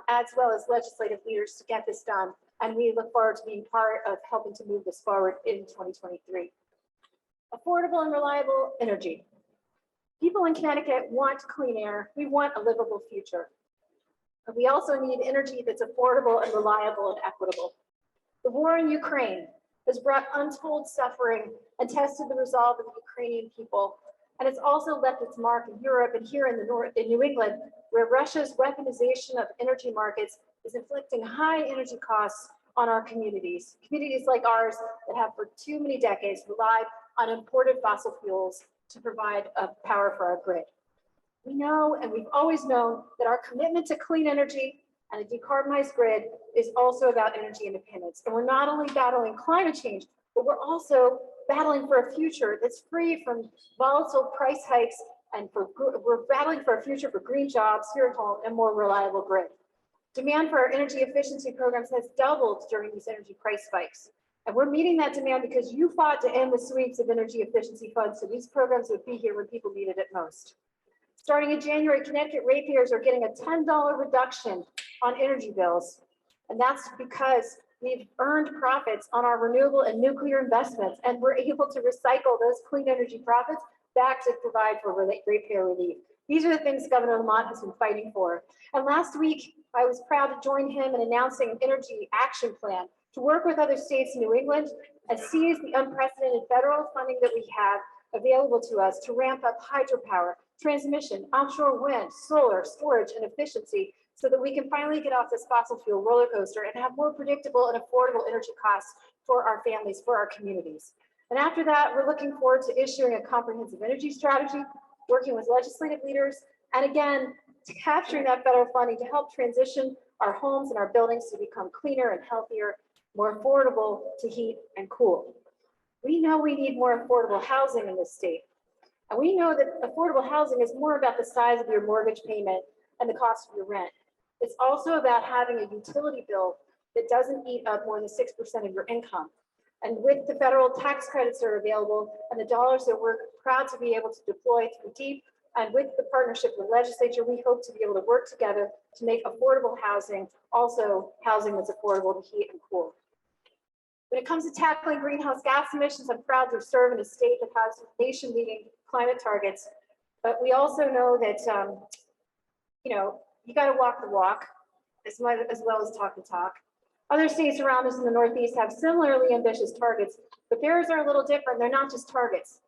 as well as legislative leaders, to get this done. And we look forward to being part of helping to move this forward in 2023. Affordable and reliable energy. People in Connecticut want clean air. We want a livable future. But we also need energy that's affordable and reliable and equitable. The war in Ukraine has brought untold suffering and tested the resolve of the Ukrainian people. And it's also left its mark in Europe and here in the North, in New England, where Russia's weaponization of energy markets is inflicting high energy costs on our communities. Communities like ours that have for too many decades relied on imported fossil fuels to provide power for our grid. We know, and we've always known, that our commitment to clean energy and a decarbonized grid is also about energy independence. And we're not only battling climate change, but we're also battling for a future that's free from volatile price hikes, and we're battling for a future for green jobs here at home and more reliable grid. Demand for our energy efficiency programs has doubled during these energy price spikes. And we're meeting that demand because you fought to end the sweeps of energy efficiency funds, so these programs would be here when people needed it most. Starting in January, Connecticut ratepayers are getting a $10 reduction on energy bills. And that's because we've earned profits on our renewable and nuclear investments, and we're able to recycle those clean energy profits back to provide for ratepayer relief. These are the things Governor Lamont has been fighting for. And last week, I was proud to join him in announcing an energy action plan to work with other states in New England and seize the unprecedented federal funding that we have available to us to ramp up hydropower, transmission, offshore wind, solar, storage, and efficiency so that we can finally get off this fossil fuel roller coaster and have more predictable and affordable energy costs for our families, for our communities. And after that, we're looking forward to issuing a comprehensive energy strategy, working with legislative leaders, and again, to capturing that federal funding to help transition our homes and our buildings to become cleaner and healthier, more affordable to heat and cool. We know we need more affordable housing in this state. And we know that affordable housing is more about the size of your mortgage payment and the cost of your rent. It's also about having a utility bill that doesn't eat up more than 6% of your income. And with the federal tax credits that are available and the dollars that we're proud to be able to deploy through DEEP, and with the partnership with legislature, we hope to be able to work together to make affordable housing also housing that's affordable to heat and cool. When it comes to tackling greenhouse gas emissions, I'm proud to serve in a state that has nation-leading climate targets. But we also know that, you got to walk the walk as well as talk the talk. Other states around us in the Northeast have similarly ambitious targets, but theirs are a little different. They're not just targets.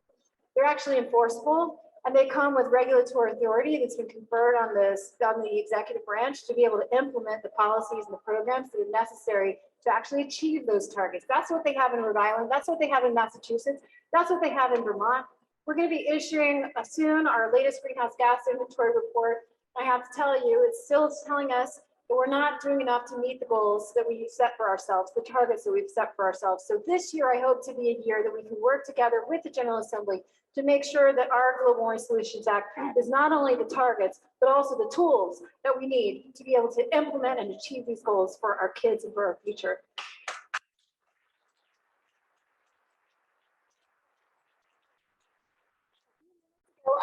They're actually enforceable, and they come with regulatory authority that's been conferred on the executive branch to be able to implement the policies and the programs that are necessary to actually achieve those targets. That's what they have in Rhode Island. That's what they have in Massachusetts. That's what they have in Vermont. We're going to be issuing soon our latest greenhouse gas inventory report. I have to tell you, it's still telling us that we're not doing enough to meet the goals that we set for ourselves, the targets that we've set for ourselves. So this year, I hope to be a year that we can work together with the General Assembly to make sure that our Global Warming Solutions Act is not only the targets, but also the tools that we need to be able to implement and achieve these goals for our kids and for our future.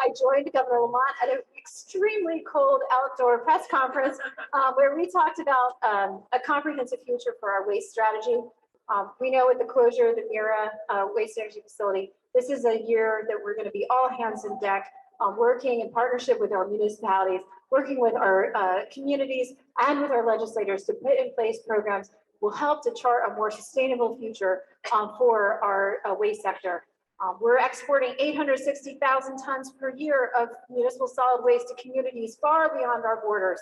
I joined Governor Lamont at an extremely cold outdoor press conference where we talked about a comprehensive future for our waste strategy. We know with the closure of the Mira waste energy facility, this is a year that we're going to be all hands on deck, working in partnership with our municipalities, working with our communities and with our legislators to put in place programs will help to chart a more sustainable future for our waste sector. We're exporting 860,000 tons per year of municipal solid waste to communities far beyond our borders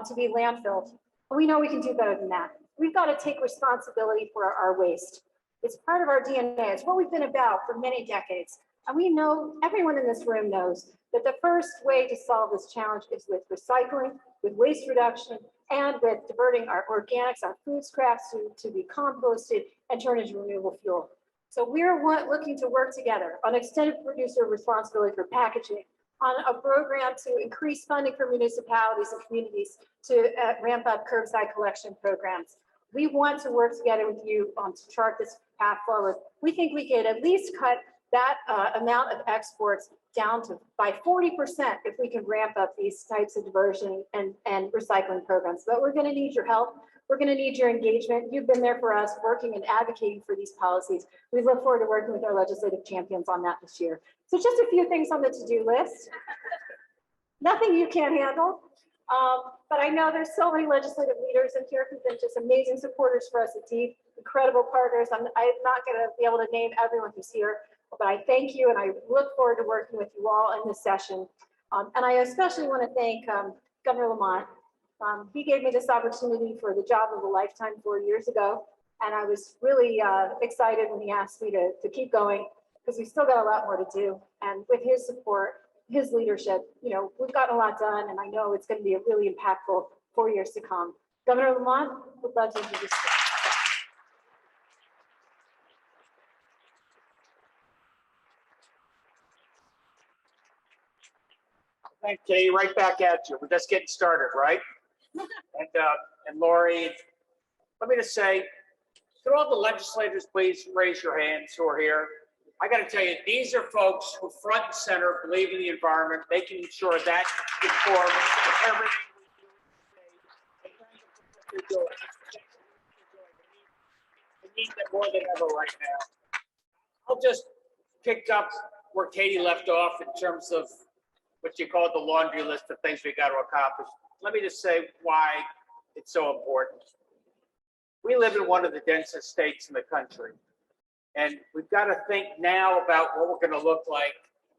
to be landfilled. And we know we can do better than that. We've got to take responsibility for our waste. It's part of our DNA. It's what we've been about for many decades. And we know, everyone in this room knows, that the first way to solve this challenge is with recycling, with waste reduction, and with diverting our organics, our food scraps to be composted and turned into renewable fuel. So we're looking to work together on extended producer responsibility for packaging, on a program to increase funding for municipalities and communities to ramp up curbside collection programs. We want to work together with you to chart this path forward. We think we could at least cut that amount of exports down to by 40% if we can ramp up these types of diversion and recycling programs. But we're going to need your help. We're going to need your engagement. You've been there for us, working and advocating for these policies. We look forward to working with our legislative champions on that this year. So just a few things on the to-do list. Nothing you can't handle. But I know there's so many legislative leaders in here who've been just amazing supporters for us at DEEP, incredible partners. I'm not going to be able to name everyone who's here, but I thank you and I look forward to working with you all in this session. And I especially want to thank Governor Lamont. He gave me this opportunity for the job of a lifetime 4 years ago. And I was really excited when he asked me to keep going because we still got a lot more to do. And with his support, his leadership, we've gotten a lot done, and I know it's going to be a really impactful 4 years to come. Governor Lamont, would love to introduce you. Thanks, Katie. Right back at you. We're just getting started, right? And Lori, let me just say, could all the legislators please raise your hands who are here? I got to tell you, these are folks who front and center believe in the environment, making sure that informs everything we do. We need them more than ever right now. I'll just pick up where Katie left off in terms of what you call the laundry list of things we got to accomplish. Let me just say why it's so important. We live in one of the densest states in the country. And we've got to think now about what we're going to look like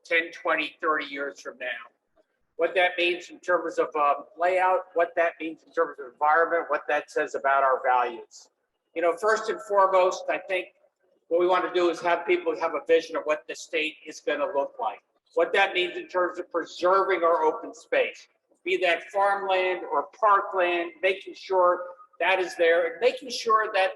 10, 20, 30 years from now. what that means in terms of layout, what that means in terms of environment, what that says about our values. You know, first and foremost, I think what we want to do is have people have a vision of what the state is going to look like. What that means in terms of preserving our open space, be that farmland or parkland, making sure that is there, and making sure that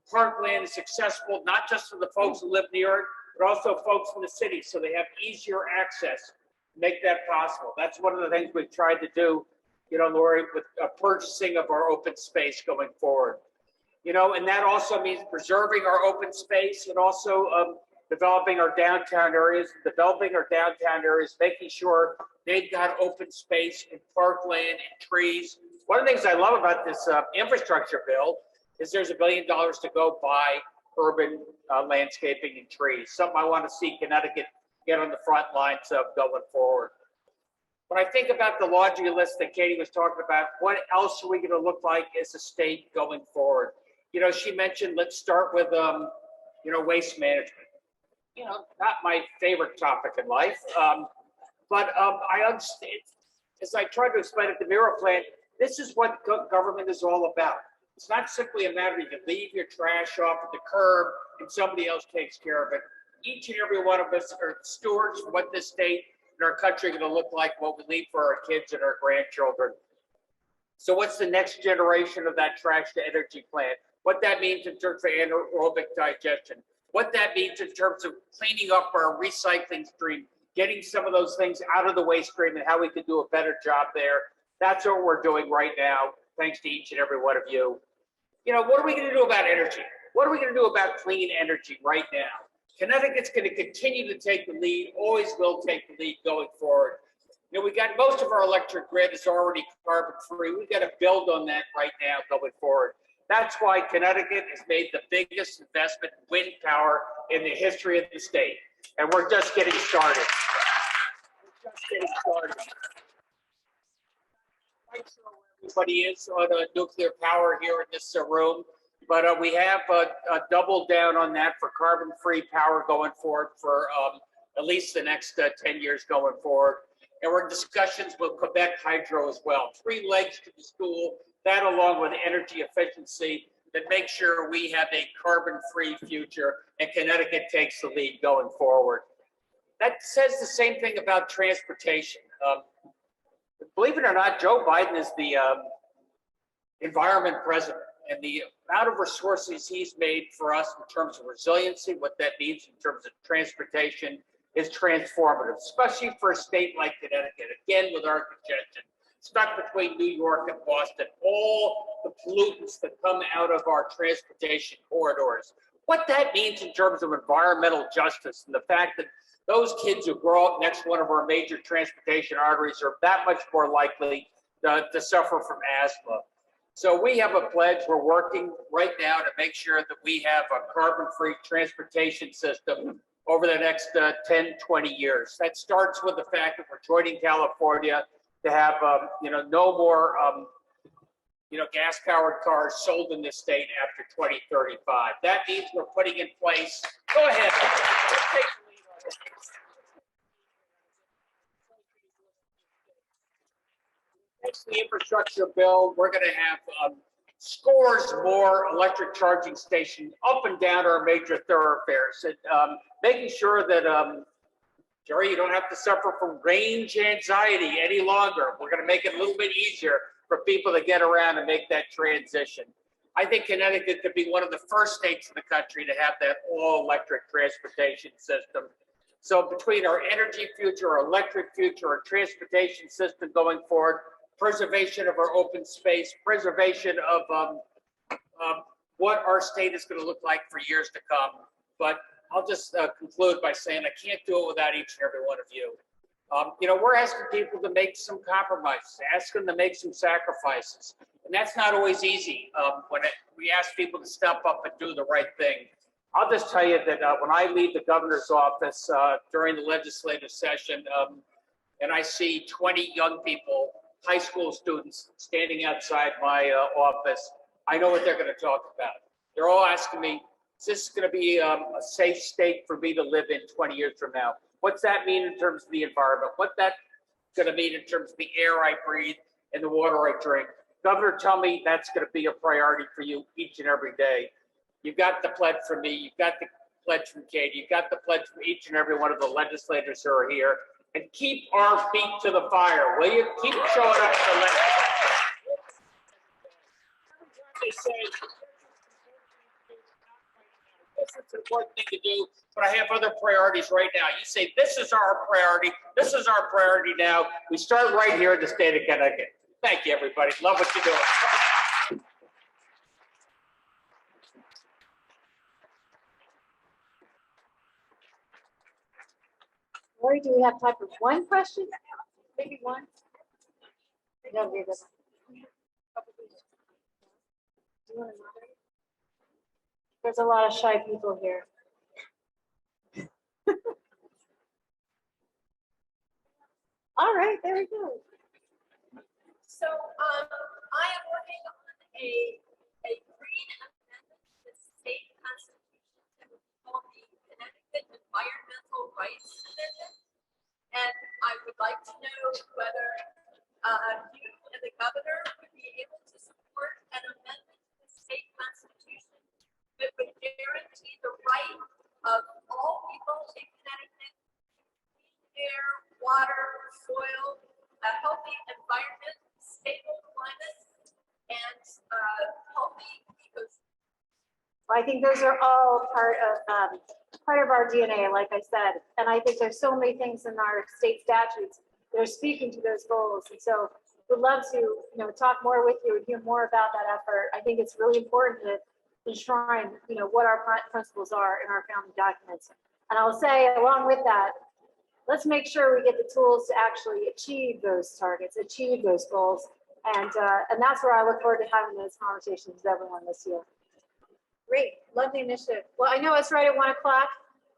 parkland is accessible, not just for the folks who live near it, but also folks in the city, so they have easier access, make that possible. That's one of the things we've tried to do, you know, Lori, with purchasing of our open space going forward. You know, and that also means preserving our open space and also developing our downtown areas, making sure they've got open space and parkland and trees. One of the things I love about this infrastructure bill is there's $1 billion to go buy urban landscaping and trees. Something I want to see Connecticut get on the front lines of going forward. When I think about the laundry list that Katie was talking about, what else are we going to look like as a state going forward? You know, she mentioned, let's start with, you know, waste management. You know, not my favorite topic in life, but I understand, as I tried to explain at the Miro Plan, this is what government is all about. It's not simply a matter of you leave your trash off at the curb and somebody else takes care of it. Each and every one of us are stewards for what this state and our country are going to look like, what we leave for our kids and our grandchildren. So what's the next generation of that trash to energy plant? What that means in terms of anaerobic digestion, what that means in terms of cleaning up our recycling stream, getting some of those things out of the waste stream and how we can do a better job there. That's what we're doing right now, thanks to each and every one of you. You know, what are we going to do about energy? What are we going to do about clean energy right now? Connecticut's going to continue to take the lead, always will take the lead going forward. You know, we got most of our electric grid is already carbon free. We've got to build on that right now going forward. That's why Connecticut has made the biggest investment in wind power in the history of the state. And we're just getting started. We're just getting started. I'm not sure where everybody is on nuclear power here in this room, but we have doubled down on that for carbon-free power going forward for at least the next 10 years going forward. And we're in discussions with Quebec Hydro as well. 3 legs to the stool, that along with energy efficiency, that make sure we have a carbon-free future and Connecticut takes the lead going forward. That says the same thing about transportation. Believe it or not, Joe Biden is the environment president, and the amount of resources he's made for us in terms of resiliency, what that means in terms of transportation, is transformative, especially for a state like Connecticut, again, with our congestion, stuck between New York and Boston, all the pollutants that come out of our transportation corridors. What that means in terms of environmental justice and the fact that those kids who grow up next to one of our major transportation arteries are that much more likely to suffer from asthma. So we have a pledge. We're working right now to make sure that we have a carbon-free transportation system over the next 10, 20 years. That starts with the fact that we're joining California to have no more gas-powered cars sold in this state after 2035. That means we're putting in place. Go ahead. Let's take the lead on this. Next, the infrastructure bill, we're going to have scores more electric charging stations up and down our major thoroughfares, and making sure that, Jerry, you don't have to suffer from range anxiety any longer. We're going to make it a little bit easier for people to get around and make that transition. I think Connecticut could be one of the first states in the country to have that all-electric transportation system. So between our energy future, our electric future, our transportation system going forward, preservation of our open space, preservation of what our state is going to look like for years to come. But I'll just conclude by saying I can't do it without each and every one of you. We're asking people to make some compromises, ask them to make some sacrifices. And that's not always easy when we ask people to step up and do the right thing. I'll just tell you that when I leave the governor's office during the legislative session and I see 20 young people, high school students standing outside my office, I know what they're going to talk about. They're all asking me, is this going to be a safe state for me to live in 20 years from now? What's that mean in terms of the environment? What that going to mean in terms of the air I breathe and the water I drink. Governor, tell me that's going to be a priority for you each and every day. You've got the pledge from me. You've got the pledge from Katie. You've got the pledge from each and every one of the legislators who are here. And keep our feet to the fire, will you? Keep showing up to the legislature. They say, this is an important thing to do, but I have other priorities right now. You say, this is our priority. This is our priority now. We start right here in the state of Connecticut. Thank you, everybody. Love what you're doing. Lori, do we have time for one question? Maybe one? No, we don't. Do you want to moderate? There's a lot of shy people here. All right, there we go. So I am working on a green amendment to the state constitution that would be called the Connecticut Environmental Rights Amendment. And I would like to know whether you and the governor would be able to support an amendment to the state constitution that would guarantee the right of all people in Connecticut to clean air, water, soil, a healthy environment, stable climate, and healthy ecosystems. I think those are all part of our DNA, like I said. And I think there's so many things in our state statutes that are speaking to those goals. And so we'd love to, talk more with you and hear more about that effort. I think it's really important to enshrine, what our principles are in our founding documents. And I'll say along with that, let's make sure we get the tools to actually achieve those targets, achieve those goals. And that's where I look forward to having those conversations with everyone this year. Great, love the initiative. Well, I know it's right at 1 o'clock,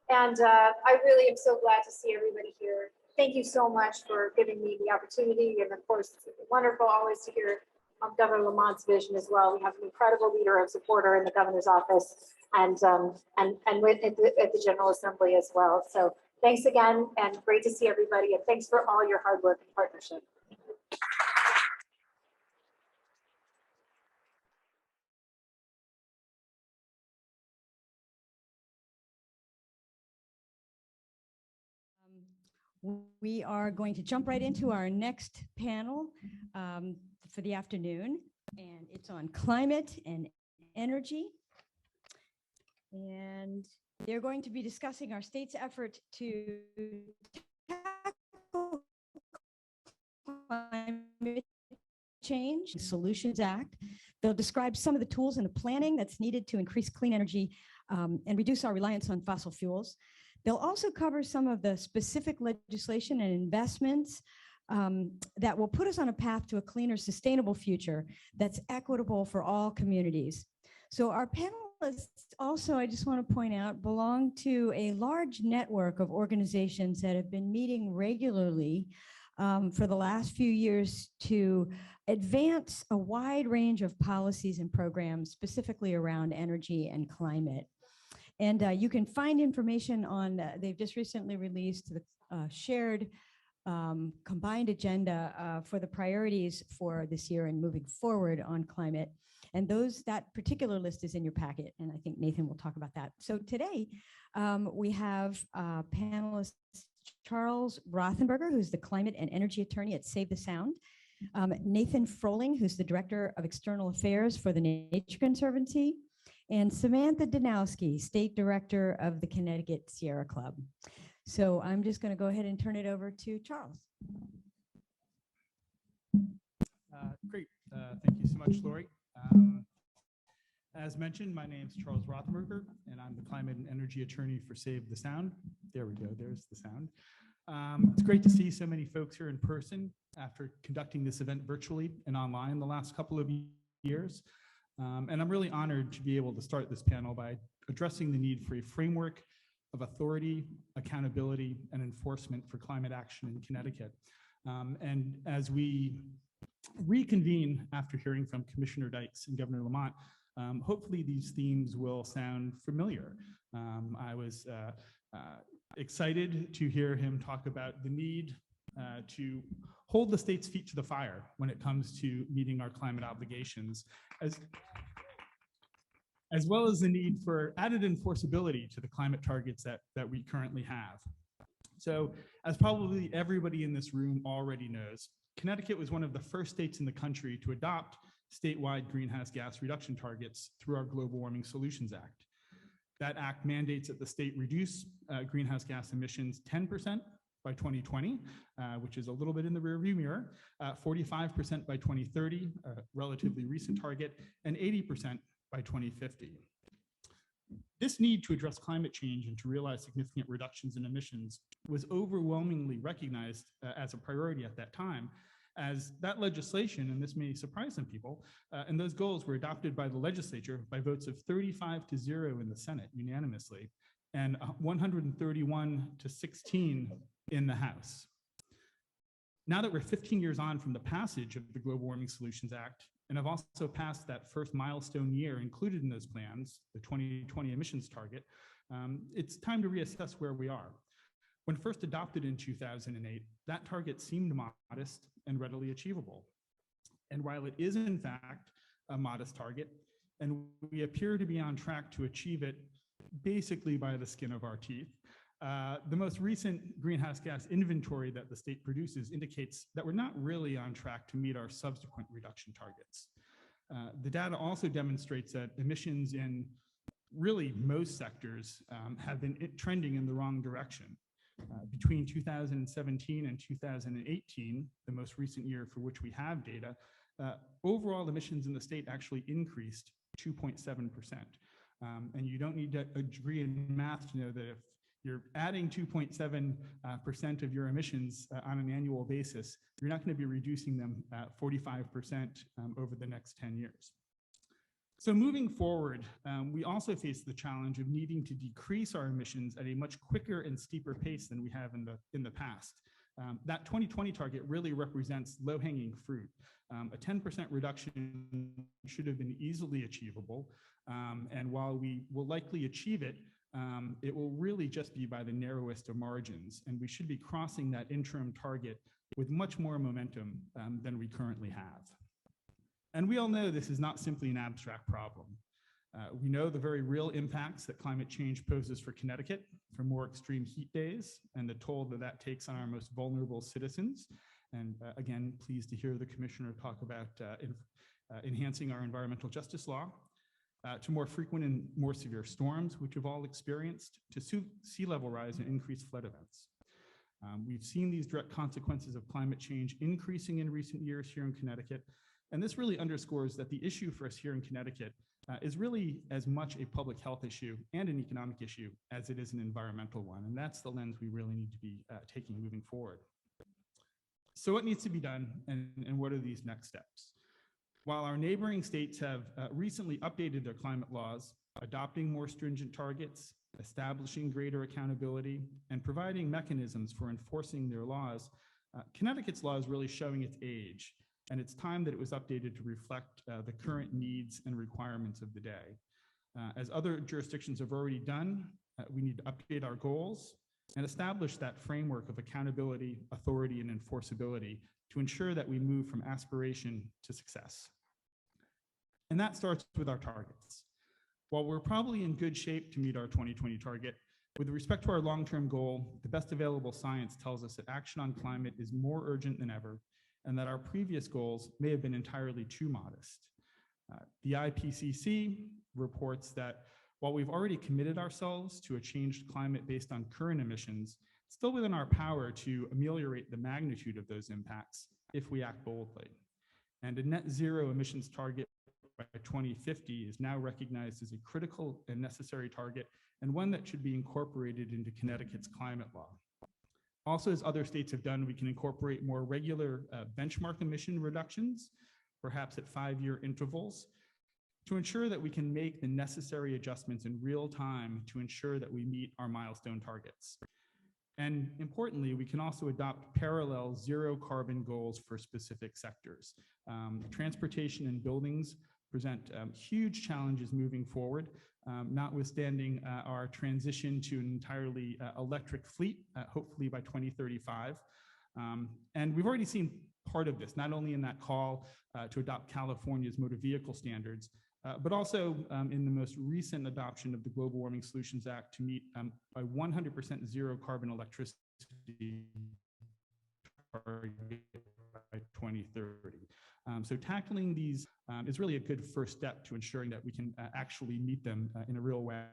and I really am so glad to see everybody here. Thank you so much for giving me the opportunity, and of course, it's wonderful always to hear Governor Lamont's vision as well. We have an incredible leader and supporter in the governor's office, and with at the General Assembly as well. So thanks again, and great to see everybody, and thanks for all your hard work and partnership. We are going to jump right into our next panel for the afternoon, and it's on climate and energy. And they're going to be discussing our state's effort to tackle climate change, Solutions Act. They'll describe some of the tools and the planning that's needed to increase clean energy and reduce our reliance on fossil fuels. They'll also cover some of the specific legislation and investments that will put us on a path to a cleaner, sustainable future that's equitable for all communities. So our panelists also, I just want to point out, belong to a large network of organizations that have been meeting regularly for the last few years to advance a wide range of policies and programs specifically around energy and climate. And you can find information on, they've just recently released the shared combined agenda for the priorities for this year and moving forward on climate. And that particular list is in your packet, and I think Nathan will talk about that. So today we have panelist Charles Rothenberger, who's the climate and energy attorney at Save the Sound, Nathan Froling, who's the director of external affairs for the Nature Conservancy, and Samantha Danowski, State Director of the Connecticut Sierra Club. So I'm just going to go ahead and turn it over to Charles. Great. Thank you so much, Lori. As mentioned, my name is Charles Rothenberger, and I'm the climate and energy attorney for Save the Sound. There we go. There's the sound. It's great to see so many folks here in person after conducting this event virtually and online the last couple of years. And I'm really honored to be able to start this panel by addressing the need for a framework of authority, accountability, and enforcement for climate action in Connecticut. And as we reconvene after hearing from Commissioner Dykes and Governor Lamont, hopefully these themes will sound familiar. I was excited to hear him talk about the need to hold the state's feet to the fire when it comes to meeting our climate obligations, as well as the need for added enforceability to the climate targets that we currently have. So, as probably everybody in this room already knows, Connecticut was one of the first states in the country to adopt statewide greenhouse gas reduction targets through our Global Warming Solutions Act. That act mandates that the state reduce greenhouse gas emissions 10% by 2020, which is a little bit in the rearview mirror, 45% by 2030, a relatively recent target, and 80% by 2050. This need to address climate change and to realize significant reductions in emissions was overwhelmingly recognized as a priority at that time, as that legislation, and this may surprise some people, and those goals were adopted by the legislature by votes of 35-0 in the Senate unanimously, and 131-16 in the House. Now that we're 15 years on from the passage of the Global Warming Solutions Act, and have also passed that first milestone year included in those plans, the 2020 emissions target, it's time to reassess where we are. When first adopted in 2008, that target seemed modest and readily achievable. And while it is in fact a modest target, and we appear to be on track to achieve it basically by the skin of our teeth, the most recent greenhouse gas inventory that the state produces indicates that we're not really on track to meet our subsequent reduction targets. The data also demonstrates that emissions in really most sectors have been trending in the wrong direction. Between 2017 and 2018, the most recent year for which we have data, overall emissions in the state actually increased 2.7%. And you don't need a degree in math to know that if you're adding 2.7% of your emissions on an annual basis, you're not going to be reducing them 45% over the next 10 years. So moving forward, we also face the challenge of needing to decrease our emissions at a much quicker and steeper pace than we have in the past. That 2020 target really represents low-hanging fruit. A 10% reduction should have been easily achievable, and while we will likely achieve it, it will really just be by the narrowest of margins, and we should be crossing that interim target with much more momentum than we currently have. And we all know this is not simply an abstract problem. We know the very real impacts that climate change poses for Connecticut, for more extreme heat days, and the toll that that takes on our most vulnerable citizens. And again, pleased to hear the commissioner talk about enhancing our environmental justice law, to more frequent and more severe storms, which we've all experienced, to sea level rise and increased flood events. We've seen these direct consequences of climate change increasing in recent years here in Connecticut, and this really underscores that the issue for us here in Connecticut is really as much a public health issue and an economic issue as it is an environmental one, and that's the lens we really need to be taking moving forward. So what needs to be done, and what are these next steps? While our neighboring states have recently updated their climate laws, adopting more stringent targets, establishing greater accountability, and providing mechanisms for enforcing their laws, Connecticut's law is really showing its age, and it's time that it was updated to reflect the current needs and requirements of the day. As other jurisdictions have already done, we need to update our goals and establish that framework of accountability, authority, and enforceability to ensure that we move from aspiration to success. And that starts with our targets. While we're probably in good shape to meet our 2020 target, with respect to our long-term goal, the best available science tells us that action on climate is more urgent than ever, and that our previous goals may have been entirely too modest. The IPCC reports that while we've already committed ourselves to a changed climate based on current emissions, it's still within our power to ameliorate the magnitude of those impacts if we act boldly. And a net zero emissions target by 2050 is now recognized as a critical and necessary target, and one that should be incorporated into Connecticut's climate law. Also, as other states have done, we can incorporate more regular benchmark emission reductions, perhaps at 5-year intervals, to ensure that we can make the necessary adjustments in real time to ensure that we meet our milestone targets. And importantly, we can also adopt parallel zero carbon goals for specific sectors. Transportation and buildings present huge challenges moving forward, notwithstanding our transition to an entirely electric fleet, hopefully by 2035. And we've already seen part of this, not only in that call to adopt California's motor vehicle standards, but also in the most recent adoption of the Global Warming Solutions Act to meet a 100% zero carbon electricity target by 2030. So tackling these is really a good first step to ensuring that we can actually meet them in a real way.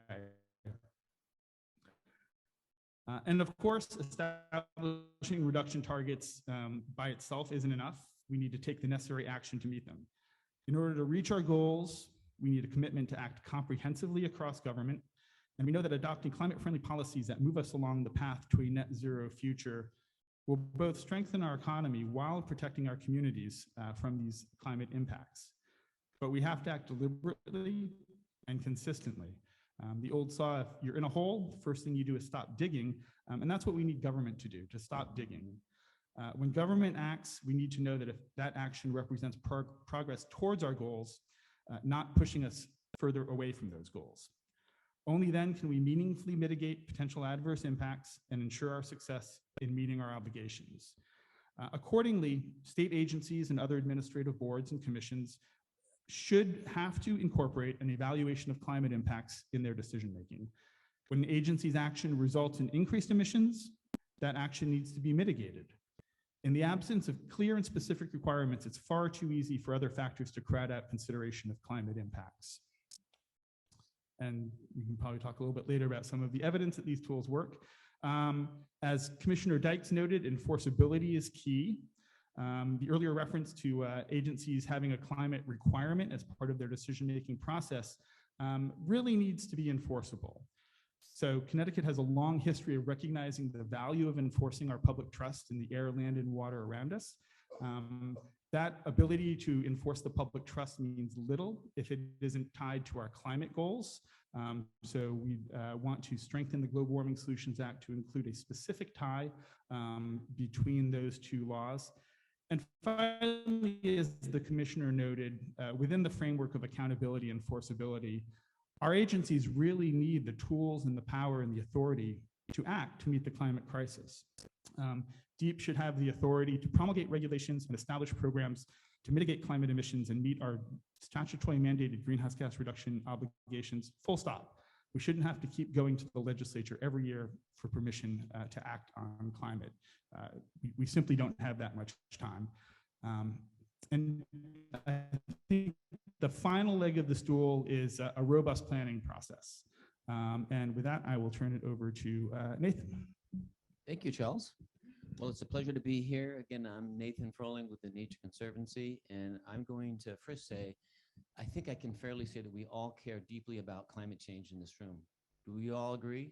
And of course, establishing reduction targets by itself isn't enough. We need to take the necessary action to meet them. In order to reach our goals, we need a commitment to act comprehensively across government. And we know that adopting climate-friendly policies that move us along the path to a net zero future will both strengthen our economy while protecting our communities from these climate impacts. But we have to act deliberately and consistently. The old saw, if you're in a hole, the first thing you do is stop digging. And that's what we need government to do, to stop digging. When government acts, we need to know that if that action represents progress towards our goals, not pushing us further away from those goals. Only then can we meaningfully mitigate potential adverse impacts and ensure our success in meeting our obligations. Accordingly, state agencies and other administrative boards and commissions should have to incorporate an evaluation of climate impacts in their decision-making. When an agency's action results in increased emissions, that action needs to be mitigated. In the absence of clear and specific requirements, it's far too easy for other factors to crowd out consideration of climate impacts. And we can probably talk a little bit later about some of the evidence that these tools work. As Commissioner Dykes noted, enforceability is key. The earlier reference to agencies having a climate requirement as part of their decision-making process really needs to be enforceable. So Connecticut has a long history of recognizing the value of enforcing our public trust in the air, land, and water around us. That ability to enforce the public trust means little if it isn't tied to our climate goals. So we want to strengthen the Global Warming Solutions Act to include a specific tie between those two laws. And finally, as the commissioner noted, within the framework of accountability and enforceability, our agencies really need the tools and the power and the authority to act to meet the climate crisis. DEEP should have the authority to promulgate regulations and establish programs to mitigate climate emissions and meet our statutorily mandated greenhouse gas reduction obligations, full stop. We shouldn't have to keep going to the legislature every year for permission to act on climate. We simply don't have that much time. And I think the final leg of the stool is a robust planning process. And with that, I will turn it over to Nathan. Thank you, Charles. Well, it's a pleasure to be here. Again, I'm Nathan Froling with the Nature Conservancy, and I'm going to first say, I think I can fairly say that we all care deeply about climate change in this room. Do we all agree?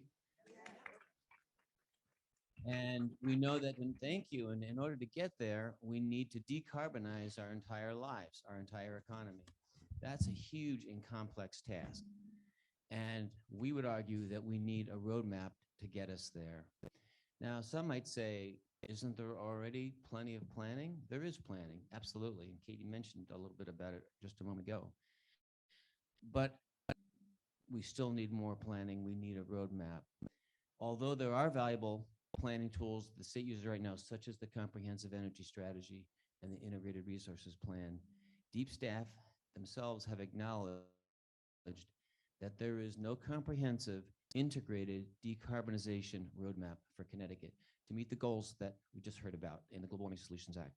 And we know that, and thank you, and in order to get there, we need to decarbonize our entire lives, our entire economy. That's a huge and complex task. And we would argue that we need a roadmap to get us there. Now, some might say, isn't there already plenty of planning? There is planning, absolutely. And Katie mentioned a little bit about it just a moment ago. But we still need more planning. We need a roadmap. Although there are valuable planning tools the state uses right now, such as the Comprehensive Energy Strategy and the Integrated Resources Plan, DEEP staff themselves have acknowledged that there is no comprehensive integrated decarbonization roadmap for Connecticut to meet the goals that we just heard about in the Global Warming Solutions Act.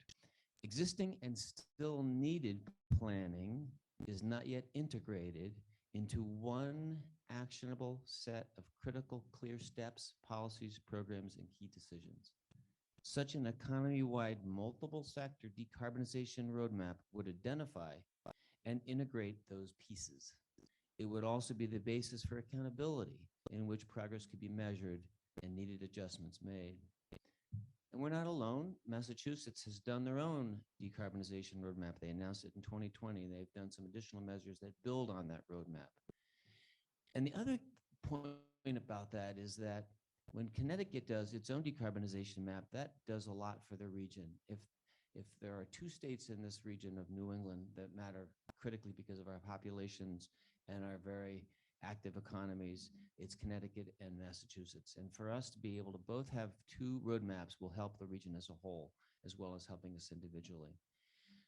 Existing and still needed planning is not yet integrated into one actionable set of critical, clear steps, policies, programs, and key decisions. Such an economy-wide multiple sector decarbonization roadmap would identify and integrate those pieces. It would also be the basis for accountability in which progress could be measured and needed adjustments made. And we're not alone. Massachusetts has done their own decarbonization roadmap. They announced it in 2020. They've done some additional measures that build on that roadmap. And the other point about that is that when Connecticut does its own decarbonization map, that does a lot for the region. If there are two states in this region of New England that matter critically because of our populations and our very active economies, it's Connecticut and Massachusetts. And for us to be able to both have two roadmaps will help the region as a whole, as well as helping us individually.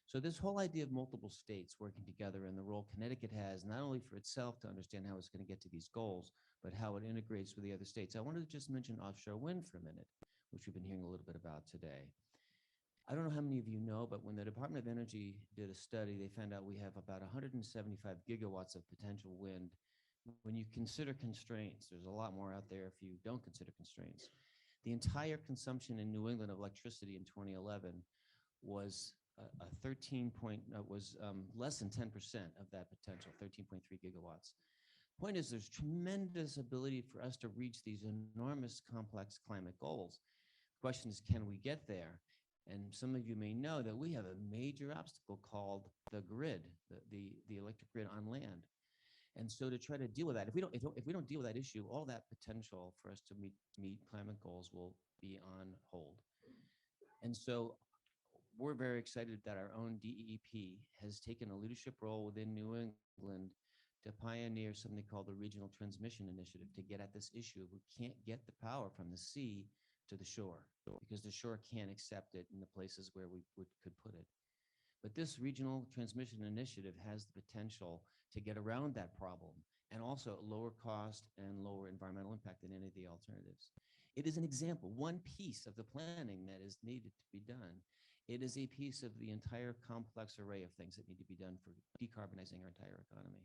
So this whole idea of multiple states working together and the role Connecticut has, not only for itself to understand how it's going to get to these goals, but how it integrates with the other states. I wanted to just mention offshore wind for a minute, which we've been hearing a little bit about today. I don't know how many of you know, but when the Department of Energy did a study, they found out we have about 175 gigawatts of potential wind. When you consider constraints, there's a lot more out there if you don't consider constraints. The entire consumption in New England of electricity in 2011 was less than 10% of that potential, 13.3 gigawatts. Point is, there's tremendous ability for us to reach these enormous complex climate goals. The question is, can we get there? And some of you may know that we have a major obstacle called the grid, the electric grid on land. And so to try to deal with that, if we don't deal with that issue, all that potential for us to meet climate goals will be on hold. And so we're very excited that our own DEEP has taken a leadership role within New England to pioneer something called the Regional Transmission Initiative to get at this issue. We can't get the power from the sea to the shore because the shore can't accept it in the places where we could put it. But this Regional Transmission Initiative has the potential to get around that problem and also lower cost and lower environmental impact than any of the alternatives. It is an example, one piece of the planning that is needed to be done. It is a piece of the entire complex array of things that need to be done for decarbonizing our entire economy.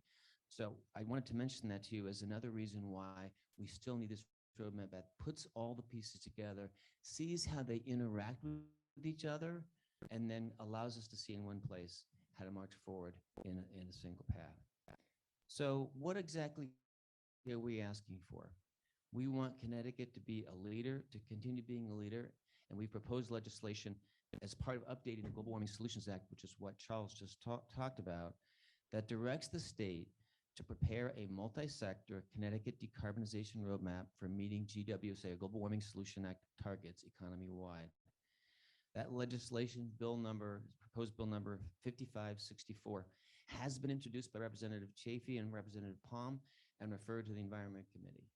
So I wanted to mention that to you as another reason why we still need this roadmap that puts all the pieces together, sees how they interact with each other, and then allows us to see in one place how to march forward in a single path. So what exactly are we asking for? We want Connecticut to be a leader, to continue being a leader, and we proposed legislation as part of updating the Global Warming Solutions Act, which is what Charles just talked about, that directs the state to prepare a multi-sector Connecticut decarbonization roadmap for meeting GWSA, Global Warming Solution Act targets economy-wide. That legislation proposed bill number 5564 has been introduced by Representative Chafee and Representative Palm and referred to the Environment Committee.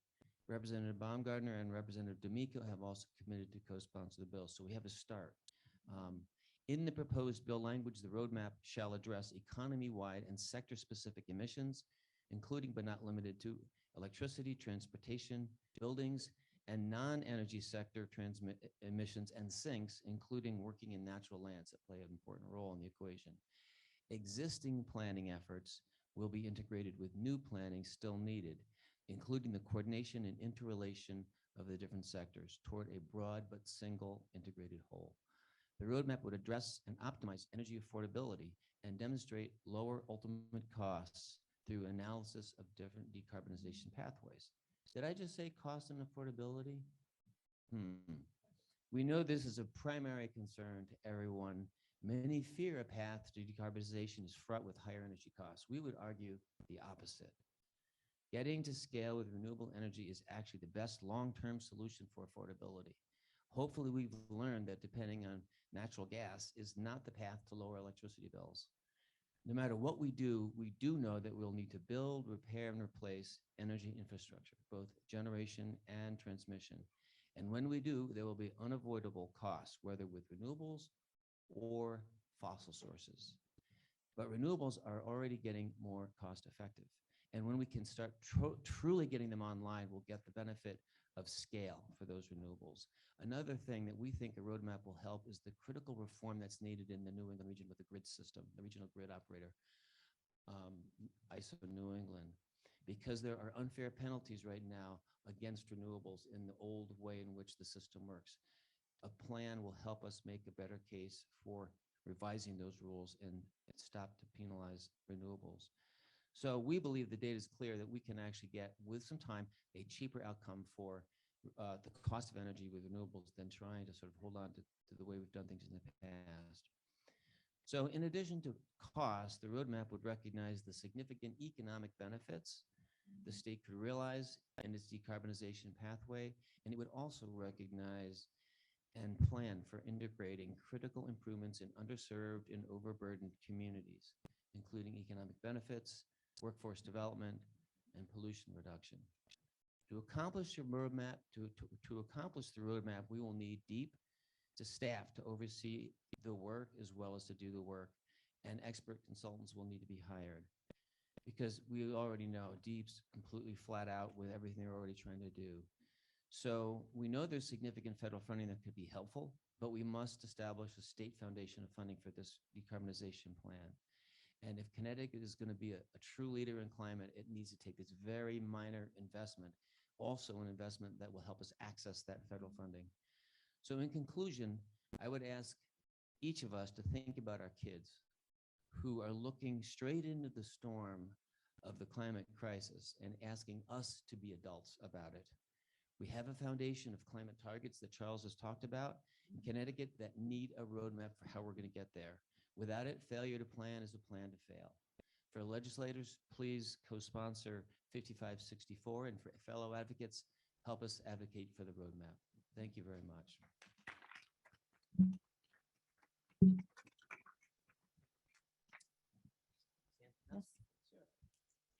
Representative Baumgardner and Representative D'Amico have also committed to co-sponsor the bill, so we have a start. In the proposed bill language, the roadmap shall address economy-wide and sector-specific emissions, including but not limited to electricity, transportation, buildings, and non-energy sector emissions and sinks, including working in natural lands that play an important role in the equation. Existing planning efforts will be integrated with new planning still needed, including the coordination and interrelation of the different sectors toward a broad but single integrated whole. The roadmap would address and optimize energy affordability and demonstrate lower ultimate costs through analysis of different decarbonization pathways. Did I just say cost and affordability? We know this is a primary concern to everyone. Many fear a path to decarbonization is fraught with higher energy costs. We would argue the opposite. Getting to scale with renewable energy is actually the best long-term solution for affordability. Hopefully, we've learned that depending on natural gas is not the path to lower electricity bills. No matter what we do know that we'll need to build, repair, and replace energy infrastructure, both generation and transmission. And when we do, there will be unavoidable costs, whether with renewables or fossil sources. But renewables are already getting more cost effective. And when we can start truly getting them online, we'll get the benefit of scale for those renewables. Another thing that we think a roadmap will help is the critical reform that's needed in the New England region with the grid system, the regional grid operator, ISO New England, because there are unfair penalties right now against renewables in the old way in which the system works. A plan will help us make a better case for revising those rules and stop to penalize renewables. So we believe the data is clear that we can actually get, with some time, a cheaper outcome for the cost of energy with renewables than trying to sort of hold on to the way we've done things in the past. So in addition to cost, the roadmap would recognize the significant economic benefits the state could realize in its decarbonization pathway, and it would also recognize and plan for integrating critical improvements in underserved and overburdened communities, including economic benefits, workforce development, and pollution reduction. To accomplish your roadmap, to accomplish the roadmap, we will need deep to staff to oversee the work as well as to do the work, and expert consultants will need to be hired. Because we already know DEEP's completely flat out with everything they're already trying to do. So we know there's significant federal funding that could be helpful, but we must establish a state foundation of funding for this decarbonization plan. And if Connecticut is going to be a true leader in climate, it needs to take this very minor investment, also an investment that will help us access that federal funding. So in conclusion, I would ask each of us to think about our kids who are looking straight into the storm of the climate crisis and asking us to be adults about it. We have a foundation of climate targets that Charles has talked about in Connecticut that need a roadmap for how we're going to get there. Without it, failure to plan is a plan to fail. For legislators, please co-sponsor 5564, and for fellow advocates, help us advocate for the roadmap. Thank you very much.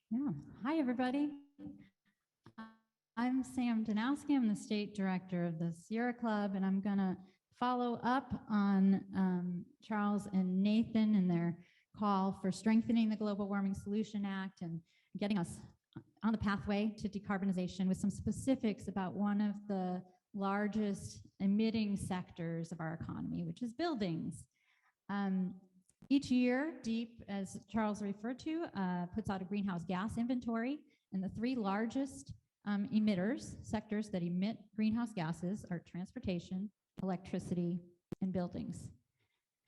Yeah. Hi, everybody. I'm Sam Danowski. I'm the state director of the Sierra Club, and I'm going to follow up on Charles and Nathan and their call for strengthening the Global Warming Solution Act and getting us on the pathway to decarbonization with some specifics about one of the largest emitting sectors of our economy, which is buildings. Each year, DEEP, as Charles referred to, puts out a greenhouse gas inventory, and the three largest sectors that emit greenhouse gases are transportation, electricity, and buildings.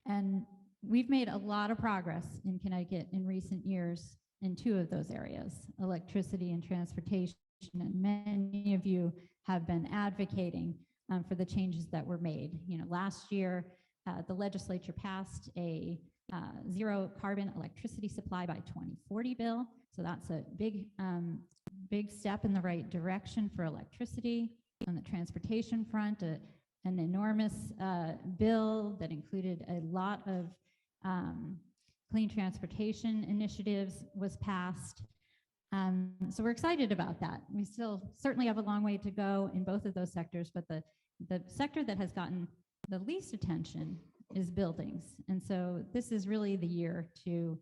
And we've made a lot of progress in Connecticut in recent years in two of those areas, electricity and transportation, and many of you have been advocating for the changes that were made. Last year, the legislature passed a zero carbon electricity supply by 2040 bill. So that's a big step in the right direction for electricity. On the transportation front, an enormous bill that included a lot of clean transportation initiatives was passed. So we're excited about that. We still certainly have a long way to go in both of those sectors, but the sector that has gotten the least attention is buildings. And so this is really the year to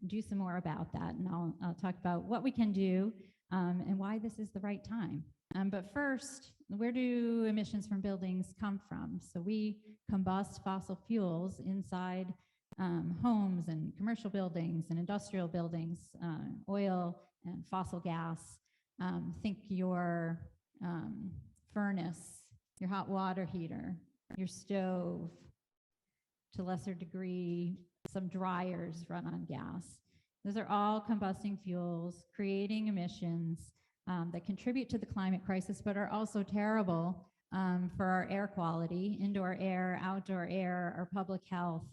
do some more about that. And I'll talk about what we can do and why this is the right time. But first, where do emissions from buildings come from? So we combust fossil fuels inside homes and commercial buildings and industrial buildings, oil and fossil gas. Think your furnace, your hot water heater, your stove, to a lesser degree, some dryers run on gas. Those are all combusting fuels, creating emissions that contribute to the climate crisis, but are also terrible for our air quality, indoor air, outdoor air, our public health.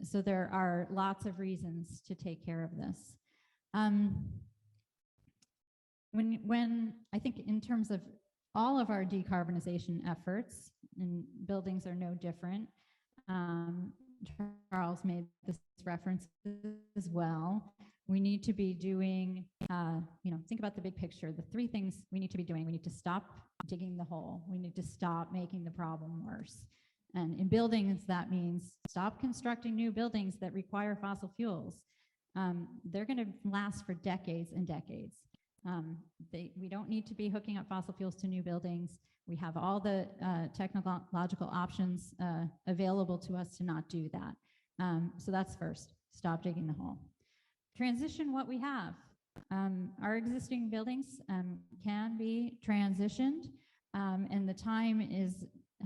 So there are lots of reasons to take care of this. When I think in terms of all of our decarbonization efforts, and buildings are no different, Charles made this reference as well. We need to be doing, think about the big picture. The three things we need to be doing: we need to stop digging the hole. We need to stop making the problem worse. And in buildings, that means stop constructing new buildings that require fossil fuels. They're going to last for decades and decades. We don't need to be hooking up fossil fuels to new buildings. We have all the technological options available to us to not do that. So that's first, stop digging the hole. Transition what we have. Our existing buildings can be transitioned, and the time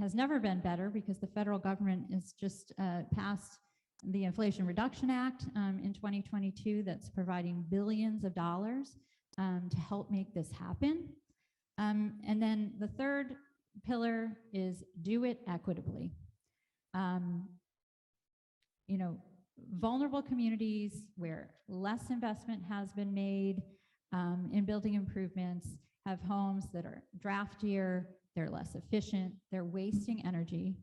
has never been better because the federal government has just passed the Inflation Reduction Act in 2022 that's providing billions of dollars to help make this happen. And then the third pillar is do it equitably. Vulnerable communities where less investment has been made in building improvements have homes that are draftier, they're less efficient, they're wasting energy.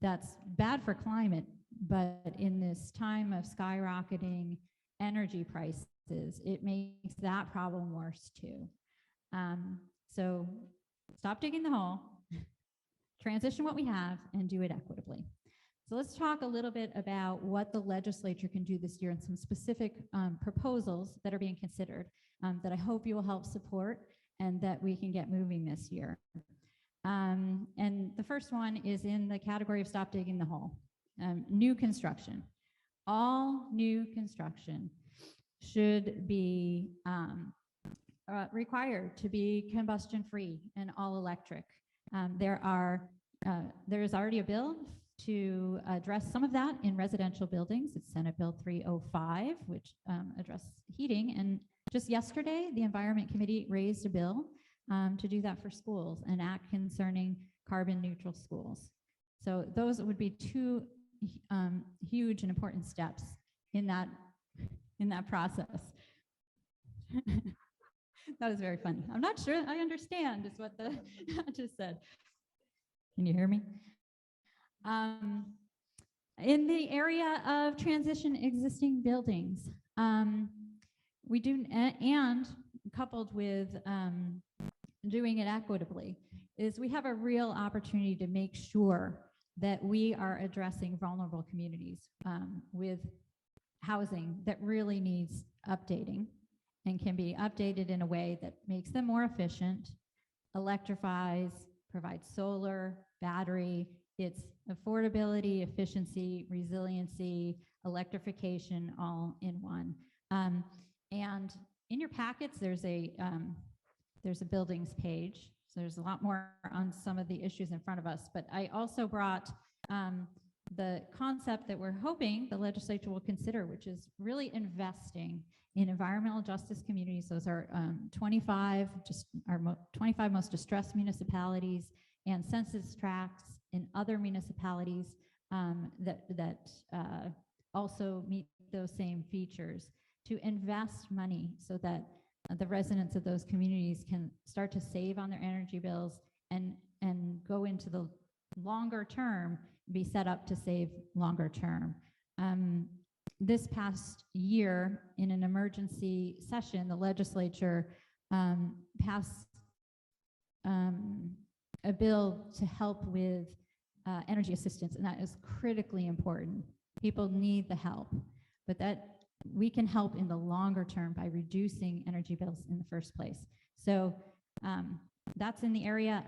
That's bad for climate, but in this time of skyrocketing energy prices, it makes that problem worse too. So stop digging the hole, transition what we have, and do it equitably. So let's talk a little bit about what the legislature can do this year and some specific proposals that are being considered that I hope you will help support and that we can get moving this year. And the first one is in the category of stop digging the hole. New construction. All new construction should be required to be combustion free and all electric. There is already a bill to address some of that in residential buildings. It's Senate Bill 305, which addresses heating. And just yesterday, the Environment Committee raised a bill to do that for schools, an act concerning carbon neutral schools. So those would be two huge and important steps in that process. That was very funny. I'm not sure I understand is what the I just said. Can you hear me? In the area of transition existing buildings, we do, and coupled with doing it equitably, is we have a real opportunity to make sure that we are addressing vulnerable communities with housing that really needs updating and can be updated in a way that makes them more efficient, electrifies, provides solar, battery, it's affordability, efficiency, resiliency, electrification, all in one. And in your packets, there's a buildings page. So there's a lot more on some of the issues in front of us, but I also brought the concept that we're hoping the legislature will consider, which is really investing in environmental justice communities. Those are 25 most distressed municipalities and census tracts in other municipalities that also meet those same features, to invest money so that the residents of those communities can start to save on their energy bills and go into the longer term, be set up to save longer term. This past year, in an emergency session, the legislature passed a bill to help with energy assistance, and that is critically important. People need the help, but that we can help in the longer term by reducing energy bills in the first place. So that's in the area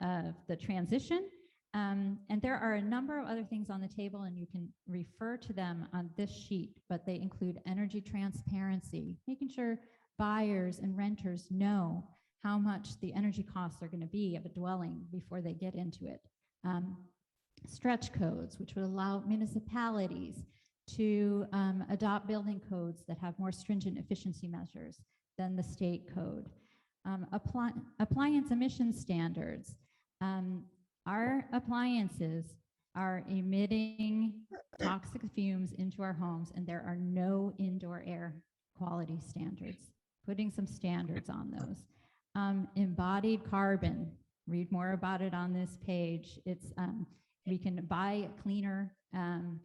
of the transition. And there are a number of other things on the table, and you can refer to them on this sheet, but they include energy transparency, making sure buyers and renters know how much the energy costs are going to be of a dwelling before they get into it. Stretch codes, which would allow municipalities to adopt building codes that have more stringent efficiency measures than the state code. Appliance emission standards. Our appliances are emitting toxic fumes into our homes, and there are no indoor air quality standards. Putting some standards on those. Embodied carbon, read more about it on this page. It's we can buy cleaner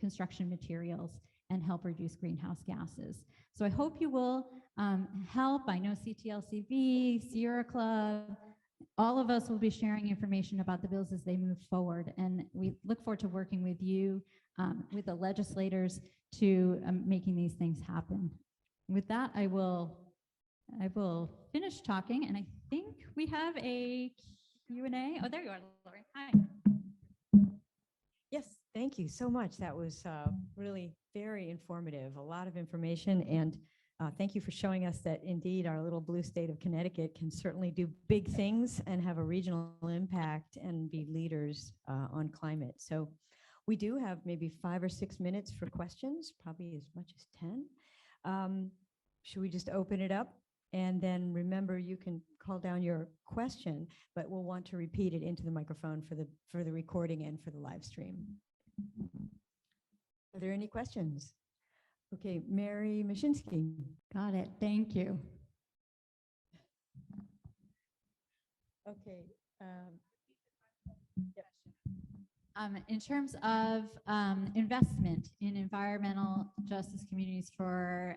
construction materials and help reduce greenhouse gases. So I hope you will help. I know CTLCV, Sierra Club, all of us will be sharing information about the bills as they move forward, and we look forward to working with you, with the legislators, to making these things happen. With that, I will finish talking, and I think we have a Q&A. Oh, there you are, Lori. Hi. Yes, thank you so much. That was really very informative, a lot of information, and thank you for showing us that indeed our little blue state of Connecticut can certainly do big things and have a regional impact and be leaders on climate. So we do have maybe 5 or 6 minutes for questions, probably as much as 10. Should we just open it up? And then remember, you can call down your question, but we'll want to repeat it into the microphone for the recording and for the live stream. Are there any questions? Okay, Mary Mashinsky. Got it. Thank you. Okay. In terms of investment in environmental justice communities for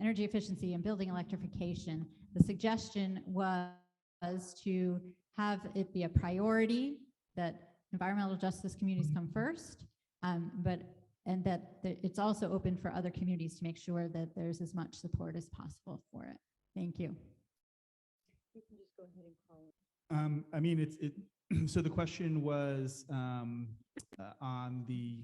energy efficiency and building electrification, the suggestion was to have it be a priority that environmental justice communities come first, and that it's also open for other communities to make sure that there's as much support as possible for it. Thank you. You can just go ahead and call it. I mean, so the question was on the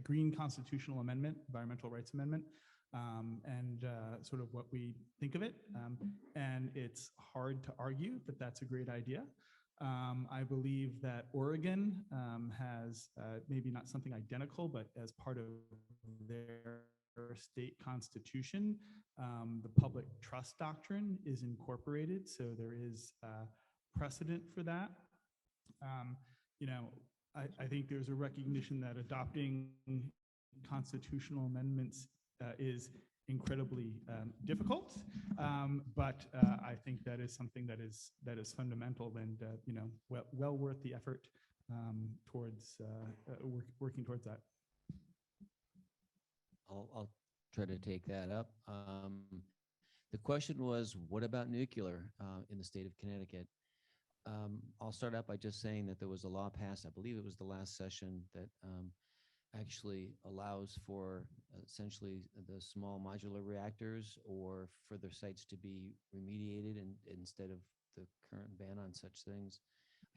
Green Constitutional Amendment, Environmental Rights Amendment, and sort of what we think of it. And it's hard to argue that that's a great idea. I believe that Oregon has maybe not something identical, but as part of their state constitution, the public trust doctrine is incorporated. So there is precedent for that. You know, I think there's a recognition that adopting constitutional amendments is incredibly difficult, but I think that is something that is fundamental and you know, well worth the effort towards working towards that. I'll try to take that up. The question was, what about nuclear in the state of Connecticut? I'll start out by just saying that there was a law passed, I believe it was the last session, that actually allows for essentially the small modular reactors or further sites to be remediated instead of the current ban on such things.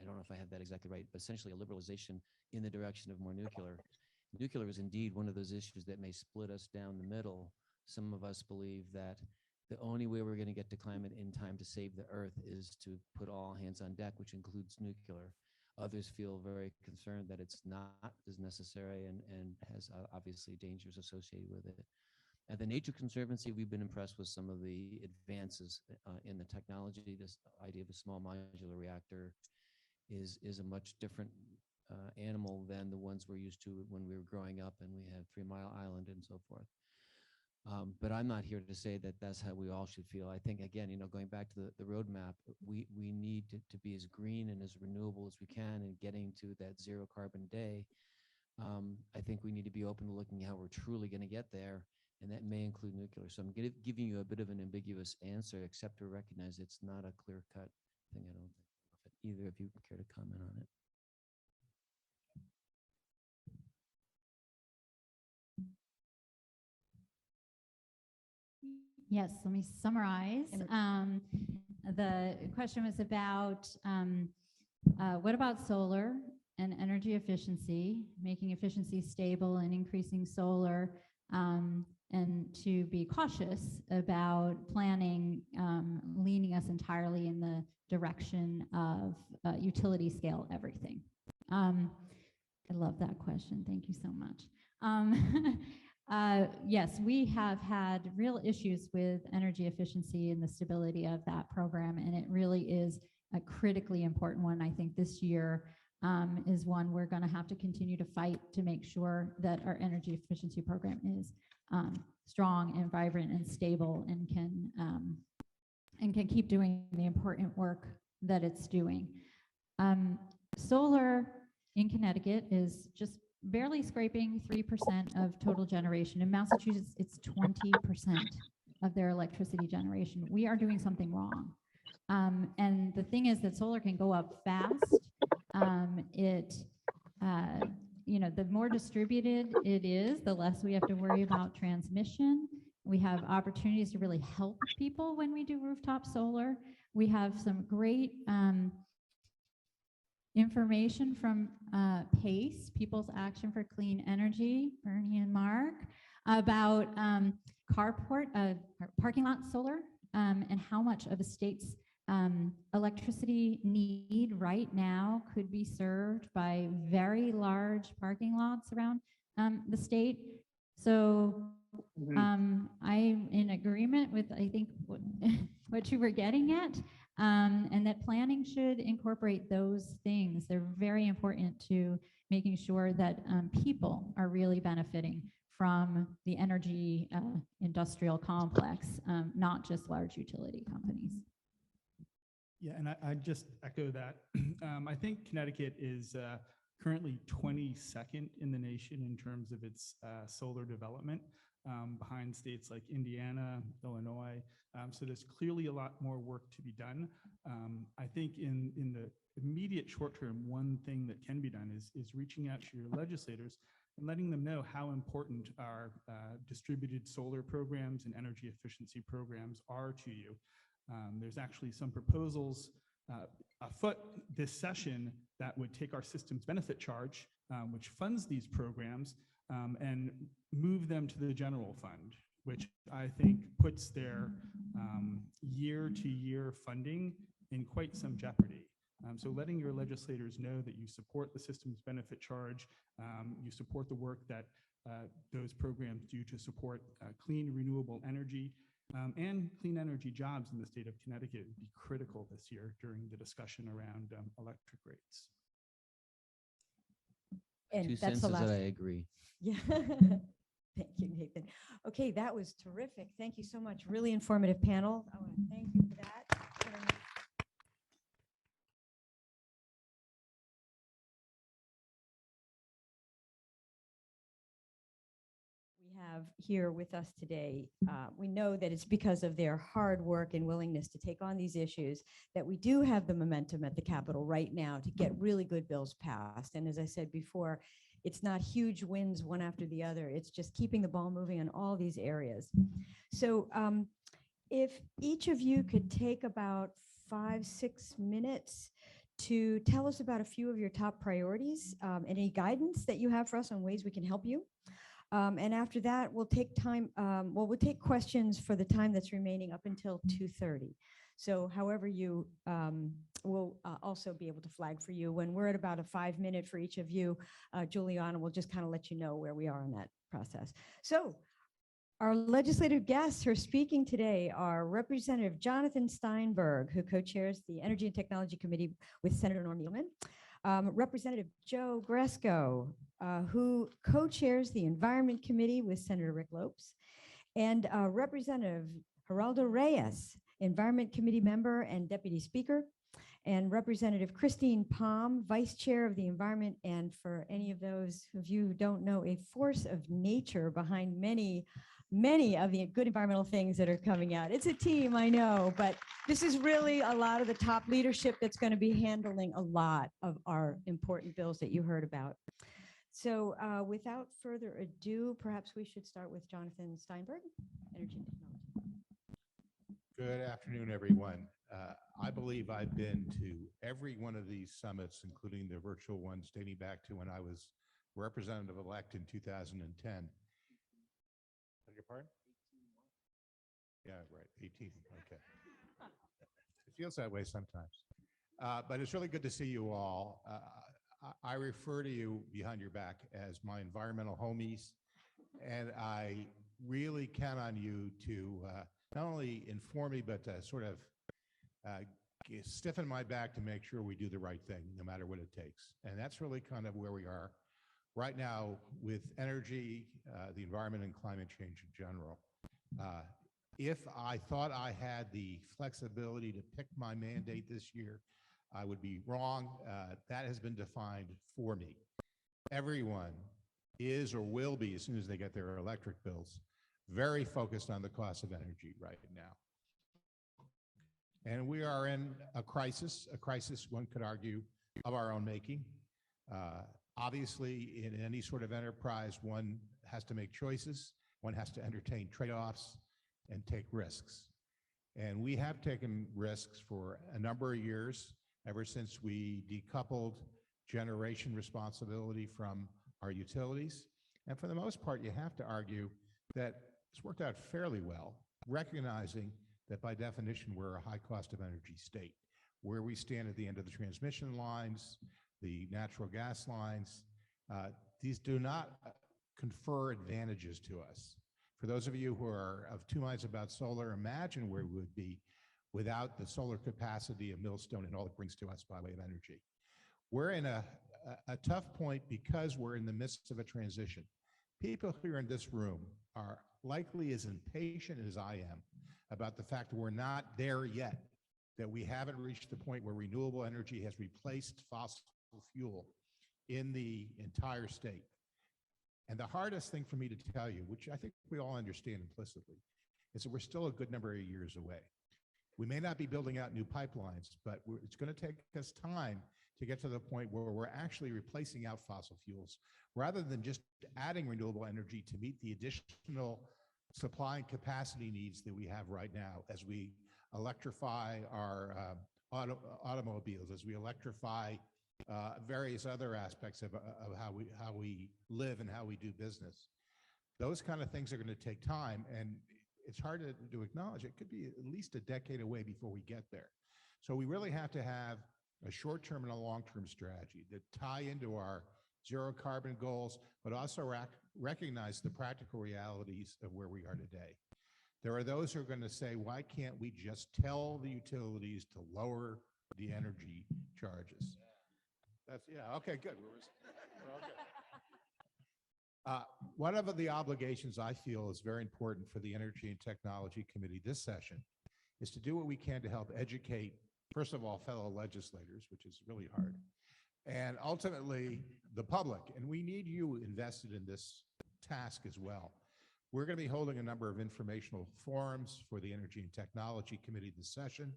I don't know if I have that exactly right, but essentially a liberalization in the direction of more nuclear. Nuclear is indeed one of those issues that may split us down the middle. Some of us believe that the only way we're going to get to climate in time to save the Earth is to put all hands on deck, which includes nuclear. Others feel very concerned that it's not as necessary and has obviously dangers associated with it. At the Nature Conservancy, we've been impressed with some of the advances in the technology. This idea of a small modular reactor is a much different animal than the ones we're used to when we were growing up and we had 3 Mile Island and so forth. But I'm not here to say that that's how we all should feel. I think, again, you know, going back to the roadmap, we need to be as green and as renewable as we can in getting to that zero carbon day. I think we need to be open to looking at how we're truly going to get there, and that may include nuclear. So I'm giving you a bit of an ambiguous answer, except to recognize it's not a clear-cut thing. I don't think if either of you care to comment on it. Yes, let me summarize. The question was about what about solar and energy efficiency, making efficiency stable and increasing solar, and to be cautious about planning leaning us entirely in the direction of utility scale everything. I love that question. Thank you so much. Yes, we have had real issues with energy efficiency and the stability of that program, and it really is a critically important one. I think this year is one we're going to have to continue to fight to make sure that our energy efficiency program is strong and vibrant and stable and can keep doing the important work that it's doing. Solar in Connecticut is just barely scraping 3% of total generation. In Massachusetts, it's 20% of their electricity generation. We are doing something wrong. And the thing is that solar can go up fast. You know, the more distributed it is, the less we have to worry about transmission. We have opportunities to really help people when we do rooftop solar. We have some great information from PACE, People's Action for Clean Energy, Bernie and Mark, about parking lot solar and how much of a state's electricity need right now could be served by very large parking lots around the state. So I'm in agreement with, I think, what you were getting at. And that planning should incorporate those things. They're very important to making sure that people are really benefiting from the energy industrial complex, not just large utility companies. Yeah, and I just echo that. I think Connecticut is currently 22nd in the nation in terms of its solar development, behind states like Indiana, Illinois. So there's clearly a lot more work to be done. I think in the immediate short term, one thing that can be done is reaching out to your legislators and letting them know how important our distributed solar programs and energy efficiency programs are to you. There's actually some proposals afoot this session that would take our systems benefit charge, which funds these programs, and move them to the general fund, which I think puts their year-to-year funding in quite some jeopardy. So letting your legislators know that you support the systems benefit charge, you support the work that those programs do to support clean, renewable energy, and clean energy jobs in the state of Connecticut would be critical this year during the discussion around electric rates. And Two that's the senses last. that I agree. Yeah. Thank you, Nathan. Okay, that was terrific. Thank you so much. Really informative panel. I want to thank you for that. We have here with us today, we know that it's because of their hard work and willingness to take on these issues that we do have the momentum at the Capitol right now to get really good bills passed. And as I said before, it's not huge wins one after the other. It's just keeping the ball moving in all these areas. So if each of you could take about 5-6 minutes to tell us about a few of your top priorities, any guidance that you have for us on ways we can help you. And after that, we'll take time, we'll take questions for the time that's remaining up until 2:30. So however you will also be able to flag for you. When we're at about a 5-minute for each of you, Juliana will just kind of let you know where we are in that process. So our legislative guests who are speaking today are Representative Jonathan Steinberg, who co-chairs the Energy and Technology Committee with Senator Norm Nealman, Representative Joe Gresco, who co-chairs the Environment Committee with Senator Rick Lopes, and Representative Geraldo Reyes, Environment Committee member and Deputy Speaker, and Representative Christine Palm, Vice Chair of the Environment, and for any of those of you who don't know, a force of nature behind many of the good environmental things that are coming out. It's a team, I know, but this is really a lot of the top leadership that's going to be handling a lot of our important bills that you heard about. So without further ado, perhaps we should start with Jonathan Steinberg, Energy and Technology. Good afternoon, everyone. I believe I've been to every one of these summits, including the virtual ones dating back to when I was representative-elect in 2010. Beg your pardon? Yeah, right, 18, okay. It feels that way sometimes. But it's really good to see you all. I refer to you behind your back as my environmental homies, and I really count on you to not only inform me, but sort of stiffen my back to make sure we do the right thing, no matter what it takes. And that's really kind of where we are right now with energy, the environment, and climate change in general. If I thought I had the flexibility to pick my mandate this year, I would be wrong. That has been defined for me. Everyone is or will be, as soon as they get their electric bills, very focused on the cost of energy right now. And we are in a crisis, one could argue, of our own making. Obviously, in any sort of enterprise, one has to make choices, one has to entertain trade-offs and take risks. And we have taken risks for a number of years, ever since we decoupled generation responsibility from our utilities. And for the most part, you have to argue that it's worked out fairly well, recognizing that by definition, we're a high cost of energy state. Where we stand at the end of the transmission lines, the natural gas lines, these do not confer advantages to us. For those of you who are of two minds about solar, imagine where we would be without the solar capacity of Millstone and all it brings to us by way of energy. We're in a tough point because we're in the midst of a transition. People here in this room are likely as impatient as I am about the fact that we're not there yet. that we haven't reached the point where renewable energy has replaced fossil fuel in the entire state. And the hardest thing for me to tell you, which I think we all understand implicitly, is that we're still a good number of years away. We may not be building out new pipelines, but it's going to take us time to get to the point where we're actually replacing out fossil fuels rather than just adding renewable energy to meet the additional supply and capacity needs that we have right now as we electrify our automobiles, as we electrify various other aspects of how we live and how we do business. Those kind of things are going to take time, and it's hard to acknowledge. It could be at least a decade away before we get there. So we really have to have a short-term and a long-term strategy that tie into our zero carbon goals, but also recognize the practical realities of where we are today. There are those who are going to say, why can't we just tell the utilities to lower the energy charges? That's, yeah, okay, good. We're all good. One of the obligations I feel is very important for the Energy and Technology Committee this session is to do what we can to help educate, first of all, fellow legislators, which is really hard, and ultimately the public. And we need you invested in this task as well. We're going to be holding a number of informational forums for the Energy and Technology Committee this session.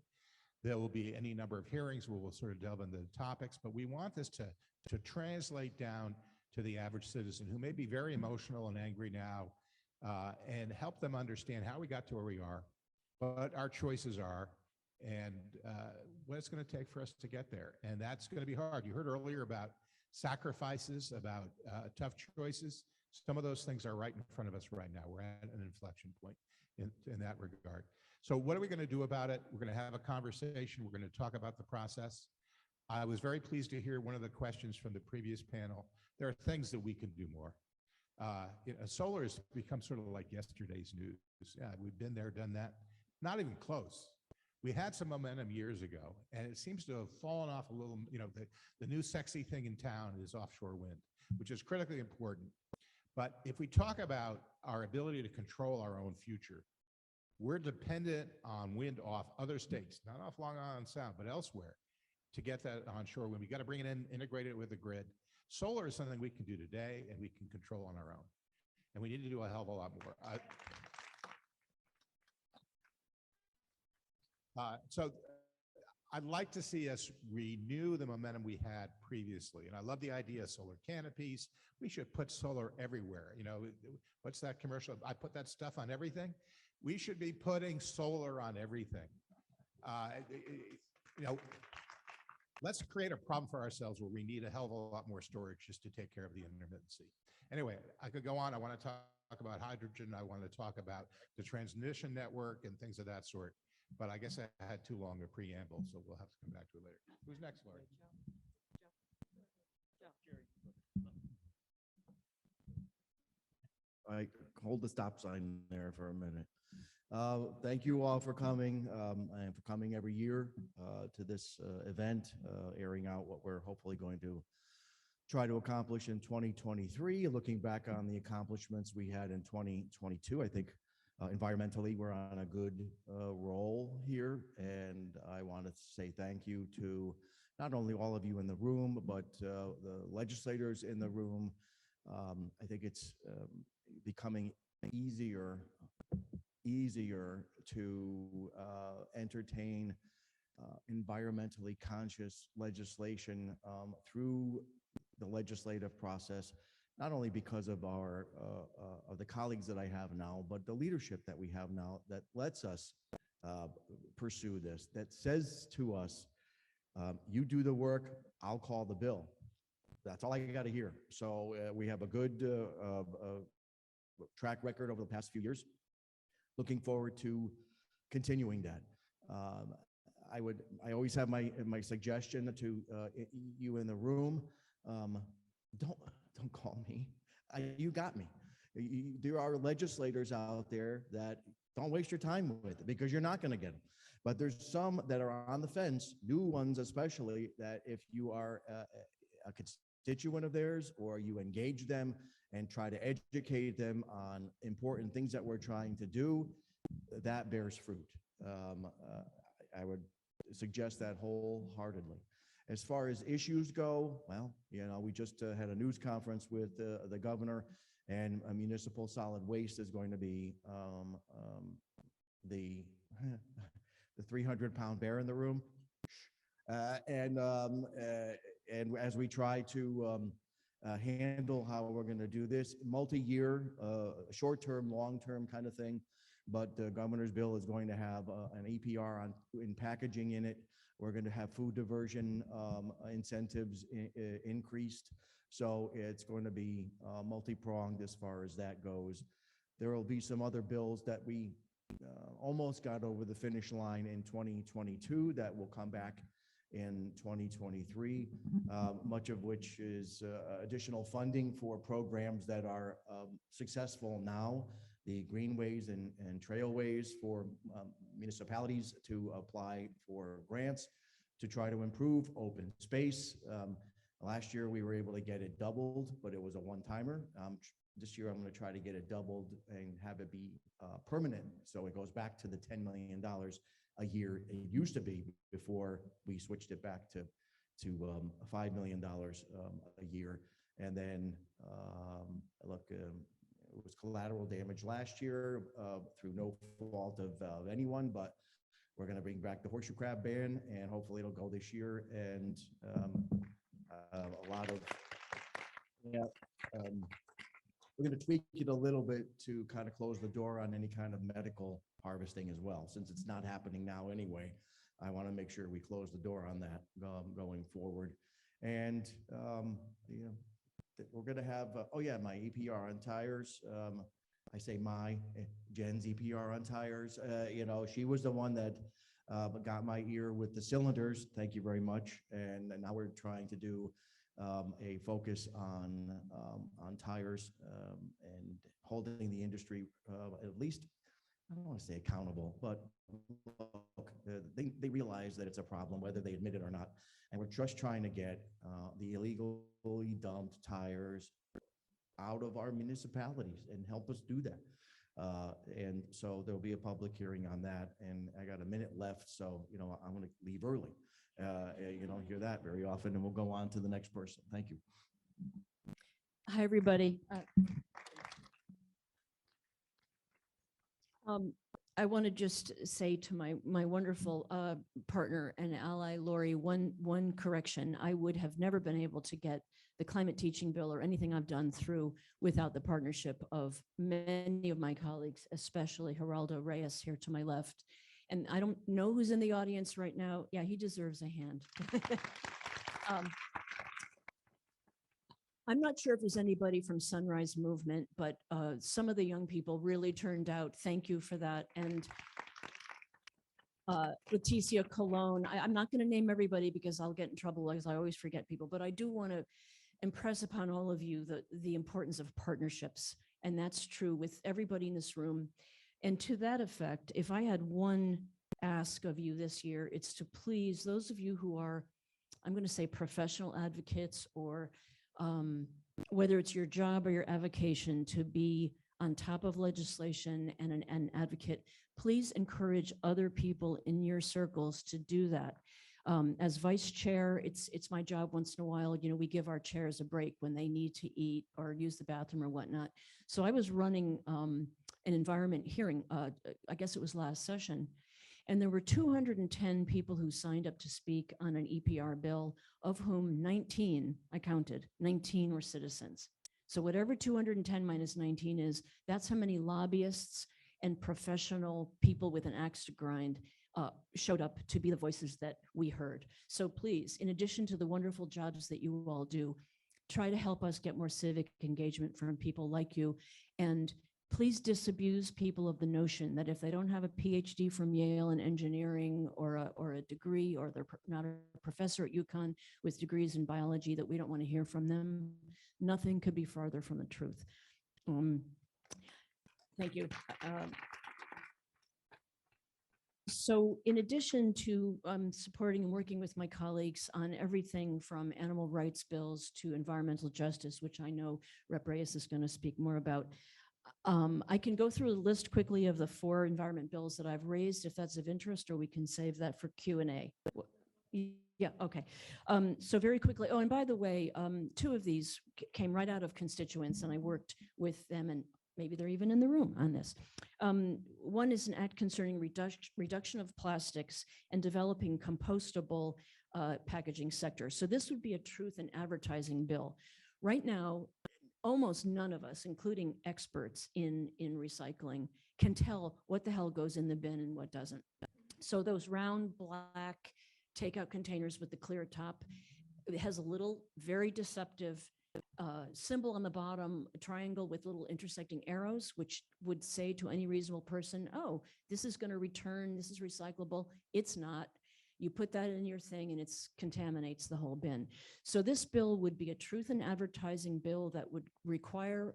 There will be any number of hearings where we'll sort of delve into the topics, but we want this to translate down to the average citizen who may be very emotional and angry now, and help them understand how we got to where we are, what our choices are, and what it's going to take for us to get there. And that's going to be hard. You heard earlier about sacrifices, about tough choices. Some of those things are right in front of us right now. We're at an inflection point in that regard. So what are we going to do about it? We're going to have a conversation. We're going to talk about the process. I was very pleased to hear one of the questions from the previous panel. There are things that we can do more. Solar has become sort of like yesterday's news. Yeah, we've been there, done that. Not even close. We had some momentum years ago, and it seems to have fallen off a little. The new sexy thing in town is offshore wind, which is critically important. But if we talk about our ability to control our own future, we're dependent on wind off other states, not off Long Island Sound, but elsewhere, to get that onshore wind. We got to bring it in, integrate it with the grid. Solar is something we can do today and we can control on our own. And we need to do a hell of a lot more. So I'd like to see us renew the momentum we had previously. And I love the idea of solar canopies. We should put solar everywhere. What's that commercial? I put that stuff on everything. We should be putting solar on everything. Let's create a problem for ourselves where we need a hell of a lot more storage just to take care of the intermittency. Anyway, I could go on. I want to talk about hydrogen. I want to talk about the transmission network and things of that sort. But I guess I had too long a preamble, so we'll have to come back to it later. Who's next, Laurie? I hold the stop sign there for a minute. Thank you all for coming and for coming every year to this event, airing out what we're hopefully going to try to accomplish in 2023. Looking back on the accomplishments we had in 2022, I think environmentally we're on a good roll here. And I want to say thank you to not only all of you in the room, but the legislators in the room. I think it's becoming easier to entertain environmentally conscious legislation through the legislative process, not only because of our of the colleagues that I have now, but the leadership that we have now that lets us pursue this, that says to us, you do the work, I'll call the bill. That's all I got to hear. So we have a good track record over the past few years. Looking forward to continuing that. I always have my suggestion to you in the room. Don't call me. You got me. There are legislators out there that don't waste your time with, because you're not going to get them. But there's some that are on the fence, new ones especially, that if you are a constituent of theirs, or you engage them and try to educate them on important things that we're trying to do, that bears fruit. I would suggest that wholeheartedly. As far as issues go, well, we just had a news conference with the governor, and municipal solid waste is going to be the 300-pound bear in the room. And as we try to handle how we're going to do this, multi-year, short-term, long-term kind of thing, but the governor's bill is going to have an EPR in packaging in it. We're going to have food diversion incentives increased. So it's going to be multi-pronged as far as that goes. There will be some other bills that we almost got over the finish line in 2022 that will come back in 2023, much of which is additional funding for programs that are successful now, the greenways and trailways for municipalities to apply for grants to try to improve open space. Last year, we were able to get it doubled, but it was a one-timer. This year, I'm going to try to get it doubled and have it be permanent. So it goes back to the $10 million a year it used to be before we switched it back to $5 million a year. And then, look, it was collateral damage last year through no fault of anyone, but we're going to bring back the horseshoe crab ban, and hopefully it'll go this year. And a lot of, we're going to tweak it a little bit to kind of close the door on any kind of medical harvesting as well. Since it's not happening now anyway, I want to make sure we close the door on that going forward. And, we're going to have, my EPR on tires. I say Jen's EPR on tires. She was the one that got my ear with the cylinders. Thank you very much. And now we're trying to do a focus on tires and holding the industry at least, I don't want to say accountable, but look, they realize that it's a problem, whether they admit it or not. And we're just trying to get the illegally dumped tires out of our municipalities and help us do that. And so there'll be a public hearing on that. And I got a minute left, so I'm going to leave early. You don't hear that very often, and we'll go on to the next person. Thank you. Hi, everybody. I want to just say to my wonderful partner and ally, Lori, one correction. I would have never been able to get the climate teaching bill or anything I've done through without the partnership of many of my colleagues, especially Geraldo Reyes here to my left. And I don't know who's in the audience right now. Yeah, he deserves a hand. I'm not sure if there's anybody from Sunrise Movement, but some of the young people really turned out. Thank you for that. And Leticia Colon, I'm not going to name everybody because I'll get in trouble because I always forget people, but I do want to impress upon all of you the importance of partnerships. And that's true with everybody in this room. And to that effect, if I had one ask of you this year, it's to please, those of you who are, I'm going to say professional advocates, or whether it's your job or your avocation to be on top of legislation and an advocate, please encourage other people in your circles to do that. As vice chair, it's my job once in a while, we give our chairs a break when they need to eat or use the bathroom or whatnot. So I was running an environment hearing, I guess it was last session, and there were 210 people who signed up to speak on an EPR bill, of whom 19, I counted, 19 were citizens. So whatever 210 minus 19 is, that's how many lobbyists and professional people with an axe to grind showed up to be the voices that we heard. So please, in addition to the wonderful jobs that you all do, try to help us get more civic engagement from people like you. And please disabuse people of the notion that if they don't have a PhD from Yale in engineering or a degree, or they're not a professor at UConn with degrees in biology, that we don't want to hear from them. Nothing could be farther from the truth. Thank you. So in addition to supporting and working with my colleagues on everything from animal rights bills to environmental justice, which I know Rep. Reyes is going to speak more about, I can go through a list quickly of the 4 environment bills that I've raised, if that's of interest, or we can save that for Q&A. Yeah, okay. So very quickly, oh, and by the way, 2 of these came right out of constituents, and I worked with them, and maybe they're even in the room on this. One is an act concerning reduction of plastics and developing compostable packaging sector. So this would be a truth in advertising bill. Right now, almost none of us, including experts in recycling, can tell what the hell goes in the bin and what doesn't. So those round black takeout containers with the clear top, it has a little very deceptive symbol on the bottom, a triangle with little intersecting arrows, which would say to any reasonable person, oh, this is going to return, this is recyclable. It's not. You put that in your thing and it contaminates the whole bin. So this bill would be a truth in advertising bill that would require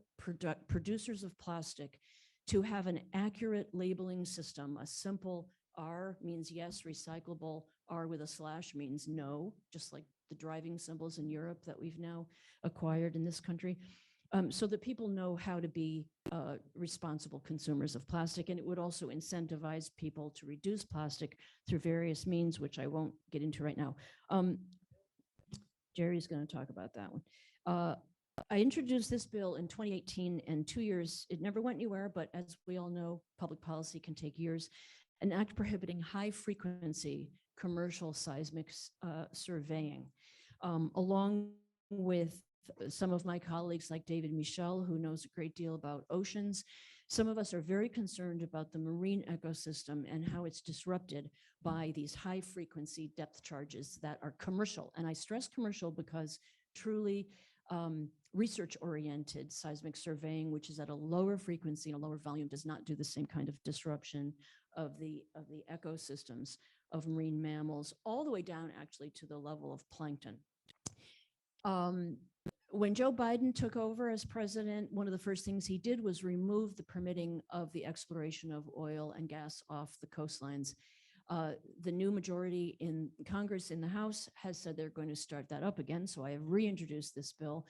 producers of plastic to have an accurate labeling system. A simple R means yes, recyclable. R with a slash means no, just like the driving symbols in Europe that we've now acquired in this country. So that people know how to be responsible consumers of plastic. And it would also incentivize people to reduce plastic through various means, which I won't get into right now. Jerry's going to talk about that one. I introduced this bill in 2018, and 2 years, it never went anywhere, but as we all know, public policy can take years. An act prohibiting high frequency commercial seismic surveying, along with some of my colleagues like David Michel, who knows a great deal about oceans. Some of us are very concerned about the marine ecosystem and how it's disrupted by these high frequency depth charges that are commercial. And I stress commercial because truly research oriented seismic surveying, which is at a lower frequency and a lower volume, does not do the same kind of disruption of the ecosystems of marine mammals, all the way down actually to the level of plankton. When Joe Biden took over as president, one of the first things he did was remove the permitting of the exploration of oil and gas off the coastlines. The new majority in Congress in the House has said they're going to start that up again, so I have reintroduced this bill.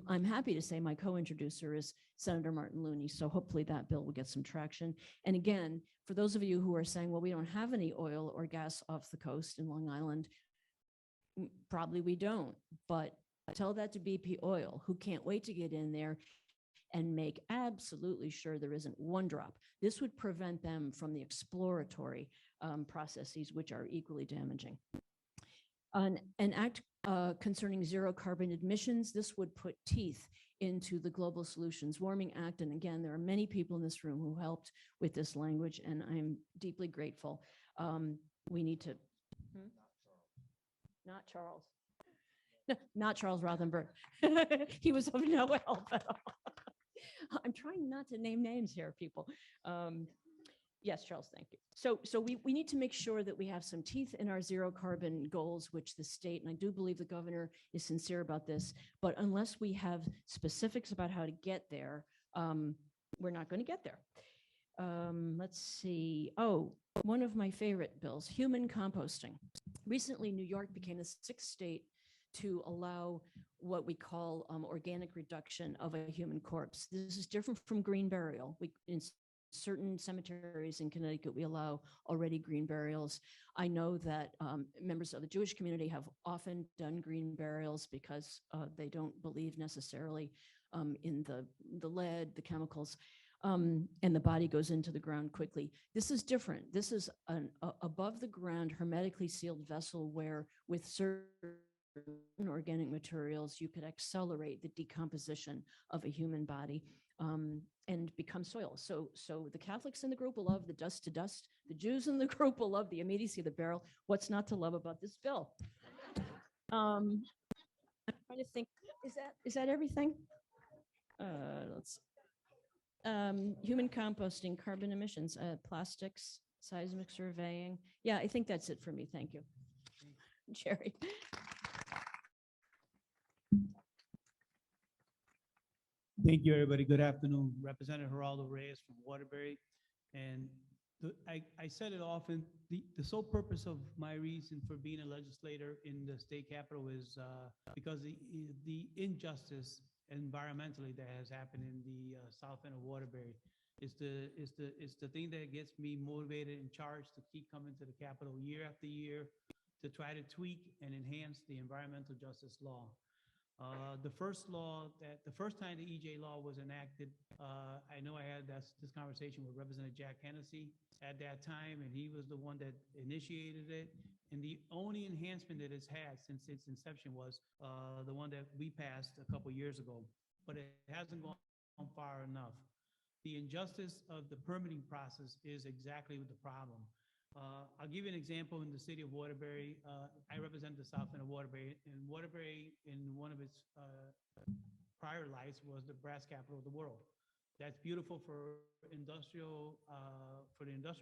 I'm happy to say my co-introducer is Senator Martin Looney, so hopefully that bill will get some traction. And again, for those of you who are saying, well, we don't have any oil or gas off the coast in Long Island, probably we don't, but tell that to BP Oil, who can't wait to get in there and make absolutely sure there isn't one drop. This would prevent them from the exploratory processes, which are equally damaging. An act concerning zero carbon emissions, this would put teeth into the Global Solutions Warming Act. And again, there are many people in this room who helped with this language, and I'm deeply grateful. We need to, not Charles. No, not Charles Rothenberg. He was of no help at all. I'm trying not to name names here, people. Yes, Charles, thank you. So we need to make sure that we have some teeth in our zero carbon goals, which the state, and I do believe the governor is sincere about this, but unless we have specifics about how to get there, we're not going to get there. Let's see. Oh, one of my favorite bills, human composting. Recently, New York became the 6th state to allow what we call organic reduction of a human corpse. This is different from green burial. In certain cemeteries in Connecticut, we allow already green burials. I know that members of the Jewish community have often done green burials because they don't believe necessarily in the lead, the chemicals, and the body goes into the ground quickly. This is different. This is an above the ground, hermetically sealed vessel where with certain organic materials, you could accelerate the decomposition of a human body and become soil. So the Catholics in the group will love the dust to dust. The Jews in the group will love the immediacy of the barrel. What's not to love about this bill? I'm trying to think, is that everything? Let's human composting, carbon emissions, plastics, seismic surveying. Yeah, I think that's it for me. Thank you. Jerry. Thank you, everybody. Good afternoon. Representative Geraldo Reyes from Waterbury. And I said it often, the sole purpose of my reason for being a legislator in the state capitol is because the injustice environmentally that has happened in the south end of Waterbury. It's the thing that gets me motivated and charged to keep coming to the Capitol year after year to try to tweak and enhance the environmental justice law. The first time the EJ law was enacted, I know I had this conversation with Representative Jack Hennessy at that time, and he was the one that initiated it. And the only enhancement that it's had since its inception was the one that we passed a couple years ago, but it hasn't gone far enough. The injustice of the permitting process is exactly the problem. I'll give you an example in the city of Waterbury. I represent the south end of Waterbury, and Waterbury in one of its prior lives was the brass capital of the world. That's beautiful for the industrial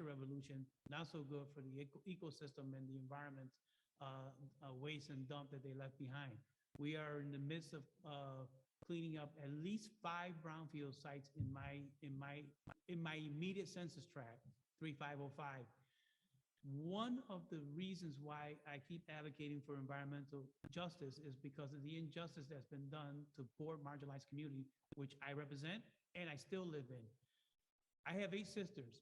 revolution, not so good for the ecosystem and the environment waste and dump that they left behind. We are in the midst of cleaning up at least 5 brownfield sites in my immediate census tract, 3505. One of the reasons why I keep advocating for environmental justice is because of the injustice that's been done to poor marginalized community, which I represent and I still live in. I have 8 sisters.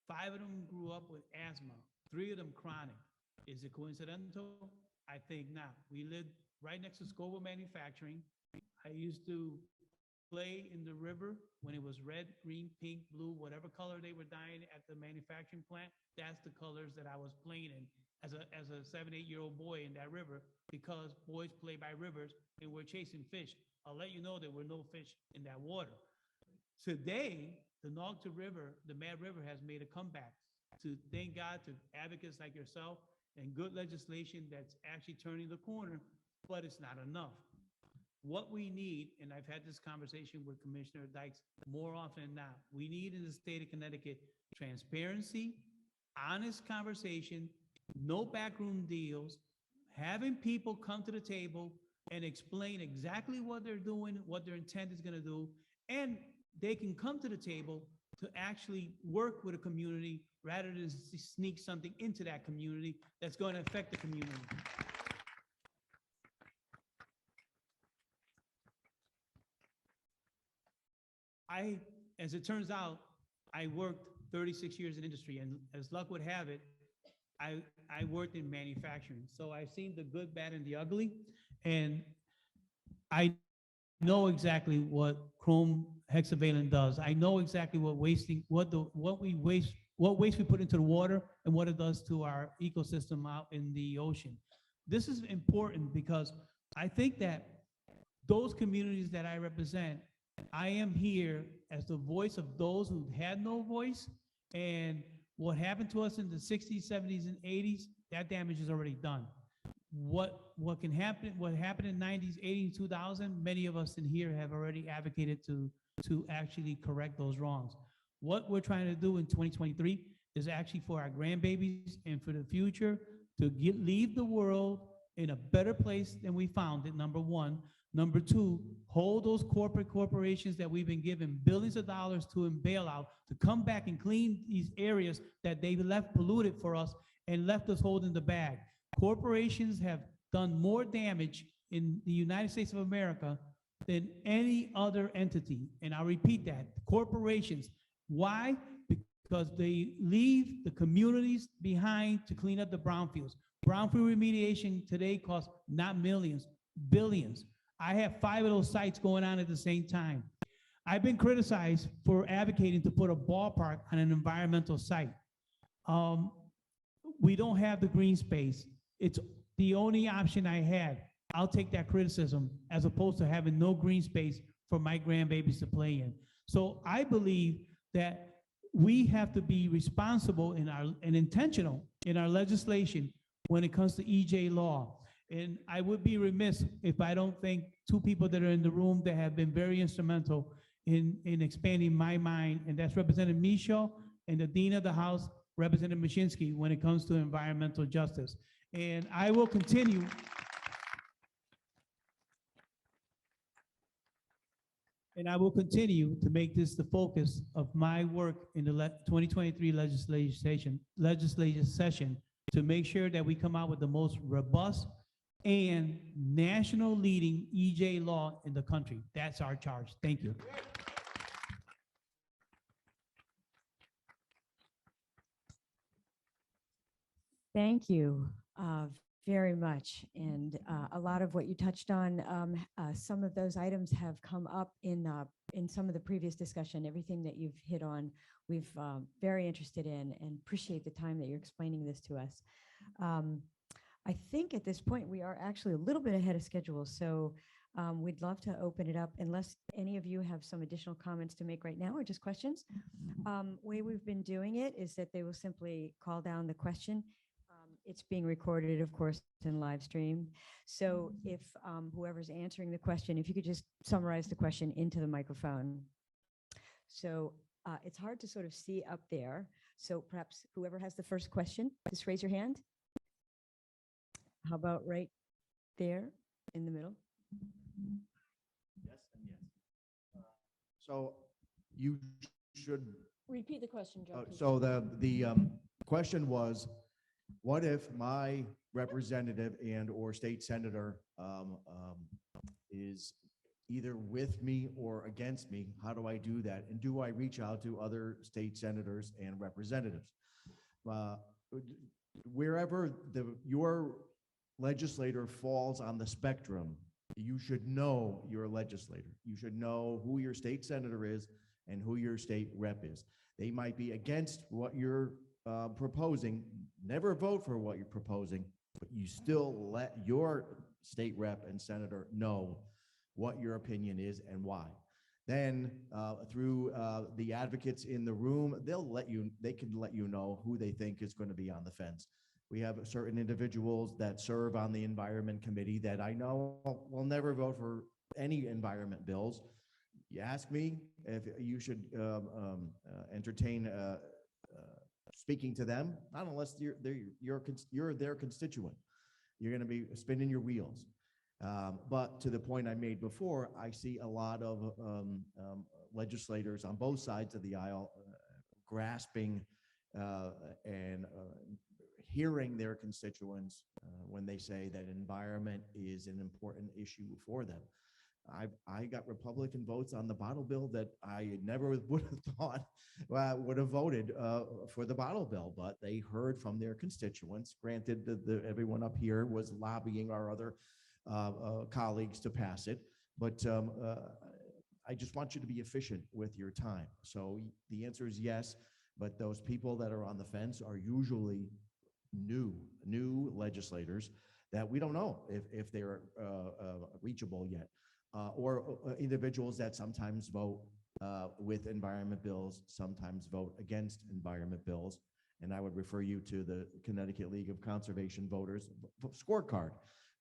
5 of them grew up with asthma, 3 of them chronic. Is it coincidental? I think not. We lived right next to Scoville Manufacturing. I used to play in the river when it was red, green, pink, blue, whatever color they were dyeing at the manufacturing plant. That's the colors that I was playing in as a 7, 8-year-old boy in that river, because boys play by rivers and we're chasing fish. I'll let you know there were no fish in that water. Today, the Nogta River, the Mad River, has made a comeback. To thank God to advocates like yourself and good legislation that's actually turning the corner, but it's not enough. What we need, and I've had this conversation with Commissioner Dykes more often than not, we need in the state of Connecticut transparency, honest conversation, no backroom deals, having people come to the table and explain exactly what they're doing, what their intent is going to do, and they can come to the table to actually work with a community rather than sneak something into that community that's going to affect the community. As it turns out, I worked 36 years in industry, and as luck would have it, I worked in manufacturing. So I've seen the good, bad, and the ugly, and I know exactly what chrome hexavalent does. I know exactly what waste we put into the water and what it does to our ecosystem out in the ocean. This is important because I think that those communities that I represent, I am here as the voice of those who had no voice, and what happened to us in the 60s, 70s, and 80s, that damage is already done. What happened in 90s, 80s, 2000, many of us in here have already advocated to actually correct those wrongs. What we're trying to do in 2023 is actually for our grandbabies and for the future to leave the world in a better place than we found it, number one. Number two, hold those corporations that we've been given billions of dollars to in bailout to come back and clean these areas that they left polluted for us and left us holding the bag. Corporations have done more damage in the United States of America than any other entity. And I'll repeat that, corporations. Why? Because they leave the communities behind to clean up the brownfields. Brownfield remediation today costs not millions, billions. I have 5 of those sites going on at the same time. I've been criticized for advocating to put a ballpark on an environmental site. We don't have the green space. It's the only option I had. I'll take that criticism as opposed to having no green space for my grandbabies to play in. So I believe that we have to be responsible and intentional in our legislation when it comes to EJ law. And I would be remiss if I don't thank 2 people that are in the room that have been very instrumental in expanding my mind, and that's Representative Michaud and the Dean of the House, Representative Mashinsky, when it comes to environmental justice. And I will continue. And I will continue to make this the focus of my work in the 2023 legislative session to make sure that we come out with the most robust and national leading EJ law in the country. That's our charge. Thank you. Thank you very much. And a lot of what you touched on, some of those items have come up in some of the previous discussion. Everything that you've hit on, we've very interested in and appreciate the time that you're explaining this to us. I think at this point we are actually a little bit ahead of schedule, so we'd love to open it up unless any of you have some additional comments to make right now or just questions. Way we've been doing it is that they will simply call down the question. It's being recorded, of course, and live streamed. So if whoever's answering the question, if you could just summarize the question into the microphone. So it's hard to sort of see up there. So perhaps whoever has the first question, just raise your hand. How about right there in the middle? Yes and yes. So you should Repeat the question, Joe. please. so the question was, what if my representative and or state senator is either with me or against me? How do I do that? And do I reach out to other state senators and representatives? Wherever your legislator falls on the spectrum, you should know your legislator. You should know who your state senator is and who your state rep is. They might be against what you're proposing. Never vote for what you're proposing, but you still let your state rep and senator know what your opinion is and why. Then through the advocates in the room, they can let you know who they think is going to be on the fence. We have certain individuals that serve on the Environment Committee that I know will never vote for any environment bills. You ask me if you should entertain speaking to them, not unless you're their constituent. You're going to be spinning your wheels. But to the point I made before, I see a lot of legislators on both sides of the aisle grasping and hearing their constituents when they say that environment is an important issue for them. I got Republican votes on the bottle bill that I never would have thought would have voted for the bottle bill, but they heard from their constituents. Granted, everyone up here was lobbying our other colleagues to pass it, but I just want you to be efficient with your time. So the answer is yes, but those people that are on the fence are usually new legislators that we don't know if they're reachable yet. Or individuals that sometimes vote with environment bills, sometimes vote against environment bills. And I would refer you to the Connecticut League of Conservation Voters scorecard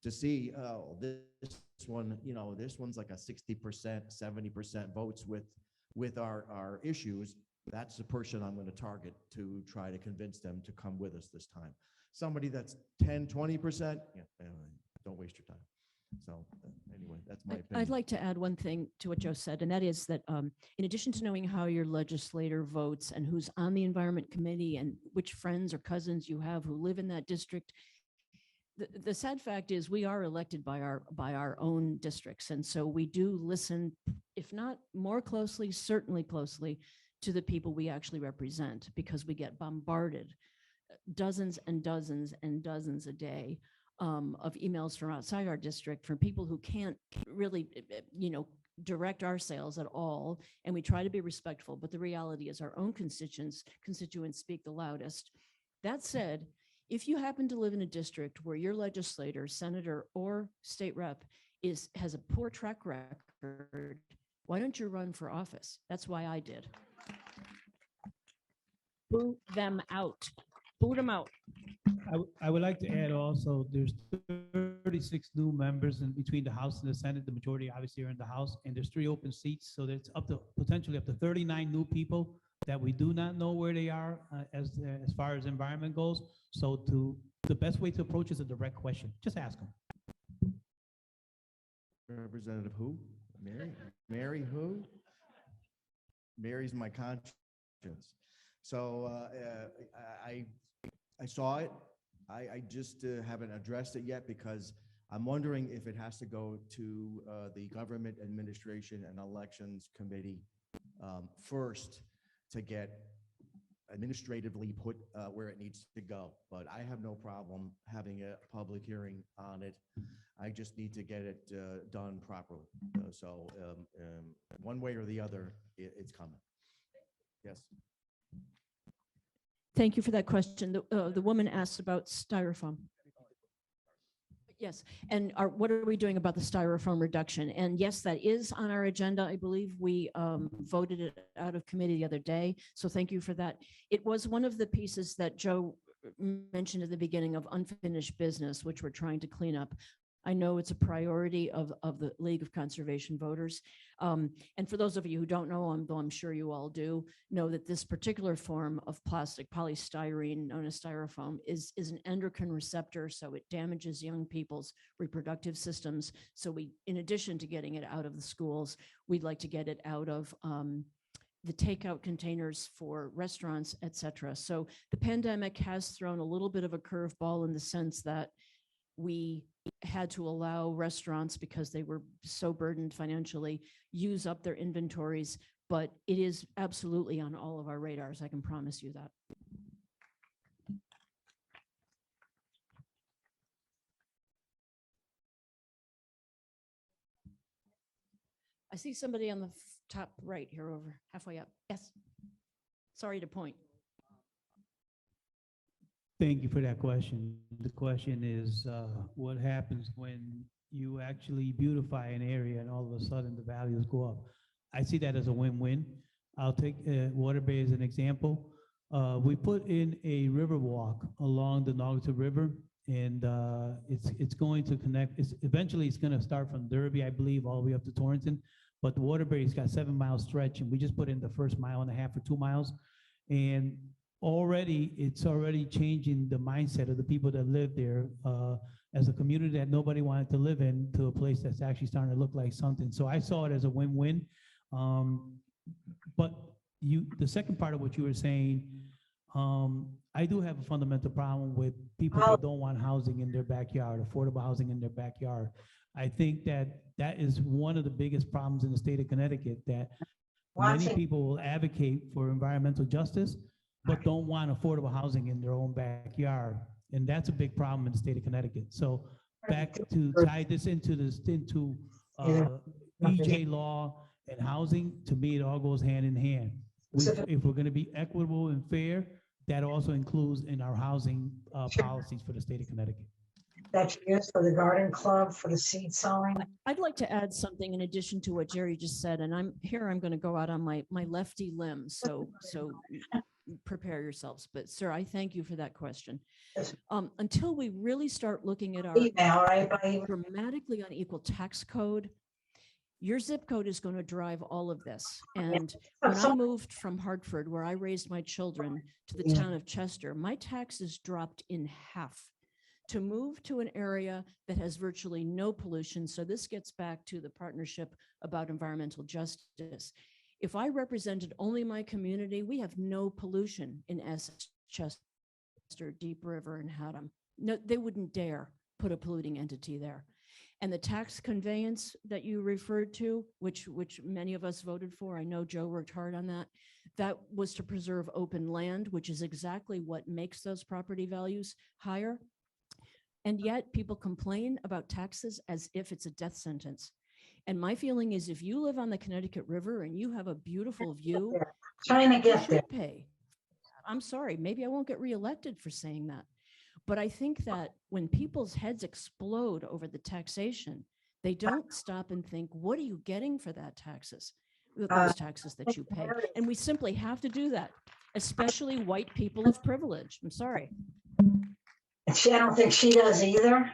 to see, this one, this one's like a 60%, 70% votes with our issues. That's the person I'm going to target to try to convince them to come with us this time. Somebody that's 10, 20%, don't waste your time. So anyway, that's my opinion. I'd like to add one thing to what Joe said, and that is that in addition to knowing how your legislator votes and who's on the Environment Committee and which friends or cousins you have who live in that district, the sad fact is we are elected by our own districts. And so we do listen, if not more closely, certainly closely to the people we actually represent, because we get bombarded dozens and dozens and dozens a day of emails from outside our district from people who can't really, direct our sales at all. And we try to be respectful, but the reality is our own constituents speak the loudest. That said, if you happen to live in a district where your legislator, senator, or state rep has a poor track record, why don't you run for office? That's why I did. Boot them out. Boot them out. I would like to add also, there's 36 new members in between the House and the Senate. The majority obviously are in the House, and there's 3 open seats. So that's potentially up to 39 new people that we do not know where they are as far as environment goes. So the best way to approach is a direct question. Just ask them. Representative who? Mary who? Mary's my conscience. So I saw it. I just haven't addressed it yet because I'm wondering if it has to go to the Government Administration and Elections Committee first to get administratively put where it needs to go. But I have no problem having a public hearing on it. I just need to get it done properly. So one way or the other, it's coming. Yes. Thank you for that question. The woman asked about styrofoam. Yes, and what are we doing about the styrofoam reduction? And yes, that is on our agenda. I believe we voted it out of committee the other day. So thank you for that. It was one of the pieces that Joe mentioned at the beginning of unfinished business, which we're trying to clean up. I know it's a priority of the League of Conservation Voters. And for those of you who don't know, though I'm sure you all do, know that this particular form of plastic, polystyrene, known as styrofoam, is an endocrine receptor, so it damages young people's reproductive systems. So we, in addition to getting it out of the schools, we'd like to get it out of the takeout containers for restaurants, et cetera. So the pandemic has thrown a little bit of a curveball in the sense that we had to allow restaurants, because they were so burdened financially, use up their inventories, but it is absolutely on all of our radars. I can promise you that. I see somebody on the top right here, over halfway up. Yes. Sorry to point. Thank you for that question. The question is, what happens when you actually beautify an area and all of a sudden the values go up? I see that as a win-win. I'll take Waterbury as an example. We put in a river walk along the Naugatuck River, and it's going to connect. Eventually, it's going to start from Derby, I believe, all the way up to Torrington. But Waterbury's got 7-mile stretch, and we just put in the first 1.5 miles or 2 miles, and it's already changing the mindset of the people that live there, as a community that nobody wanted to live in, to a place that's actually starting to look like something. So I saw it as a win-win. But the second part of what you were saying, I do have a fundamental problem with people that don't want housing in their backyard, affordable housing in their backyard. I think that is one of the biggest problems in the state of Connecticut, that many people will advocate for environmental justice, but don't want affordable housing in their own backyard. And that's a big problem in the state of Connecticut. So back to tie this into EJ law and housing, to me, it all goes hand in hand. If we're gonna be equitable and fair, that also includes in our housing policies for the state of Connecticut. That you use for the garden club, for the seed sowing? I'd like to add something in addition to what Jerry just said, and I'm going to go out on my lefty limb, so prepare yourselves. But sir, I thank you for that question. Until we really start looking at our dramatically unequal tax code, your zip code is going to drive all of this. And when I moved from Hartford, where I raised my children, to the town of Chester, my taxes dropped in half. To move to an area that has virtually no pollution. So this gets back to the partnership about environmental justice. If I represented only my community, we have no pollution in Essex, Chester, Deep River, and Haddam. No, they wouldn't dare put a polluting entity there. And the tax conveyance that you referred to, which many of us voted for, I know Joe worked hard on that, that was to preserve open land, which is exactly what makes those property values higher. And yet people complain about taxes as if it's a death sentence. And my feeling is, if you live on the Connecticut River and you have a beautiful view, you should pay. I'm sorry, maybe I won't get reelected for saying that. But I think that when people's heads explode over the taxation, they don't stop and think, what are you getting for that those taxes that you pay? And we simply have to do that, especially white people of privilege. I'm sorry. I don't think she does either.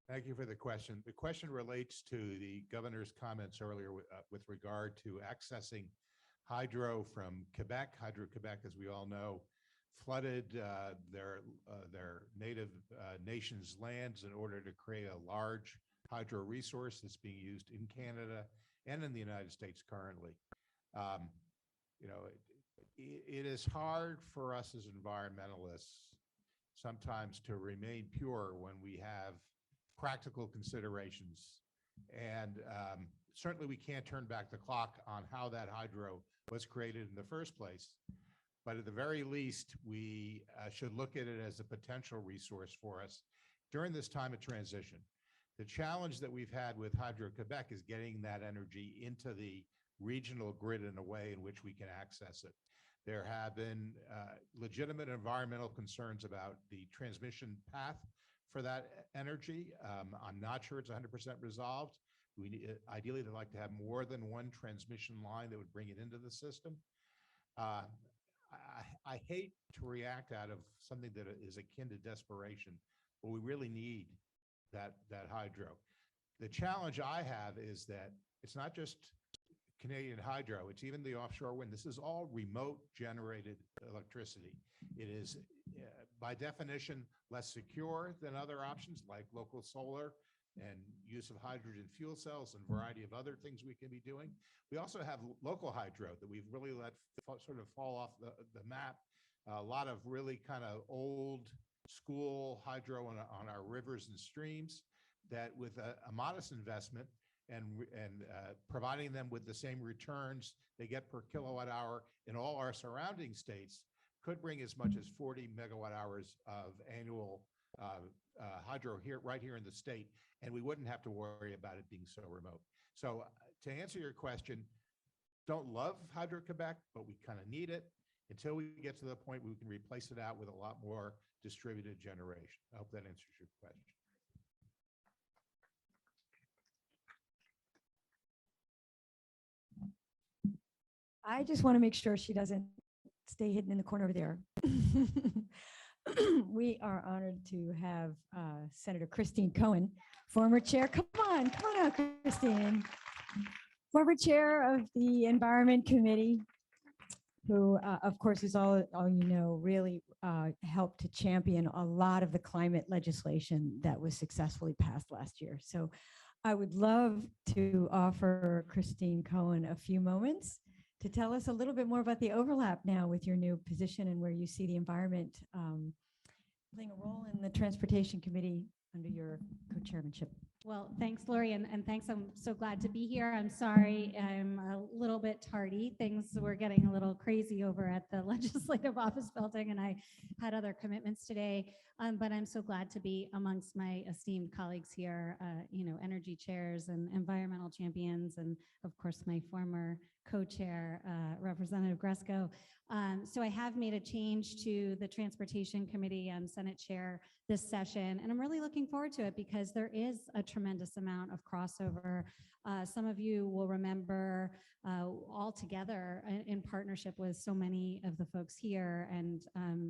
Thank you for the question. The question relates to the governor's comments earlier with regard to accessing hydro from Quebec. Hydro-Quebec, as we all know, flooded their native nation's lands in order to create a large hydro resource that's being used in Canada and in the United States currently. you know, it is hard for us as environmentalists sometimes to remain pure when we have practical considerations. And certainly we can't turn back the clock on how that hydro was created in the first place. But at the very least, we should look at it as a potential resource for us during this time of transition. The challenge that we've had with Hydro-Quebec is getting that energy into the regional grid in a way in which we can access it. There have been legitimate environmental concerns about the transmission path for that energy. I'm not sure it's 100% resolved. We need, ideally, they'd like to have more than one transmission line that would bring it into the system. I hate to react out of something that is akin to desperation, but we really need that hydro. The challenge I have is that it's not just Canadian hydro, it's even the offshore wind. This is all remote generated electricity. It is by definition less secure than other options like local solar and use of hydrogen fuel cells and a variety of other things we can be doing. We also have local hydro that we've really let sort of fall off the map. A lot of really kind of old school hydro on our rivers and streams that with a modest investment and providing them with the same returns they get per kilowatt hour in all our surrounding states could bring as much as 40 megawatt hours of annual hydro right here in the state, and we wouldn't have to worry about it being so remote. So to answer your question, don't love Hydro-Quebec, but we kind of need it until we get to the point where we can replace it out with a lot more distributed generation. I hope that answers your question. I just want to make sure she doesn't stay hidden in the corner over there. We are honored to have Senator Christine Cohen, former chair. Come on out, Christine. Former chair of the Environment Committee, who, of course, is all you know, really helped to champion a lot of the climate legislation that was successfully passed last year. So I would love to offer Christine Cohen a few moments to tell us a little bit more about the overlap now with your new position and where you see the environment playing a role in the Transportation Committee under your co-chairmanship. Well, thanks, Lori, and thanks. I'm so glad to be here. I'm sorry I'm a little bit tardy. Things were getting a little crazy over at the Legislative Office Building, and I had other commitments today. But I'm so glad to be amongst my esteemed colleagues here, you know, energy chairs and environmental champions, and of course, my former co-chair, Representative Gresco. So I have made a change to the Transportation Committee. I'm Senate Chair this session, and I'm really looking forward to it because there is a tremendous amount of crossover. Some of you will remember all together in partnership with so many of the folks here and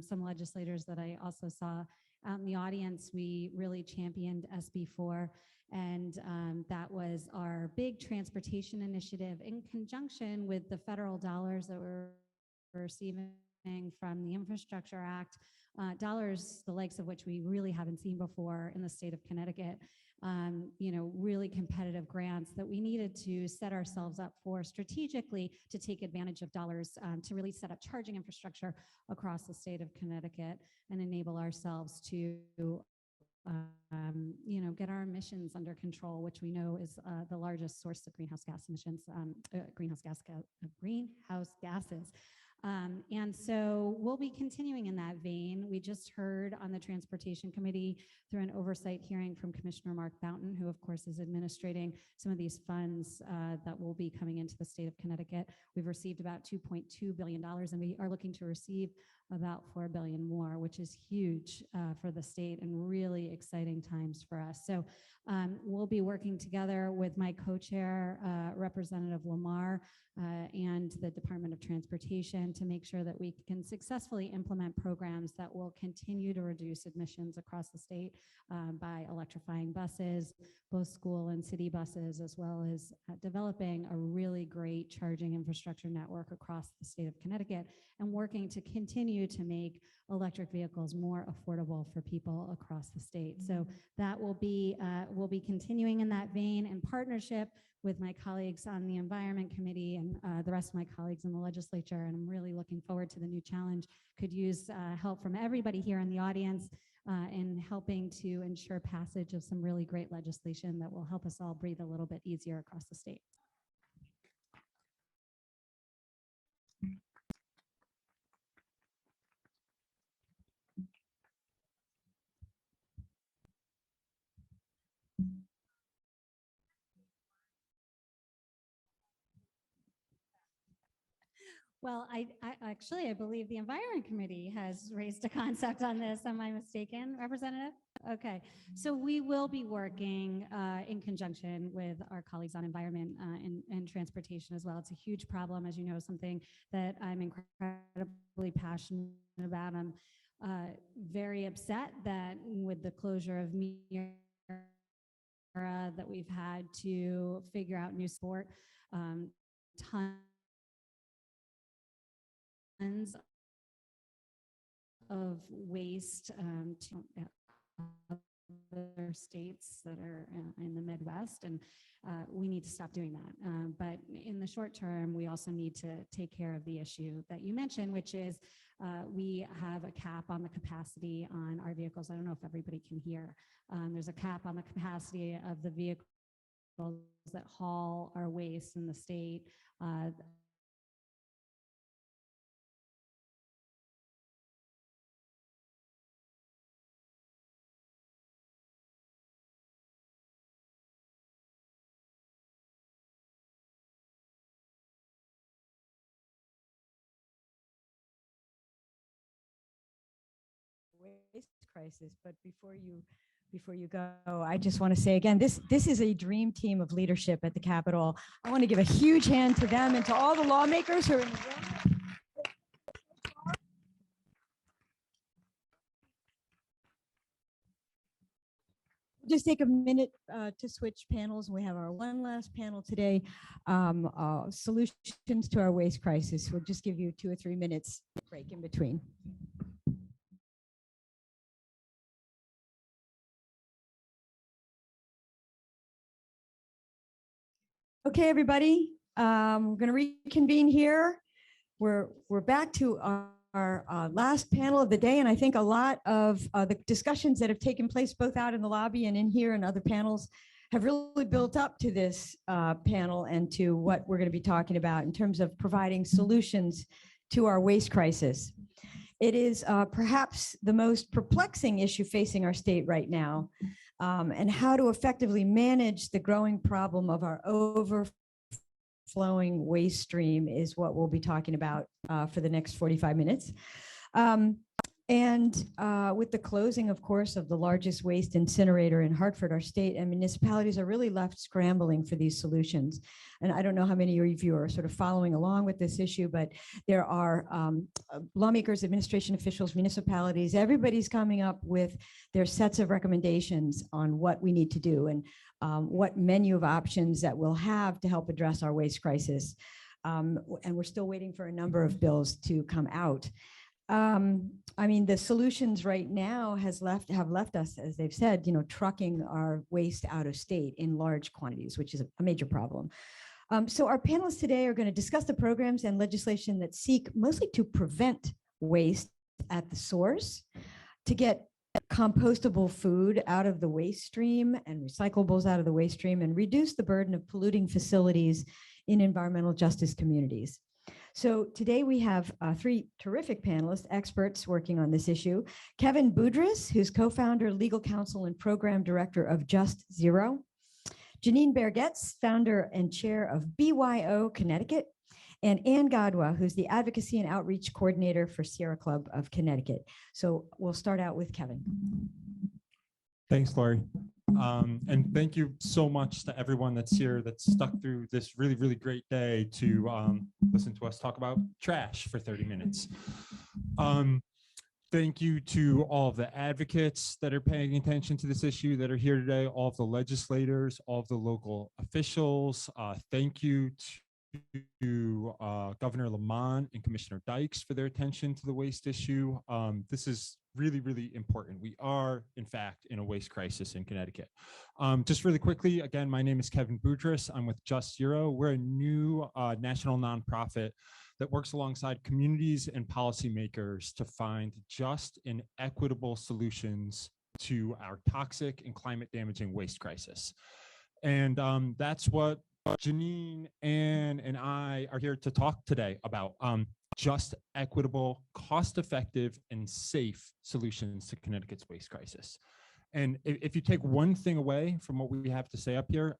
some legislators that I also saw out in the audience. We really championed SB4, and that was our big transportation initiative in conjunction with the federal dollars that we're receiving from the Infrastructure Act, dollars the likes of which we really haven't seen before in the state of Connecticut. You know, really competitive grants that we needed to set ourselves up for strategically to take advantage of dollars to really set up charging infrastructure across the state of Connecticut and enable ourselves to you know, get our emissions under control, which we know is the largest source of greenhouse gas emissions, greenhouse gases. And so we'll be continuing in that vein. We just heard on the Transportation Committee through an oversight hearing from Commissioner Mark Boughton, who of course is administrating some of these funds that will be coming into the state of Connecticut. We've received about $2.2 billion, and we are looking to receive about $4 billion more, which is huge for the state and really exciting times for us. So we'll be working together with my co-chair, Representative Lamont, and the Department of Transportation to make sure that we can successfully implement programs that will continue to reduce emissions across the state by electrifying buses, both school and city buses, as well as developing a really great charging infrastructure network across the state of Connecticut and working to continue continue to make electric vehicles more affordable for people across the state. So that will be we'll be continuing in that vein in partnership with my colleagues on the Environment Committee and the rest of my colleagues in the legislature. And I'm really looking forward to the new challenge. Could use help from everybody here in the audience in helping to ensure passage of some really great legislation that will help us all breathe a little bit easier across the state. Well, I actually, I believe the Environment Committee has raised a concept on this. Am I mistaken, Representative? Okay, so we will be working in conjunction with our colleagues on environment and transportation as well. It's a huge problem, as you know, something that I'm incredibly passionate about. I'm very upset that with the closure of Mira that we've had to figure out new sport, tons of waste to other states that are in the Midwest, and we need to stop doing that. But in the short term, we also need to take care of the issue that you mentioned, which is we have a cap on the capacity on our vehicles. I don't know if everybody can hear. There's a cap on the capacity of the vehicles that haul our waste in the state. Waste crisis, but before you go, I just want to say again, this is a dream team of leadership at the Capitol. I want to give a huge hand to them and to all the lawmakers who are in the room. Just take a minute to switch panels. We have our one last panel today, solutions to our waste crisis. We'll just give you 2 or 3 minutes break in between. Okay, everybody, we're going to reconvene here. We're back to our last panel of the day, and I think a lot of the discussions that have taken place both out in the lobby and in here and other panels have really built up to this panel and to what we're going to be talking about in terms of providing solutions to our waste crisis. It is perhaps the most perplexing issue facing our state right now. And how to effectively manage the growing problem of our overflowing waste stream is what we'll be talking about for the next 45 minutes. With the closing, of course, of the largest waste incinerator in Hartford, our state and municipalities are really left scrambling for these solutions. And I don't know how many of you are sort of following along with this issue, but there are lawmakers, administration officials, municipalities, everybody's coming up with their sets of recommendations on what we need to do and what menu of options that we'll have to help address our waste crisis. And we're still waiting for a number of bills to come out. I mean, the solutions right now have left us, as they've said, trucking our waste out of state in large quantities, which is a major problem. So our panelists today are going to discuss the programs and legislation that seek mostly to prevent waste at the source, to get compostable food out of the waste stream and recyclables out of the waste stream, and reduce the burden of polluting facilities in environmental justice communities. So today we have 3 terrific panelists, experts working on this issue. Kevin Boudris, who's co-founder, legal counsel, and program director of Just Zero. Janine Bergetz, founder and chair of BYO Connecticut. And Ann Godwa, who's the advocacy and outreach coordinator for Sierra Club of Connecticut. So we'll start out with Kevin. Thanks, Lori. And thank you so much to everyone that's here that's stuck through this really, really great day to listen to us talk about trash for 30 minutes. Thank you to all of the advocates that are paying attention to this issue that are here today, all of the legislators, all of the local officials. Thank you to Governor Lamont and Commissioner Dykes for their attention to the waste issue. This is really, really important. We are, in fact, in a waste crisis in Connecticut. Just really quickly, again, my name is Kevin Boudris. I'm with Just Zero. We're a new national nonprofit that works alongside communities and policymakers to find just and equitable solutions to our toxic and climate damaging waste crisis. And that's what Janine, Ann, and I are here to talk today about. Just, equitable, cost-effective, and safe solutions to Connecticut's waste crisis. And if you take one thing away from what we have to say up here,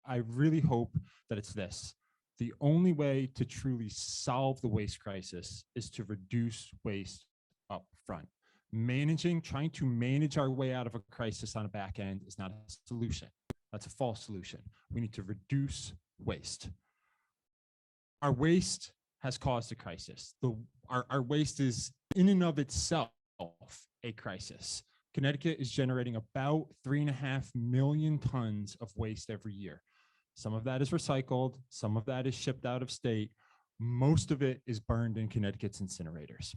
I really hope that it's this. The only way to truly solve the waste crisis is to reduce waste up front. Trying to manage our way out of a crisis on a back end is not a solution. That's a false solution. We need to reduce waste. Our waste has caused a crisis. Our waste is in and of itself a crisis. Connecticut is generating about 3.5 million tons of waste every year. Some of that is recycled, some of that is shipped out of state. Most of it is burned in Connecticut's incinerators.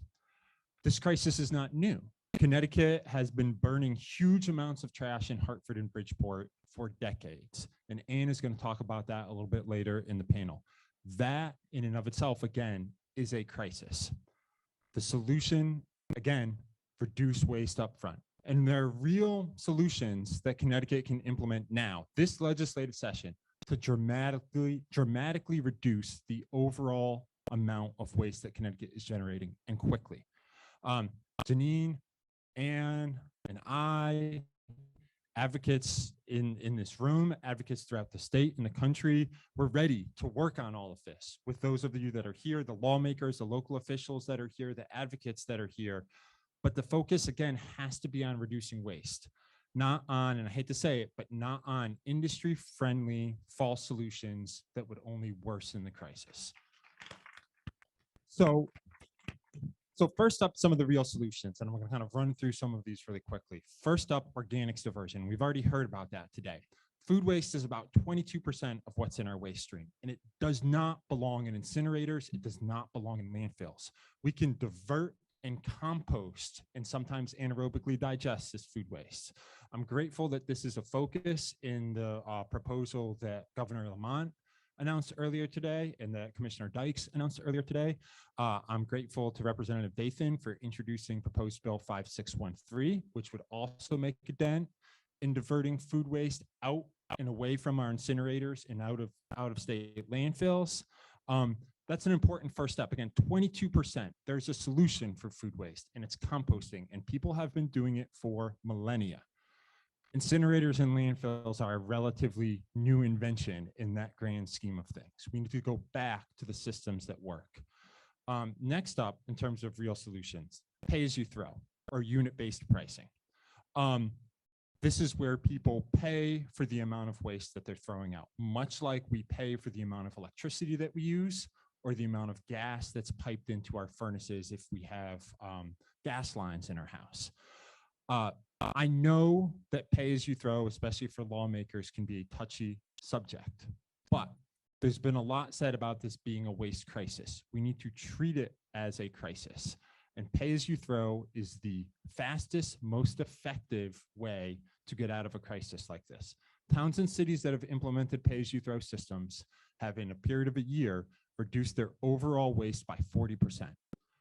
This crisis is not new. Connecticut has been burning huge amounts of trash in Hartford and Bridgeport for decades. And Anne is going to talk about that a little bit later in the panel. That in and of itself, again, is a crisis. The solution, again, reduce waste up front. And there are real solutions that Connecticut can implement now, this legislative session, to dramatically reduce the overall amount of waste that Connecticut is generating, and quickly. Janine, Anne, and I, advocates in this room, advocates throughout the state and the country, we're ready to work on all of this with those of you that are here, the lawmakers, the local officials that are here, the advocates that are here. But the focus, again, has to be on reducing waste, not on, and I hate to say it, but not on industry-friendly false solutions that would only worsen the crisis. So first up, some of the real solutions, and I'm going to kind of run through some of these really quickly. First up, organics diversion. We've already heard about that today. Food waste is about 22% of what's in our waste stream, and it does not belong in incinerators. It does not belong in landfills. We can divert and compost and sometimes anaerobically digest this food waste. I'm grateful that this is a focus in the proposal that Governor Lamont announced earlier today and that Commissioner Dykes announced earlier today. I'm grateful to Representative Dathan for introducing proposed bill 5613, which would also make a dent in diverting food waste out and away from our incinerators and out of state landfills. That's an important first step. Again, 22%, there's a solution for food waste, and it's composting, and people have been doing it for millennia. Incinerators and landfills are a relatively new invention in that grand scheme of things. We need to go back to the systems that work. Next up, in terms of real solutions, pay-as-you-throw or unit-based pricing. This is where people pay for the amount of waste that they're throwing out, much like we pay for the amount of electricity that we use or the amount of gas that's piped into our furnaces if we have gas lines in our house. I know that pay-as-you-throw, especially for lawmakers, can be a touchy subject, but there's been a lot said about this being a waste crisis. We need to treat it as a crisis, and pay-as-you-throw is the fastest, most effective way to get out of a crisis like this. Towns and cities that have implemented pay-as-you-throw systems have, in a period of a year, reduced their overall waste by 40%.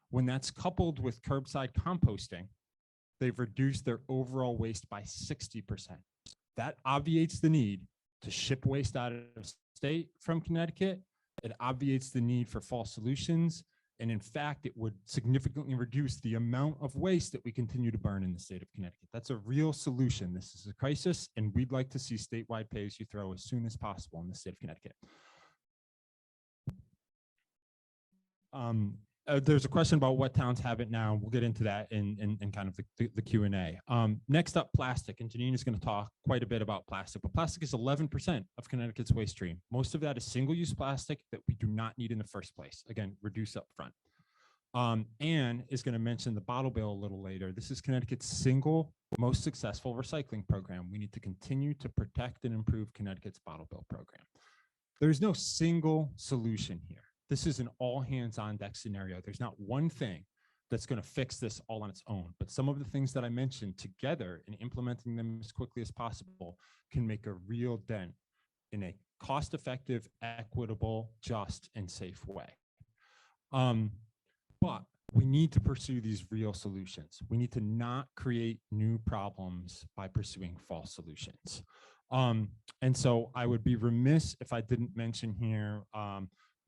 When that's coupled with curbside composting, they've reduced their overall waste by 60%. That obviates the need to ship waste out of state from Connecticut. It obviates the need for false solutions. And in fact, it would significantly reduce the amount of waste that we continue to burn in the state of Connecticut. That's a real solution. This is a crisis, and we'd like to see statewide pay-as-you-throw as soon as possible in the state of Connecticut. There's a question about what towns have it now. We'll get into that in kind of the Q&A. Next up, plastic. And Janine is going to talk quite a bit about plastic. But plastic is 11% of Connecticut's waste stream. Most of that is single-use plastic that we do not need in the first place. Again, reduce up front. Anne is going to mention the bottle bill a little later. This is Connecticut's single most successful recycling program. We need to continue to protect and improve Connecticut's bottle bill program. There's no single solution here. This is an all hands on deck scenario. There's not one thing that's going to fix this all on its own. But some of the things that I mentioned together and implementing them as quickly as possible can make a real dent in a cost-effective, equitable, just, and safe way. But we need to pursue these real solutions. We need to not create new problems by pursuing false solutions. And so I would be remiss if I didn't mention here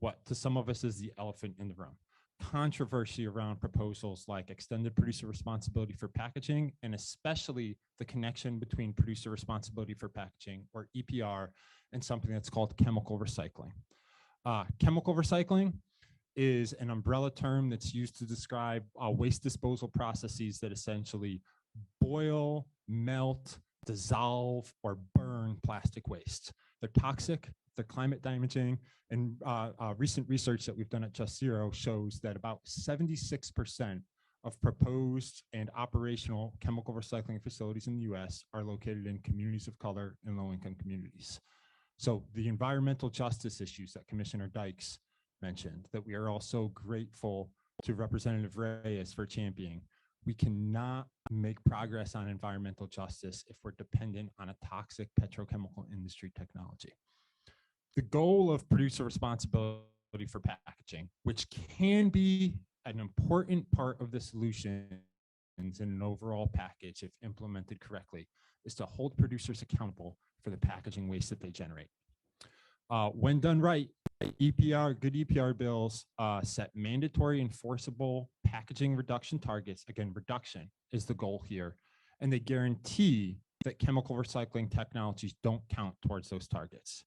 what to some of us is the elephant in the room. Controversy around proposals like extended producer responsibility for packaging, and especially the connection between producer responsibility for packaging, or EPR, and something that's called chemical recycling. Chemical recycling is an umbrella term that's used to describe waste disposal processes that essentially boil, melt, dissolve, or burn plastic waste. They're toxic, they're climate damaging, and recent research that we've done at Just Zero shows that about 76% of proposed and operational chemical recycling facilities in the US are located in communities of color and low-income communities. So the environmental justice issues that Commissioner Dykes mentioned, that we are also grateful to Representative Reyes for championing, we cannot make progress on environmental justice if we're dependent on a toxic petrochemical industry technology. The goal of producer responsibility for packaging, which can be an important part of the solution in an overall package if implemented correctly, is to hold producers accountable for the packaging waste that they generate. When done right, good EPR bills set mandatory enforceable packaging reduction targets. Again, reduction is the goal here. And they guarantee that chemical recycling technologies don't count towards those targets.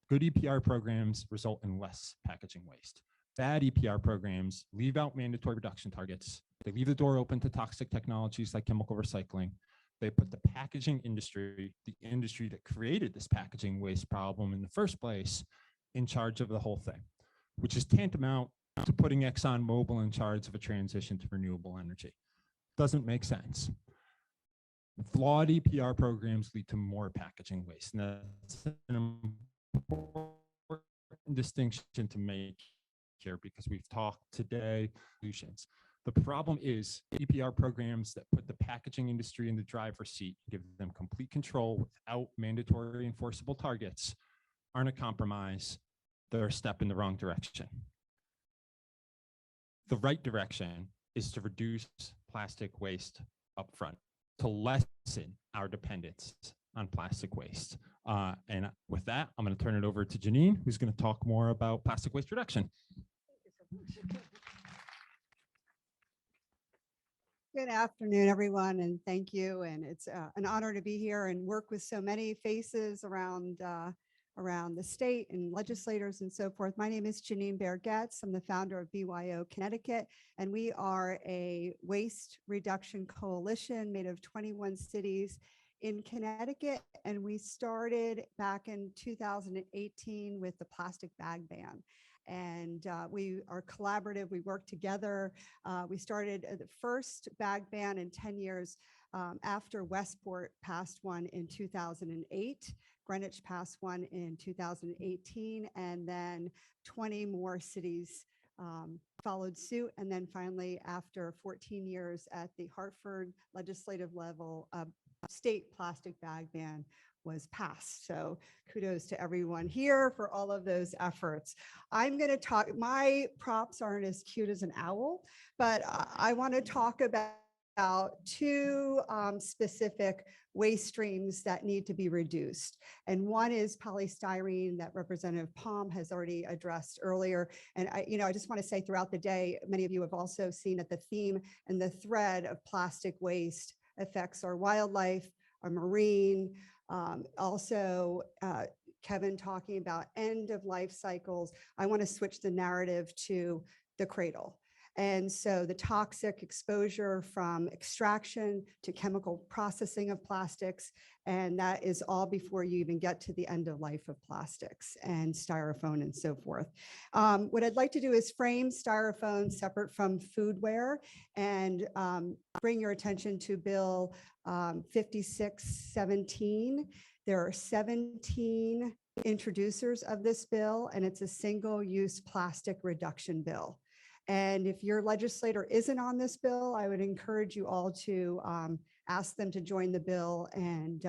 Good EPR programs result in less packaging waste. Bad EPR programs leave out mandatory reduction targets. They leave the door open to toxic technologies like chemical recycling. They put the packaging industry, the industry that created this packaging waste problem in the first place, in charge of the whole thing, which is tantamount to putting ExxonMobil in charge of a transition to renewable energy. Doesn't make sense. Flawed EPR programs lead to more packaging waste. And that's an important distinction to make here, because we've talked today solutions. The problem is EPR programs that put the packaging industry in the driver's seat, give them complete control without mandatory enforceable targets, aren't a compromise. They're a step in the wrong direction. The right direction is to reduce plastic waste upfront, to lessen our dependence on plastic waste. And with that, I'm going to turn it over to Janine, who's going to talk more about plastic waste reduction. Good afternoon, everyone, and thank you. And it's an honor to be here and work with so many faces around the state and legislators and so forth. My name is Janine Bear-Getz. I'm the founder of BYO Connecticut, and we are a waste reduction coalition made of 21 cities in Connecticut. And we started back in 2018 with the plastic bag ban. And we are collaborative. We work together. We started the first bag ban in 10 years after Westport passed one in 2008. Greenwich passed one in 2018, and then 20 more cities followed suit. And then finally, after 14 years at the Hartford legislative level, a state plastic bag ban was passed. So kudos to everyone here for all of those efforts. I'm going to talk, my props aren't as cute as an owl, but I want to talk about two specific waste streams that need to be reduced. And one is polystyrene that Representative Palm has already addressed earlier. And I just want to say throughout the day, many of you have also seen that the theme and the thread of plastic waste affects our wildlife, our marine, also Kevin talking about end of life cycles. I want to switch the narrative to the cradle. And so the toxic exposure from extraction to chemical processing of plastics, and that is all before you even get to the end of life of plastics and styrofoam and so forth. What I'd like to do is frame styrofoam separate from foodware and bring your attention to Bill 5617. There are 17 introducers of this bill, and it's a single-use plastic reduction bill. And if your legislator isn't on this bill, I would encourage you all to ask them to join the bill and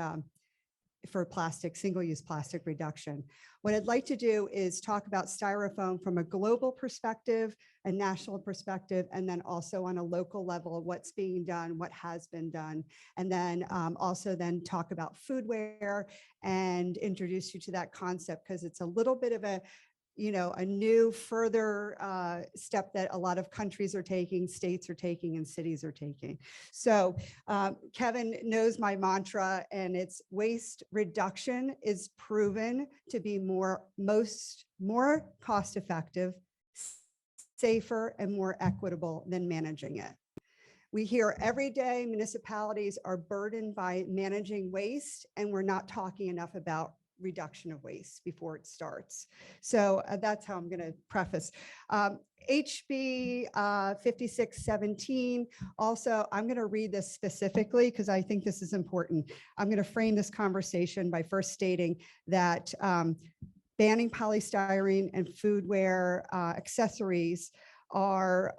for plastic, single-use plastic reduction. What I'd like to do is talk about styrofoam from a global perspective, a national perspective, and then also on a local level, what's being done, what has been done, and then also then talk about foodware and introduce you to that concept, because it's a little bit of a new further step that a lot of countries are taking, states are taking, and cities are taking. So Kevin knows my mantra, and it's waste reduction is proven to be more cost effective, safer, and more equitable than managing it. We hear every day municipalities are burdened by managing waste, and we're not talking enough about reduction of waste before it starts. So that's how I'm going to preface. HB 5617, also, I'm going to read this specifically because I think this is important. I'm going to frame this conversation by first stating that banning polystyrene and foodware accessories are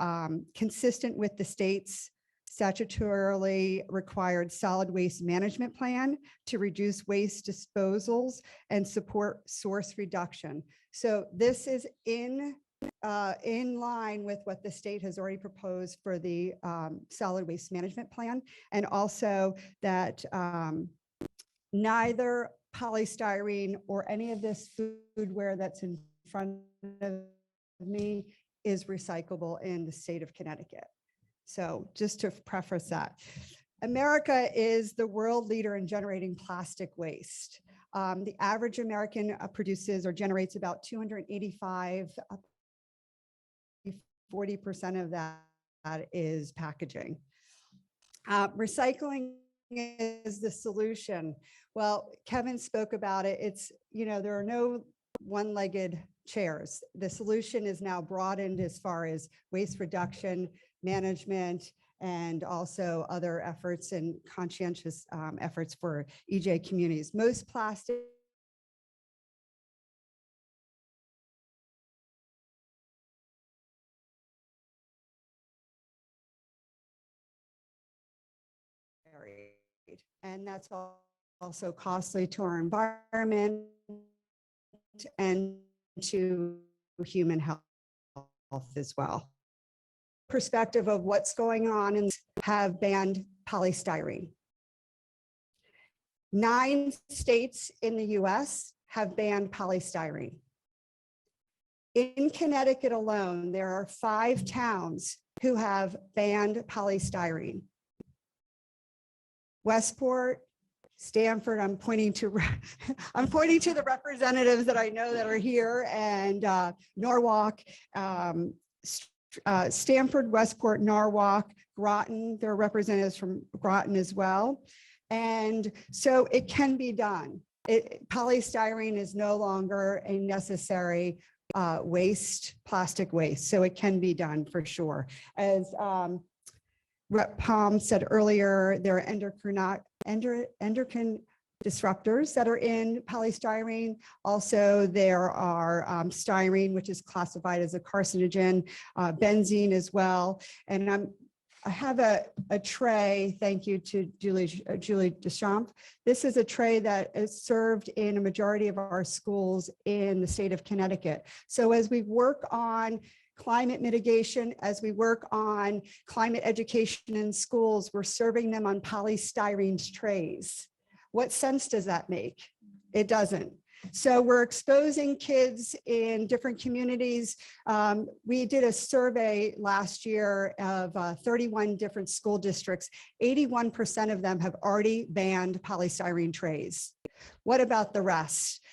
consistent with the state's statutorily required solid waste management plan to reduce waste disposals and support source reduction. So this is in line with what the state has already proposed for the solid waste management plan, and also that neither polystyrene or any of this foodware that's in front of me is recyclable in the state of Connecticut. So just to preface that, America is the world leader in generating plastic waste. The average American produces or generates about 285, 40% of that is packaging. Recycling is the solution. Well, Kevin spoke about it. It's, there are no one-legged chairs. The solution is now broadened as far as waste reduction, management, and also other efforts and conscientious efforts for EJ communities. Most plastic and that's also costly to our environment and to human health as well. Perspective of what's going on and have banned polystyrene. 9 states in the US have banned polystyrene. In Connecticut alone, there are 5 towns who have banned polystyrene. Westport, Stanford, I'm pointing to the representatives that I know that are here, and Norwalk, Stanford, Westport, Norwalk, Groton, there are representatives from Groton as well. And so it can be done. Polystyrene is no longer a necessary waste, plastic waste. So it can be done for sure. As Rep. Palm said earlier, there are endocrine disruptors that are in polystyrene. Also, there are styrene, which is classified as a carcinogen, benzene as well. And I have a tray, thank you to Julie Deschamps. This is a tray that is served in a majority of our schools in the state of Connecticut. So as we work on climate mitigation, as we work on climate education in schools, we're serving them on polystyrene trays. What sense does that make? It doesn't. So we're exposing kids in different communities. We did a survey last year of 31 different school districts. 81% of them have already banned polystyrene trays. What about the rest?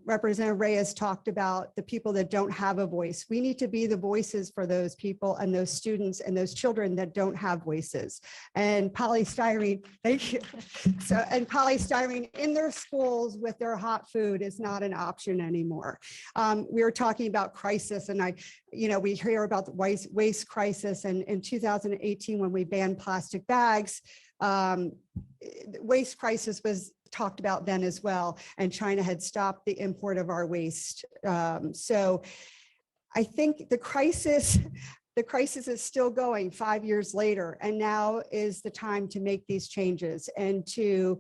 Representative Reyes talked about the people that don't have a voice. We need to be the voices for those people and those students and those children that don't have voices. And polystyrene, thank you. So, and polystyrene in their schools with their hot food is not an option anymore. We were talking about crisis, and we hear about the waste crisis. And in 2018, when we banned plastic bags, waste crisis was talked about then as well, and China had stopped the import of our waste. So I think the crisis is still going 5 years later, and now is the time to make these changes and to,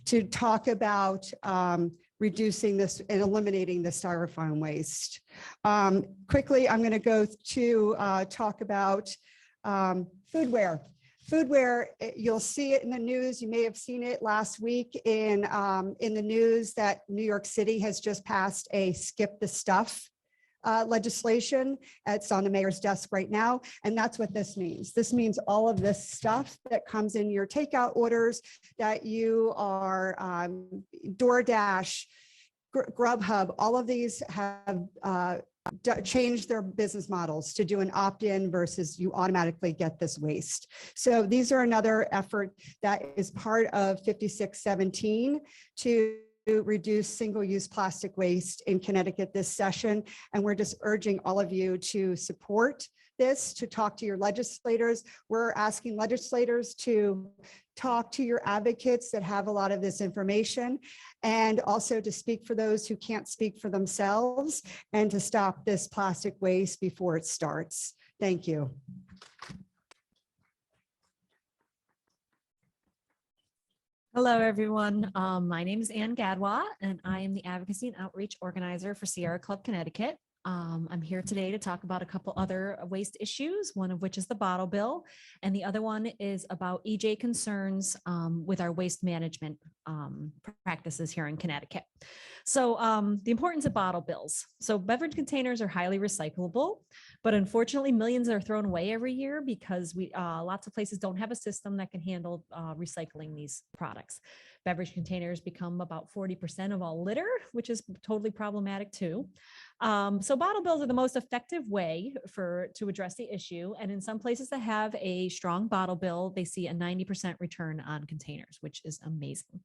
to talk about reducing this and eliminating the styrofoam waste. Quickly, I'm going to go to talk about foodware. Foodware, you'll see it in the news. You may have seen it last week in the news that New York City has just passed a skip the stuff legislation. It's on the mayor's desk right now. And that's what this means. This means all of this stuff that comes in your takeout orders that you are DoorDash, Grubhub, all of these have changed their business models to do an opt-in versus you automatically get this waste. So these are another effort that is part of 5617 to reduce single-use plastic waste in Connecticut this session. And we're just urging all of you to support this, to talk to your legislators. We're asking legislators to talk to your advocates that have a lot of this information, and also to speak for those who can't speak for themselves, and to stop this plastic waste before it starts. Thank you. Hello, everyone. My name is Ann Gadwa, and I am the Advocacy and Outreach Organizer for Sierra Club Connecticut. I'm here today to talk about a couple other waste issues, one of which is the bottle bill, and the other one is about EJ concerns with our waste management practices here in Connecticut. So the importance of bottle bills. So beverage containers are highly recyclable, but unfortunately millions are thrown away every year because lots of places don't have a system that can handle recycling these products. Beverage containers become about 40% of all litter, which is totally problematic too. So bottle bills are the most effective way to address the issue. And in some places that have a strong bottle bill, they see a 90% return on containers, which is amazing.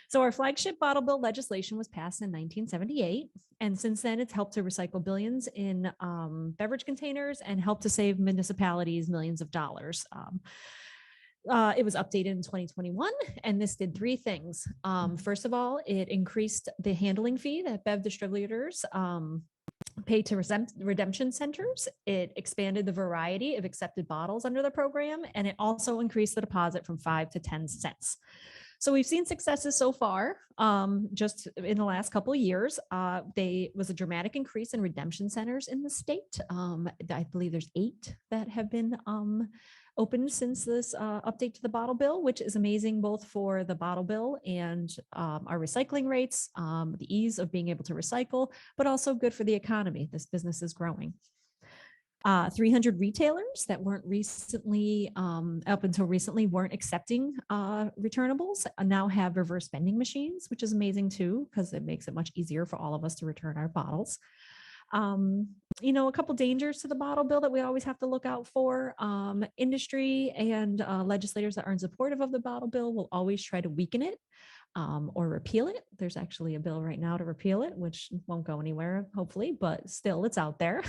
So our flagship bottle bill legislation was passed in 1978. And since then, it's helped to recycle billions in beverage containers and helped to save municipalities millions of dollars. It was updated in 2021, and this did three things. First of all, it increased the handling fee that bev distributors pay to redemption centers. It expanded the variety of accepted bottles under the program, and it also increased the deposit from 5 to 10 cents. So we've seen successes so far. Just in the last couple of years, there was a dramatic increase in redemption centers in the state. I believe there's 8 that have been opened since this update to the bottle bill, which is amazing both for the bottle bill and our recycling rates, the ease of being able to recycle, but also good for the economy. This business is growing. 300 retailers that weren't recently, up until recently, weren't accepting returnables now have reverse vending machines, which is amazing too, because it makes it much easier for all of us to return our bottles. A couple dangers to the bottle bill that we always have to look out for. Industry and legislators that aren't supportive of the bottle bill will always try to weaken it or repeal it. There's actually a bill right now to repeal it, which won't go anywhere, hopefully, but still it's out there.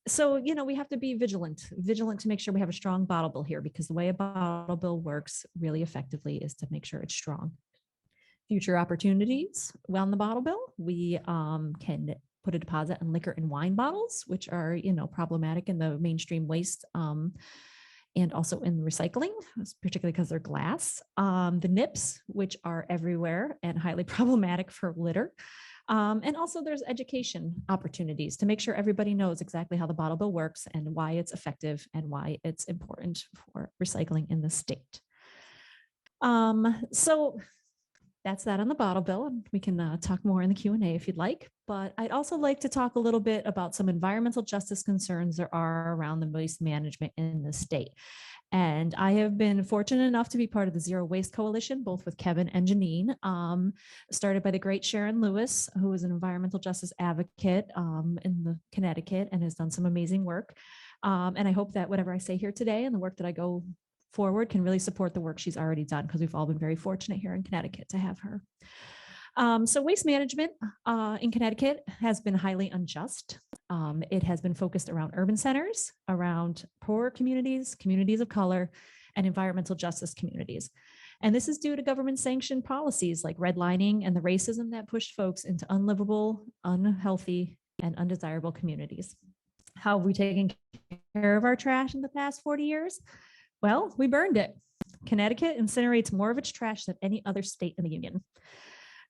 So, we have to be vigilant to make sure we have a strong bottle bill here, because the way a bottle bill works really effectively is to make sure it's strong. Future opportunities on the bottle bill, we can put a deposit on liquor and wine bottles, which are, problematic in the mainstream waste and also in recycling, particularly because they're glass. The nips, which are everywhere and highly problematic for litter. And also there's education opportunities to make sure everybody knows exactly how the bottle bill works and why it's effective and why it's important for recycling in the state. So that's that on the bottle bill. We can talk more in the Q&A if you'd like, but I'd also like to talk a little bit about some environmental justice concerns there are around the waste management in the state. And I have been fortunate enough to be part of the Zero Waste Coalition, both with Kevin and Janine, started by the great Sharon Lewis, who is an environmental justice advocate in Connecticut and has done some amazing work. And I hope that whatever I say here today and the work that I go forward can really support the work she's already done, because we've all been very fortunate here in Connecticut to have her. So waste management in Connecticut has been highly unjust. It has been focused around urban centers, around poor communities, communities of color, and environmental justice communities. And this is due to government sanctioned policies like redlining and the racism that pushed folks into unlivable, unhealthy, and undesirable communities. How have we taken care of our trash in the past 40 years? Well, we burned it. Connecticut incinerates more of its trash than any other state in the union.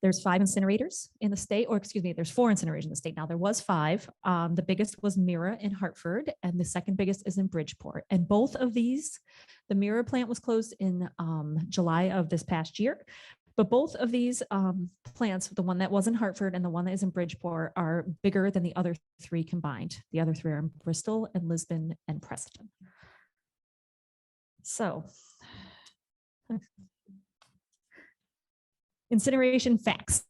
There's 5 incinerators in the state, or excuse me, there's 4 incinerators in the state. Now there was 5. The biggest was Mira in Hartford, and the second biggest is in Bridgeport. And both of these, the Mira plant was closed in July of this past year. But both of these plants, the one that was in Hartford and the one that is in Bridgeport, are bigger than the other 3 combined. The other 3 are in Bristol and Lisbon and Preston. So, incineration facts.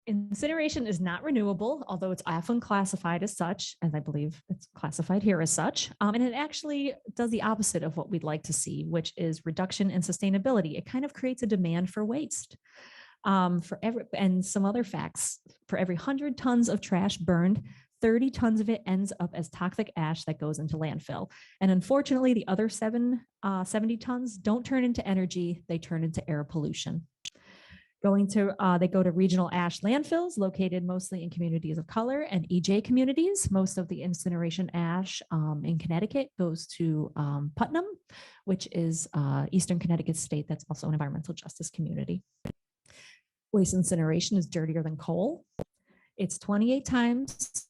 Incineration is not renewable, although it's often classified as such, and I believe it's classified here as such. And it actually does the opposite of what we'd like to see, which is reduction in sustainability. It kind of creates a demand for waste. And some other facts, for every 100 tons of trash burned, 30 tons of it ends up as toxic ash that goes into landfill. And unfortunately, the other 70 tons don't turn into energy, they turn into air pollution. They go to regional ash landfills located mostly in communities of color and EJ communities. Most of the incineration ash in Connecticut goes to Putnam, which is Eastern Connecticut state that's also an environmental justice community. Waste incineration is dirtier than coal. It's 28 times,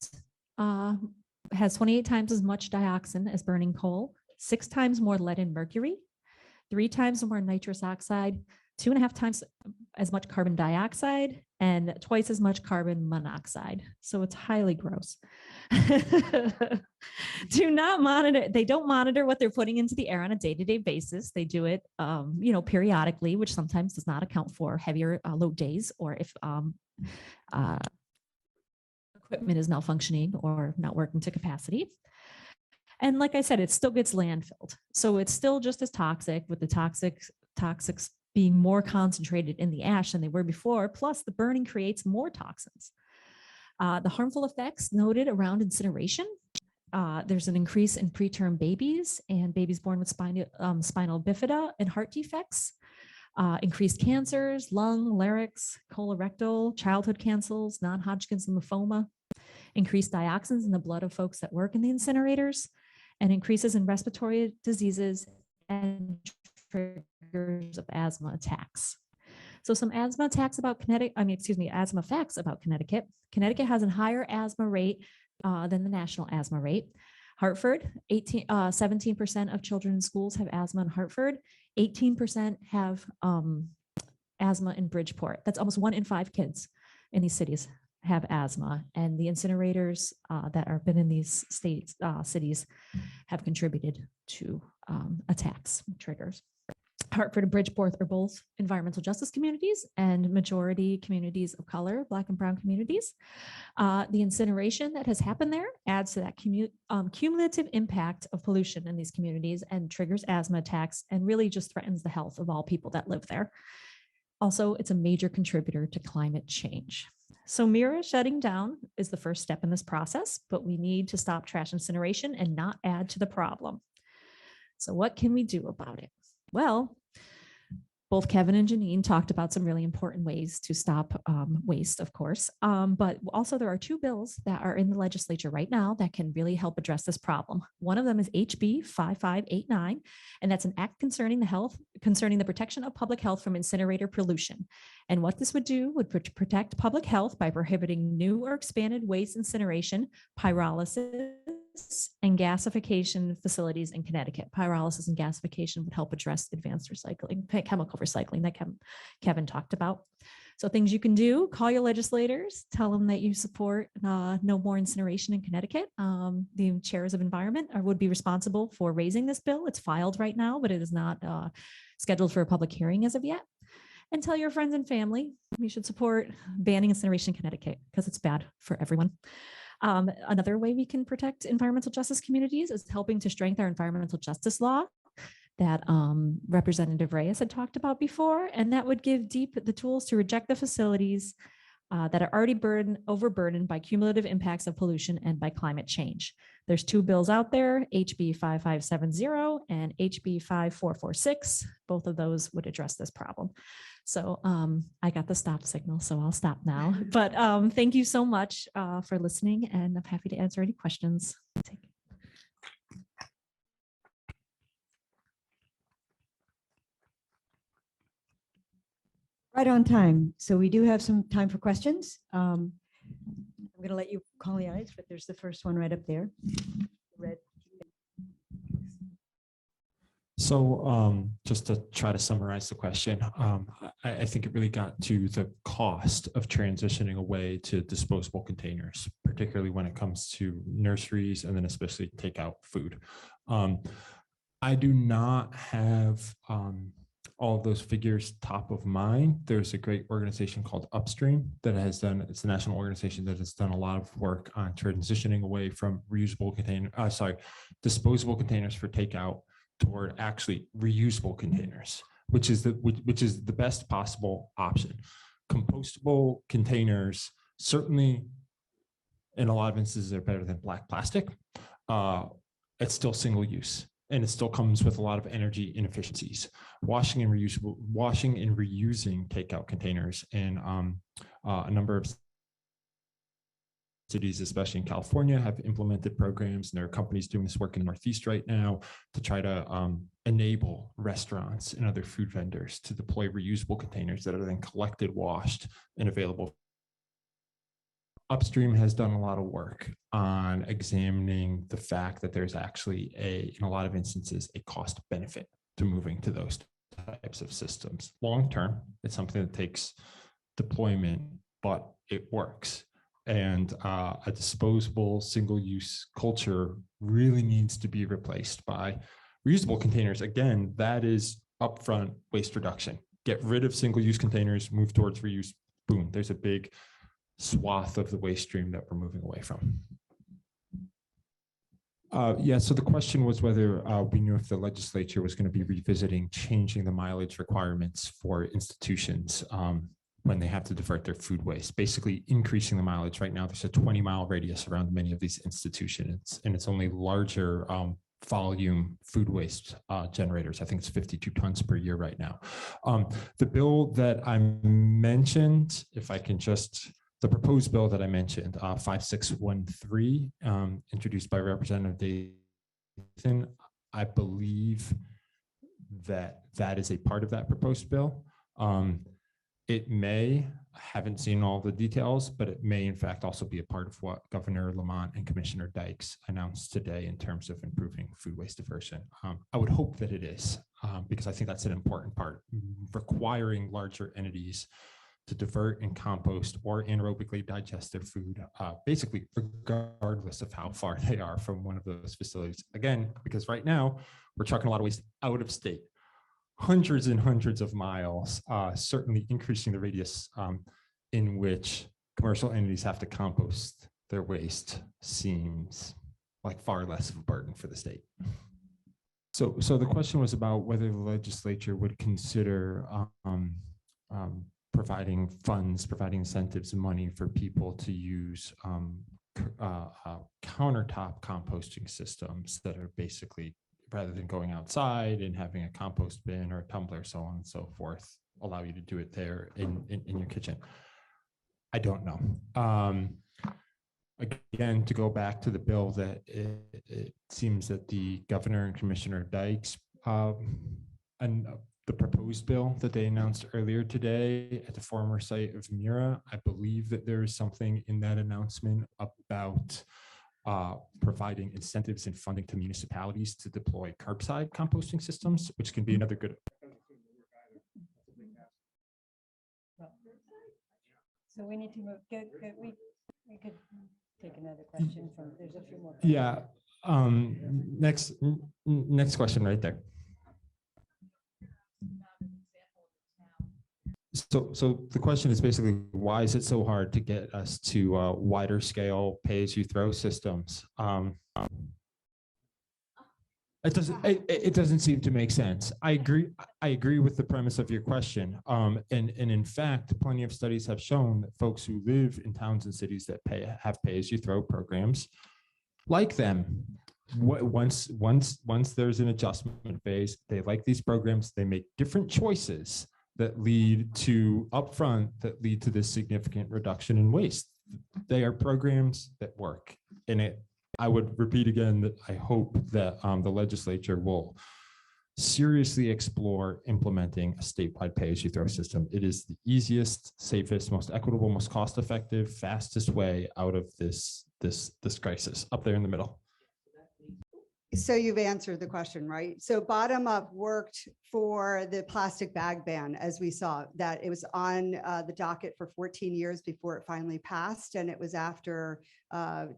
has 28 times as much dioxin as burning coal, 6 times more lead and mercury, 3 times more nitrous oxide, 2.5 times as much carbon dioxide, and twice as much carbon monoxide. So it's highly gross. They don't monitor what they're putting into the air on a day-to-day basis. They do it, periodically, which sometimes does not account for heavier load days, or if equipment is malfunctioning or not working to capacity. And like I said, it still gets landfilled. So it's still just as toxic, with the toxics being more concentrated in the ash than they were before. Plus the burning creates more toxins. The harmful effects noted around incineration. There's an increase in preterm babies and babies born with spinal bifida and heart defects. Increased cancers, lung, larynx, colorectal, childhood cancers, non-Hodgkin's lymphoma, increased dioxins in the blood of folks that work in the incinerators, and increases in respiratory diseases and triggers of asthma attacks. So some asthma facts about Connecticut. Connecticut has a higher asthma rate than the national asthma rate. Hartford, 17% of children in schools have asthma in Hartford. 18% have asthma in Bridgeport. That's almost 1 in 5 kids in these cities have asthma. And the incinerators that have been in these cities have contributed to attacks, triggers. Hartford and Bridgeport are both environmental justice communities and majority communities of color, Black and brown communities. The incineration that has happened there adds to that cumulative impact of pollution in these communities and triggers asthma attacks and really just threatens the health of all people that live there. Also, it's a major contributor to climate change. So Mira shutting down is the first step in this process, but we need to stop trash incineration and not add to the problem. So what can we do about it? Well, both Kevin and Janine talked about some really important ways to stop waste, of course, but also there are 2 bills that are in the legislature right now that can really help address this problem. One of them is HB 5589, and that's an act concerning the protection of public health from incinerator pollution. And what this would do would protect public health by prohibiting new or expanded waste incineration, pyrolysis, and gasification facilities in Connecticut. Pyrolysis and gasification would help address advanced recycling, chemical recycling that Kevin talked about. So things you can do: call your legislators, tell them that you support no more incineration in Connecticut. The chairs of environment would be responsible for raising this bill. It's filed right now, but it is not scheduled for a public hearing as of yet. And tell your friends and family you should support banning incineration in Connecticut because it's bad for everyone. Another way we can protect environmental justice communities is helping to strengthen our environmental justice law that Representative Reyes had talked about before, and that would give DEEP the tools to reject the facilities that are already overburdened by cumulative impacts of pollution and by climate change. There's two bills out there, HB 5570 and HB 5446. Both of those would address this problem. So I got the stop signal, so I'll stop now. But thank you so much for listening, and I'm happy to answer any questions. Right on time. So we do have some time for questions. I'm going to let you call the eyes, but there's the first one right up there. Red. So just to try to summarize the question, I think it really got to the cost of transitioning away to disposable containers, particularly when it comes to nurseries and then especially takeout food. I do not have all of those figures top of mind. There's a great organization called Upstream that has done, it's a national organization that has done a lot of work on transitioning away from disposable containers for takeout toward actually reusable containers, which is the best possible option. Compostable containers, certainly in a lot of instances, are better than black plastic. It's still single use, and it still comes with a lot of energy inefficiencies. Washing and reusing takeout containers in a number of cities, especially in California, have implemented programs, and there are companies doing this work in the Northeast right now to try to enable restaurants and other food vendors to deploy reusable containers that are then collected, washed, and available. Upstream has done a lot of work on examining the fact that there's actually in a lot of instances, a cost benefit to moving to those types of systems. Long term, it's something that takes deployment, but it works. And a disposable single-use culture really needs to be replaced by reusable containers. Again, that is upfront waste reduction. Get rid of single-use containers, move towards reuse. Boom, there's a big swath of the waste stream that we're moving away from. Yeah, so the question was whether we knew if the legislature was going to be revisiting changing the mileage requirements for institutions when they have to divert their food waste, basically increasing the mileage. Right now, there's a 20-mile radius around many of these institutions, and it's only larger volume food waste generators. I think it's 52 tons per year right now. The bill that I mentioned, if I can just, the proposed bill that I mentioned, 5613, introduced by Representative Dathan, I believe that that is a part of that proposed bill. It may, I haven't seen all the details, but it may in fact also be a part of what Governor Lamont and Commissioner Dykes announced today in terms of improving food waste diversion. I would hope that it is, because I think that's an important part, requiring larger entities to divert and compost or anaerobically digest their food, basically regardless of how far they are from one of those facilities. Again, because right now we're trucking a lot of waste out of state. Hundreds and hundreds of miles, certainly increasing the radius in which commercial entities have to compost their waste seems like far less of a burden for the state. So the question was about whether the legislature would consider providing funds, providing incentives and money for people to use countertop composting systems that are basically, rather than going outside and having a compost bin or a tumbler, so on and so forth, allow you to do it there in your kitchen. I don't know. Again, to go back to the bill, that it seems that the governor and Commissioner Dykes and the proposed bill that they announced earlier today at the former site of Mira, I believe that there is something in that announcement about providing incentives and funding to municipalities to deploy curbside composting systems, which can be another good. So we need to move. We could take another question from. There's a few more. Yeah. Next question right there. So the question is basically, why is it so hard to get us to wider scale pay-as-you-throw systems? It doesn't seem to make sense. I agree with the premise of your question. And in fact, plenty of studies have shown that folks who live in towns and cities that have pay-as-you-throw programs like them. Once there's an adjustment phase, they like these programs. They make different choices that lead to this significant reduction in waste. They are programs that work. And I would repeat again that I hope that the legislature will seriously explore implementing a statewide pay-as-you-throw system. It is the easiest, safest, most equitable, most cost-effective, fastest way out of this crisis up there in the middle. So you've answered the question, right? So bottom up worked for the plastic bag ban, as we saw, that it was on the docket for 14 years before it finally passed. And it was after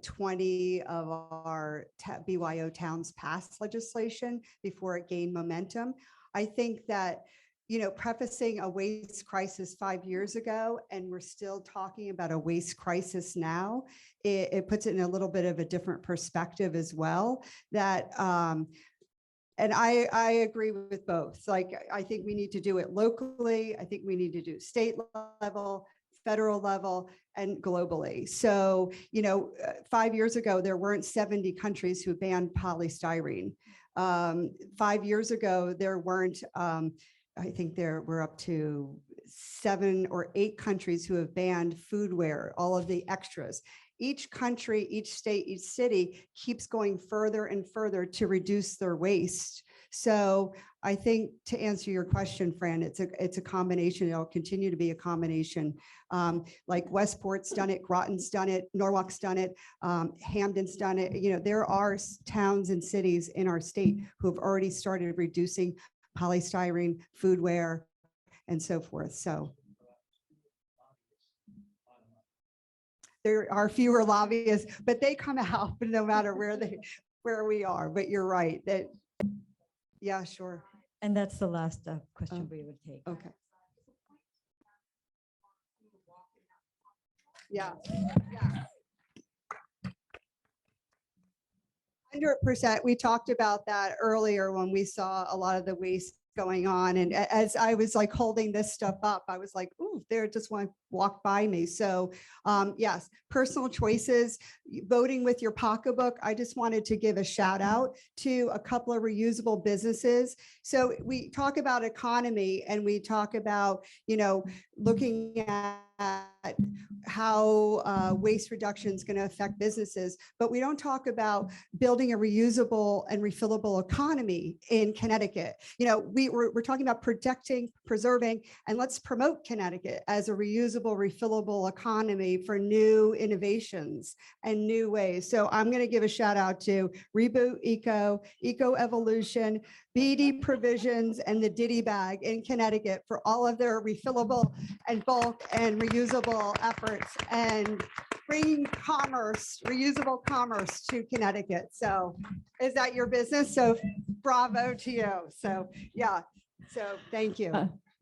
20 of our BYO towns passed legislation before it gained momentum. I think that, you know, prefacing a waste crisis 5 years ago, and we're still talking about a waste crisis now, it puts it in a little bit of a different perspective as well. That, and I agree with both. Like, I think we need to do it locally. I think we need to do state level, federal level, and globally. So, you know, 5 years ago, there weren't 70 countries who banned polystyrene. 5 years ago, there weren't, I think we're up to 7 or 8 countries who have banned foodware, all of the extras. Each country, each state, each city keeps going further and further to reduce their waste. So I think, to answer your question, Fran, it's a combination. It'll continue to be a combination. Like Westport's done it, Groton's done it, Norwalk's done it, Hamden's done it. You know, there are towns and cities in our state who have already started reducing polystyrene, foodware, and so forth. So there are fewer lobbyists, but they come out no matter where we are. But you're right that, yeah, sure. And that's the last question we would take. Okay. Yeah. 100%. We talked about that earlier when we saw a lot of the waste going on. And as I was like holding this stuff up, I was like, ooh, there just one walked by me. So yes, personal choices, voting with your pocketbook. I just wanted to give a shout out to a couple of reusable businesses. So we talk about economy and we talk about, you know, looking at how waste reduction is going to affect businesses, but we don't talk about building a reusable and refillable economy in Connecticut. You know, we're talking about protecting, preserving, and let's promote Connecticut as a reusable, refillable economy for new innovations and new ways. So I'm going to give a shout out to Reboot Eco, Eco Evolution, BD Provisions, and the Diddy Bag in Connecticut for all of their refillable and bulk and reusable efforts and bringing commerce, reusable commerce to Connecticut. So is that your business? So bravo to you. So yeah, so thank you.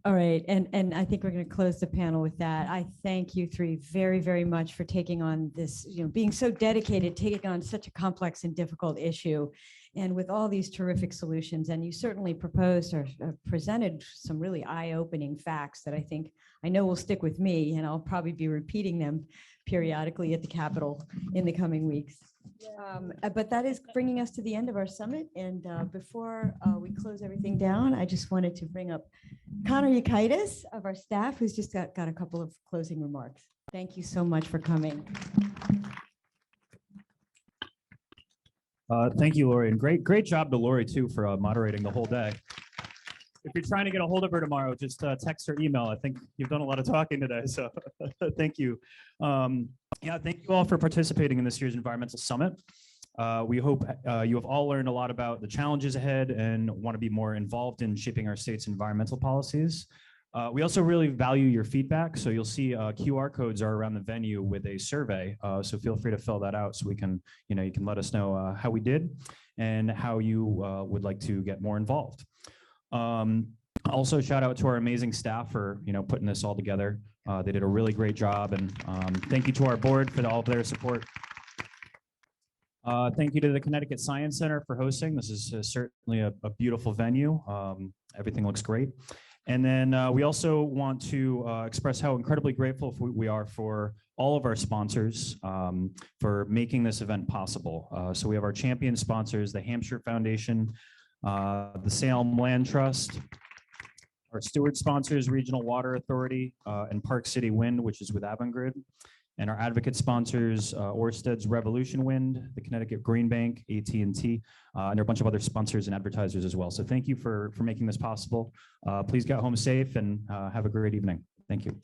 All right, and I think we're going to close the panel with that. I thank you three very, very much for taking on this, you know, being so dedicated, taking on such a complex and difficult issue, and with all these terrific solutions. And you certainly proposed or presented some really eye-opening facts that I know will stick with me, and I'll probably be repeating them periodically at the Capitol in the coming weeks. But that is bringing us to the end of our summit. And before we close everything down, I just wanted to bring up Connor Yakaitis of our staff, who's just got a couple of closing remarks. Thank you so much for coming. Thank you, Lori, and great job to Lori too for moderating the whole day. If you're trying to get a hold of her tomorrow, just text or email. I think you've done a lot of talking today, so thank you. Yeah, thank you all for participating in this year's Environmental Summit. We hope you have all learned a lot about the challenges ahead and want to be more involved in shaping our state's environmental policies. We also really value your feedback, so you'll see QR codes are around the venue with a survey, so feel free to fill that out so we can, you can let us know how we did and how you would like to get more involved. Also, shout out to our amazing staff for putting this all together. They did a really great job, and thank you to our board for all of their support. Thank you to the Connecticut Science Center for hosting. This is certainly a beautiful venue. Everything looks great. And then we also want to express how incredibly grateful we are for all of our sponsors for making this event possible. So we have our champion sponsors, the Hampshire Foundation, the Salem Land Trust, our steward sponsors, Regional Water Authority and Park City Wind, which is with Avangrid. And our advocate sponsors, Orsted's Revolution Wind, the Connecticut Green Bank, AT&T, and there are a bunch of other sponsors and advertisers as well. So thank you for making this possible. Please get home safe and have a great evening. Thank you.